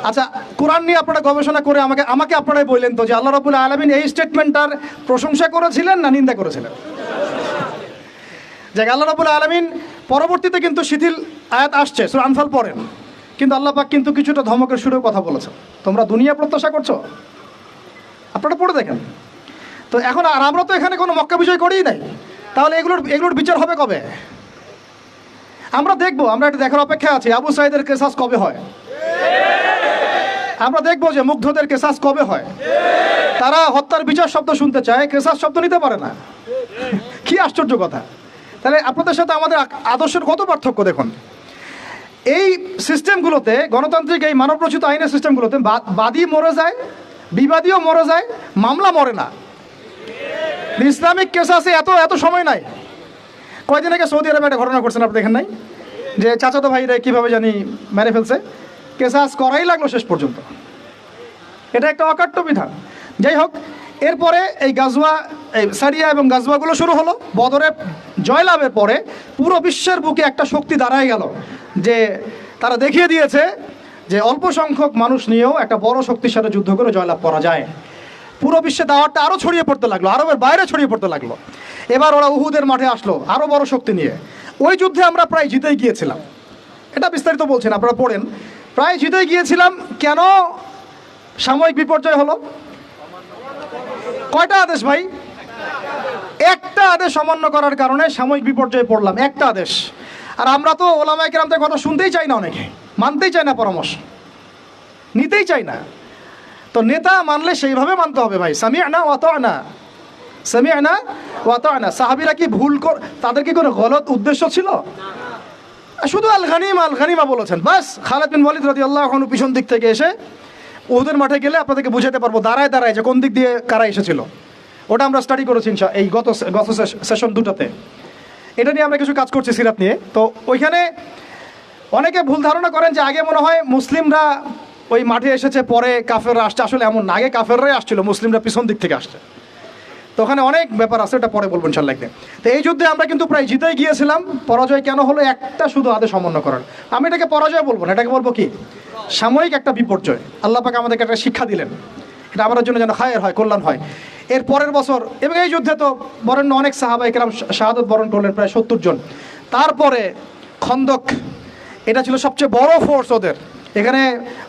S1: আচ্ছা, কোরআন নিয়ে আপনারা গবেষণা করে আমাকে আপনারাই বললেন তো যে আল্লাহ রাব্বুল আলামিন এই স্টেটমেন্টটার প্রশংসা করেছিলেন না নিন্দা করেছিলেন? যে আল্লাহ রাব্বুল আলামিন পরবর্তীতে কিন্তু শিথিল আয়াত আসছে, সূরা আনফাল পড়েন, কিন্তু আল্লাহ পাক কিন্তু কিছুটা ধমকের সুরেও কথা বলেছেন, তোমরা দুনিয়া প্রত্যাশা করছো, আপনারা পড়ে দেখেন। তো এখন আর আমরা তো এখানে কোনো মক্কা বিজয় করিই নাই, তাহলে এগুলোর বিচার হবে কবে? আমরা দেখবো, আমরা এটা দেখার অপেক্ষা আছি আবু সাইদের কেসাস কবে হয়। আমরা দেখবো যে মুগ্ধদের কেসাস কবে হয়। তারা হত্যার বিচার শব্দ শুনতে চায়, কেসাস শব্দ নিতে পারে না। কি আশ্চর্য কথা! তাহলে আপনাদের সাথে আমাদের আদর্শের কত পার্থক্য দেখুন। এই সিস্টেমগুলোতে, গণতান্ত্রিক এই মানবরচিত আইনের সিস্টেমগুলোতে বাদী মরে যায়, বিবাদীও মরে যায়, মামলা মরে না। ইসলামিক কেসাসে এত এত সময় নাই। কয়দিন আগে সৌদি আরবে একটা ঘটনা করছেন, আপনি দেখেন নাই? যে চাচাতো ভাইরা কীভাবে জানি মেরে ফেলছে, কেসাস করাই লাগলো শেষ পর্যন্ত। এটা একটা অকাট্য বিধান। যাই হোক, এরপরে এই গাজওয়া, এই সারিয়া এবং গাজওয়াগুলো শুরু হলো। বদরে জয়লাভের পরে পুরো বিশ্বের বুকে একটা শক্তি দাঁড়ায় গেল, যে তারা দেখিয়ে দিয়েছে যে অল্প সংখ্যক মানুষ নিয়েও একটা বড় শক্তির সাথে যুদ্ধ করে জয়লাভ করা যায়। পুরো বিশ্বে দাওয়াতটা আরও ছড়িয়ে পড়তে লাগলো, আরবের বাইরে ছড়িয়ে পড়তে লাগলো। এবার ওরা উহুদের মাঠে আসলো আরও বড় শক্তি নিয়ে। ওই যুদ্ধে আমরা প্রায় জিতেই গিয়েছিলাম, এটা বিস্তারিত বলছেন, আপনারা পড়েন। প্রায় জিতেই গিয়েছিলাম। কেন সাময়িক বিপর্যয় হলো? কয়টা আদেশ ভাই? একটা আদেশ অমান্য করার কারণে সাময়িক বিপর্যয়ে পড়লাম, একটা আদেশ। আর আমরা তো ওলামায়ে কেরামদের কথা শুনতেই চাই না, অনেকে মানতেই চায় না, পরামর্শ নিতেই চাই না। তো নেতা মানলে সেইভাবে মানতে হবে ভাই। সামি'না ওয়া আতা'না, সামি'না ওয়া আতা'না। সাহাবীরা কি ভুল তাদের কি কোনো গলত উদ্দেশ্য ছিল? শুধু আল গানিমা বলেছেন বাস। খালিদ বিন ওয়ালিদ রাদিয়াল্লাহু আনহু পিছন দিক থেকে এসে উহুদের মাঠে গেলে আপনাদেরকে বুঝাতে পারবো দাঁড়ায় দাঁড়ায় যে কোন দিক দিয়ে কারা এসেছিল। ওটা আমরা স্টাডি করেছি এই গত সেশন দুটাতে। এটা নিয়ে আমরা কিছু কাজ করছি সিরাত নিয়ে। তো ওইখানে অনেকে ভুল ধারণা করেন যে আগে মনে হয় মুসলিমরা ওই মাঠে এসেছে, পরে কাফেররা আসছে। আসলে এমন না, আগে কাফেররাই আসছিল, মুসলিমরা পিছন দিক থেকে আসছে। তো ওখানে অনেক ব্যাপার আছে, ওটা পরে বলবো ইনশাআল্লাহ। তো এই যুদ্ধে আমরা কিন্তু প্রায় জিতেই গিয়েছিলাম। পরাজয় কেন হলো? একটা শুধু আদেশ অমান্য করার। আমি এটাকে পরাজয় বলবো না, এটাকে বলবো কি, সাময়িক একটা বিপর্যয়। আল্লাহ পাক আমাদেরকে একটা শিক্ষা দিলেন, এটা আমাদের জন্য যেন খায়ের হয়, কল্যাণ হয়। এর পরের বছর এবং এই যুদ্ধে তো বরেণ্য অনেক সাহাবায়ে কেরাম শাহাদত বরণ করলেন, প্রায় 70 জন। তারপরে খন্দক, এটা ছিল সবচেয়ে বড় ফোর্স ওদের। এখানে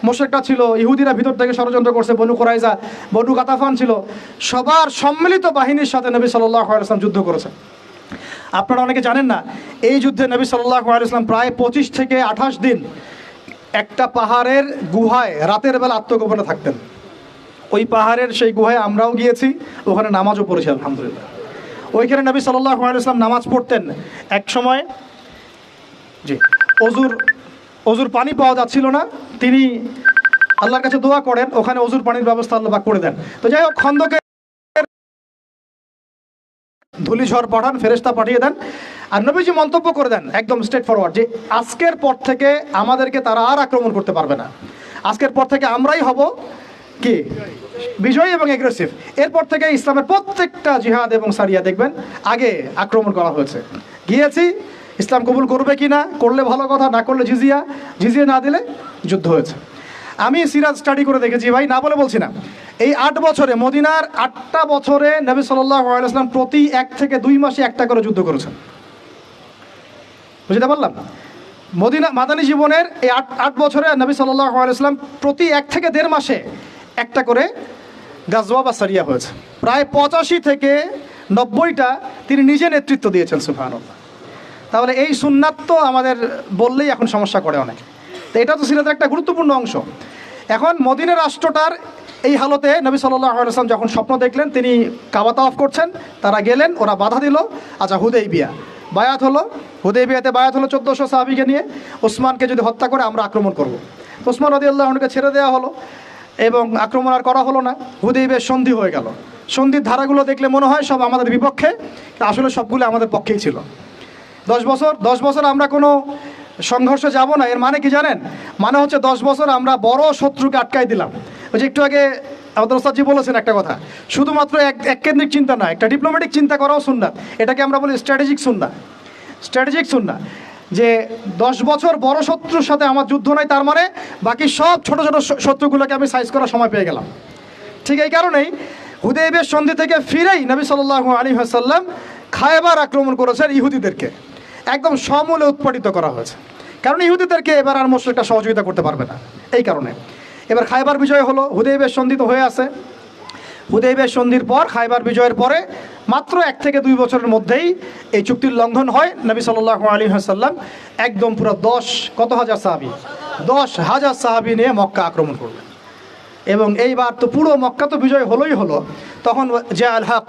S1: মুশরিকরা ছিল, ইহুদিরা ভিতর থেকে ষড়যন্ত্র করছে, বনু কুরাইজা, বনু গাতাফান ছিল। সবার সম্মিলিত বাহিনীর সাথে নবী সাল্লাল্লাহু আলাইহি ওয়াসাল্লাম যুদ্ধ করেছেন। আপনারা অনেকে জানেন না, এই যুদ্ধে নবী সাল্লাল্লাহু আলাইহি ওয়াসাল্লাম প্রায় 25 থেকে 28 দিন একটা পাহাড়ের গুহায় রাতের বেলা আত্মগোপনে থাকতেন। ওই পাহাড়ের সেই গুহায় আমরাও গিয়েছি, ওখানে নামাজও পড়েছি আলহামদুলিল্লাহ। ওইখানে নবী সাল্লাল্লাহু আলাইহি ওয়াসাল্লাম নামাজ পড়তেন। এক সময় অজুর পানি পাওয়া যাচ্ছিল না, তিনি আল্লাহর কাছে দোয়া করেন, ওখানে অজুর পানির ব্যবস্থা আল্লাহ পাক করে দেন। তো যাই হোক, খন্দকের ধূলিঝড় পাঠান, ফেরেশতা পাঠিয়ে দেন। আর নবীজি মন্তব্য করে দেন একদম স্ট্রেট ফরওয়ার্ড, যে আজকের পর থেকে আমাদেরকে তারা আর আক্রমণ করতে পারবে না। আজকের পর থেকে আমরাই হব কি বিজয়ী এবং এগ্রেসিভ। এরপর থেকে ইসলামের প্রত্যেকটা জিহাদ এবং সারিয়া দেখবেন আগে আক্রমণ করা হয়েছে। গিয়েছি, ইসলাম কবুল করবে কি না, করলে ভালো কথা, না করলে জিজিয়া না দিলে যুদ্ধ হয়েছে। আমি সিরাজ স্টাডি করে দেখেছি ভাই, না বলে বলছি না। এই 8 বছরে, মদিনার 8টা বছরে নবী সাল্লাল্লাহু আলাইহি ওয়াসাল্লাম প্রতি 1 থেকে 2 মাসে একটা করে যুদ্ধ করেছেন। বুঝতে পারলাম? মাদানী জীবনের এই 8 বছরে নবী সাল্লাল্লাহু আলাইহি ওয়াসাল্লাম প্রতি 1 থেকে 1.5 মাসে একটা করে গাজওয়া বা সারিয়া হয়েছে। প্রায় 85 থেকে 90টা তিনি নিজে নেতৃত্ব দিয়েছেন। সুবহানাল্লাহ। তাহলে এই সুন্নাত তো আমাদের বললেই এখন সমস্যা করে অনেক। তো এটা তো সিরাতের একটা গুরুত্বপূর্ণ অংশ। এখন মদিনা রাষ্ট্রটার এই হালতে নবী সাল্লাল্লাহু আলাইহি ওয়াসাল্লাম যখন স্বপ্ন দেখলেন তিনি কাবা তাওয়াফ করছেন, তারা গেলেন, ওরা বাধা দিল। আচ্ছা, হুদাইবিয়া বায়াত হলো, হুদাইবিয়াতে বায়াত হলো 1400 সাহাবীকে নিয়ে, ওসমানকে যদি হত্যা করে আমরা আক্রমণ করব। ওসমান রাদিয়াল্লাহু আনহুকে ছেড়ে দেওয়া হলো এবং আক্রমণ আর করা হলো না। হুদাইবিয়ার সন্ধি হয়ে গেল। সন্ধির ধারাগুলো দেখলে মনে হয় সব আমাদের বিপক্ষে, আসলে সবগুলো আমাদের পক্ষেই ছিল। 10 বছর আমরা কোনো সংঘর্ষে যাব না, এর মানে কি জানেন? মানে হচ্ছে 10 বছর আমরা বড় শত্রুকে আটকাই দিলাম। ওই যে একটু আগে আমাদের ওস্তাদজি বলেছেন একটা কথা, শুধুমাত্র এক কেন্দ্রিক চিন্তা না, একটা ডিপ্লোম্যাটিক চিন্তা করাও সুন্নাত। এটাকে আমরা বলি স্ট্র্যাটেজিক সুন্নাত। যে 10 বছর বড় শত্রুর সাথে আমার যুদ্ধ নাই, তার মানে বাকি সব ছোট ছোট শত্রুগুলোকে আমি সাইজ করার সময় পেয়ে গেলাম। ঠিক এই কারণেই হুদাইবিয়ার সন্ধি থেকে ফিরেই নবী সাল্লাল্লাহু আলাইহি ওয়াসাল্লাম খায়বার আক্রমণ করেছেন। ইহুদিদেরকে একদম সমূলে উৎপাদিত করা হয়েছে, কারণ ইহুদিদেরকে এবার আর মুশরিকরা সহযোগিতা করতে পারবে না। এই কারণে এবার খায়বার বিজয় হলো। হুদাইবিয়ার সন্ধি তো হয়ে আছে। হুদাইবিয়ার সন্ধির পর, খায়বার বিজয়ের পরে মাত্র 1 থেকে 2 বছরের মধ্যেই এই চুক্তির লঙ্ঘন হয়। নবী সাল্লাল্লাহু আলাইহি ওয়াসাল্লাম একদম পুরো 10,000 সাহাবী নিয়ে মক্কা আক্রমণ করলেন। এবং এইবার তো পুরো মক্কা তো বিজয় হলো। তখন জা আল হক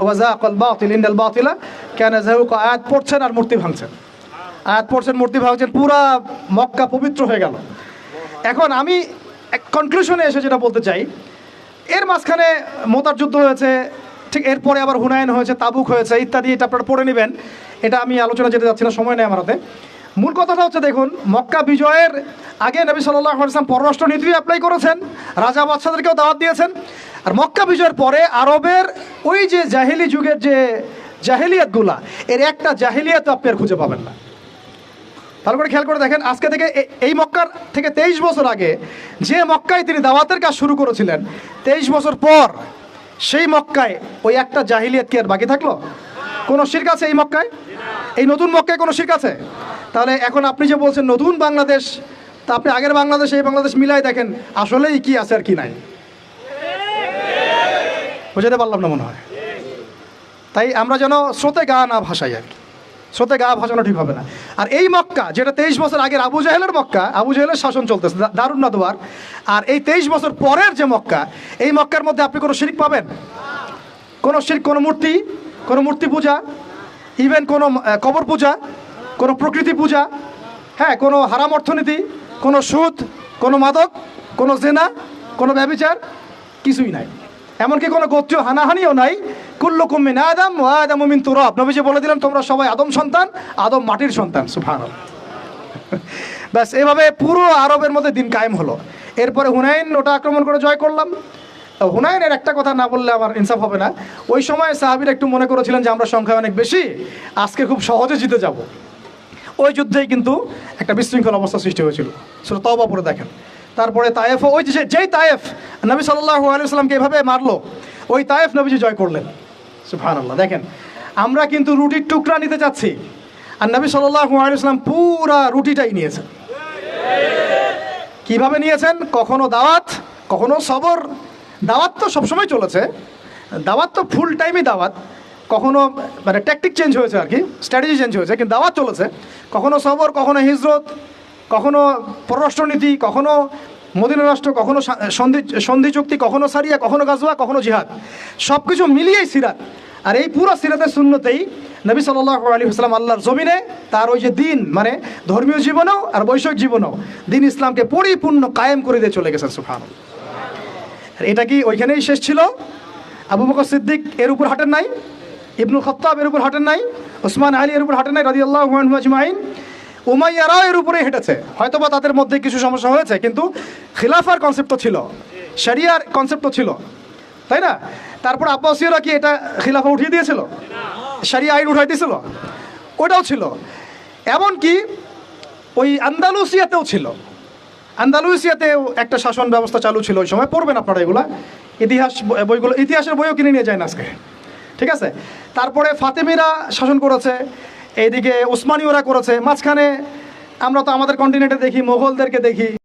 S1: ওয়া যাকাল বাতিল ইন্নাল বাতিলা কানা যাহুকা আয়াত পড়ছেন আর মূর্তি ভাঙছেন, পুরা মক্কা পবিত্র হয়ে গেল। এখন আমি এক কনক্লুশনে এসে যেটা বলতে চাই, এর মাঝখানে মোতার যুদ্ধ হয়েছে, ঠিক এরপরে আবার হুনায়ন হয়েছে, তাবুক হয়েছে ইত্যাদি, এটা আপনারা পড়ে নেবেন, এটা আমি আলোচনা যেতে যাচ্ছি না, সময় নেই আমার হাতে। মূল কথাটা হচ্ছে দেখুন, মক্কা বিজয়ের আগে নবী সাল্লাল্লাহু আলাইহি ওয়াসাল্লাম পররাষ্ট্র নীতি অ্যাপ্লাই করেছেন, রাজা বাদশাদেরকেও দাওয়াত দিয়েছেন। আর মক্কা বিজয়ের পরে আরবের ওই যে জাহেলি যুগের যে জাহেলিয়াতগুলা, এর একটা জাহেলিয়াত আপনি আর খুঁজে পাবেন না। ভালো করে খেয়াল করে দেখেন, আজকে থেকে এই মক্কার থেকে 23 বছর আগে যে মক্কায় তিনি দাওয়াতের কাজ শুরু করেছিলেন, 23 বছর পর সেই মক্কায় ওই একটা জাহিলিয়াত কি আর বাকি থাকলো? কোনো শিরক আছে এই মক্কায়? এই নতুন মক্কায় কোনো শিরক আছে? তাহলে এখন আপনি যে বলছেন নতুন বাংলাদেশ, তা আপনি আগের বাংলাদেশ এই বাংলাদেশ মিলাই দেখেন আসলেই কি আছে আর কি নাই। বুঝাতে পারলাম না মনে হয়। তাই আমরা যেন স্রোতে গা না ভাসাই আর কি, স্রোতে গা ভাসানো ঠিক হবে না। আর এই মক্কা যেটা 23 বছর আগের আবু জাহেলের মক্কা, আবু জাহেলের শাসন চলতেছে দারুন নাদওয়ার, আর এই 23 বছর পরের যে মক্কা, এই মক্কার মধ্যে আপনি কোনো শিরক পাবেন? কোনো শিরক, কোনো মূর্তি পূজা, ইভেন কোনো কবর পূজা, কোনো প্রকৃতি পূজা, হ্যাঁ, কোনো হারাম অর্থনীতি, কোনো সুদ, কোনো মাদক, কোনো জেনা, কোনো ব্যভিচার, কিছুই নাই। এমনকি কোনো গোত্রীয় হানাহানিও নাই। কুল্লুকুম মিন আদম ওয়া আদামু মিন তুরাব, নবীজি বলে দিলেন তোমরা সবাই আদম সন্তান, আদম মাটির সন্তান। সুবহানাল্লাহ। ব্যাস এভাবে পুরো আরবের মধ্যে দিন কায়েম হলো। এরপরে হুনাইন ওটা আক্রমণ করে জয় করলাম। হুনাইনের একটা কথা না বললে আমার ইনসাফ হবে না, ওই সময় সাহাবীরা একটু মনে করেছিলেন যে আমরা সংখ্যায় অনেক বেশি, আজকে খুব সহজে জিতে যাব। ওই যুদ্ধেই কিন্তু একটা বিশৃঙ্খল অবস্থা সৃষ্টি হয়েছিল, সেটা তওবা পড়ে দেখেন। তারপরে তায়েফ, ওই যেই তায়েফ নবী সাল্লাল্লাহু আলাইহি ওয়াসাল্লামকে এভাবে মারলো, ওই তায়েফ নবীজি জয় করলেন। সুবহানাল্লাহ। দেখেন, আমরা কিন্তু রুটির টুকরা নিতে চাচ্ছি, আর নবী সাল্লাল্লাহু আলাইহি ওয়াসাল্লাম পুরা রুটিটাই নিয়েছেন। কিভাবে নিয়েছেন? কখনো দাওয়াত, কখনো সবর। দাওয়াত তো সবসময় চলেছে, দাওয়াত তো ফুল টাইমই দাওয়াত, কখনো মানে ট্যাকটিক চেঞ্জ হয়েছে আর কি, স্ট্র্যাটেজি চেঞ্জ হয়েছে, কিন্তু দাওয়াত চলেছে। কখনো সবর, কখনো হিজরত, কখনো পররাষ্ট্রনীতি, কখনো মদিনা রাষ্ট্র, কখনো সন্ধি চুক্তি, কখনো সারিয়া, কখনো গাজওয়া, কখনো জিহাদ, সব কিছু মিলিয়েই সিরাত। আর এই পুরো সিরাতের সুন্নতেই নবী সাল্লাল্লাহু আলাইহি ওয়াসাল্লাম আল্লাহর জমিনে তার ওই যে দিন, মানে ধর্মীয় জীবনেও আর বৈষয়িক জীবনেও দিন ইসলামকে পরিপূর্ণ কায়েম করে দিয়ে চলে গেছেন। সুবহানাল্লাহ। এটা কি ওইখানেই শেষ ছিল? আবু বকর সিদ্দিক এর উপর হাঁটেন নাই, ইবনুল খাত্তাব এর উপর হাঁটেন নাই, ওসমান আলী এর উপর হাঁটেন নাই রাদিয়াল্লাহু আনহু আজমাইন? উমাইয়ারাও এর উপরেই হেঁটেছে। হয়তোবা তাদের মধ্যে কিছু সমস্যা হয়েছে, কিন্তু খিলাফার কনসেপ্ট তো ছিল, শরিয়ার কনসেপ্ট তো ছিল, তাই না? তারপর আব্বাসীয়রা কি এটা খিলাফা উঠিয়ে দিয়েছিল? শরিয়া আইন উঠাই দিয়েছিল? ওটাও ছিল। এমনকি ওই আন্দালুসিয়াতেও ছিল, আন্দালুসিয়াতেও একটা শাসন ব্যবস্থা চালু ছিল ওই সময়। পড়বেন আপনারা এগুলা, ইতিহাস বইগুলো, ইতিহাসের বইও কিনে নিয়ে যায় না আজকে, ঠিক আছে? তারপরে ফাতেমিরা শাসন করেছে, এইদিকে উসমানীয়রা করেছে, মাঝখানে আমরা তো আমাদের কন্টিনেন্টে দেখি মোগলদেরকে দেখি।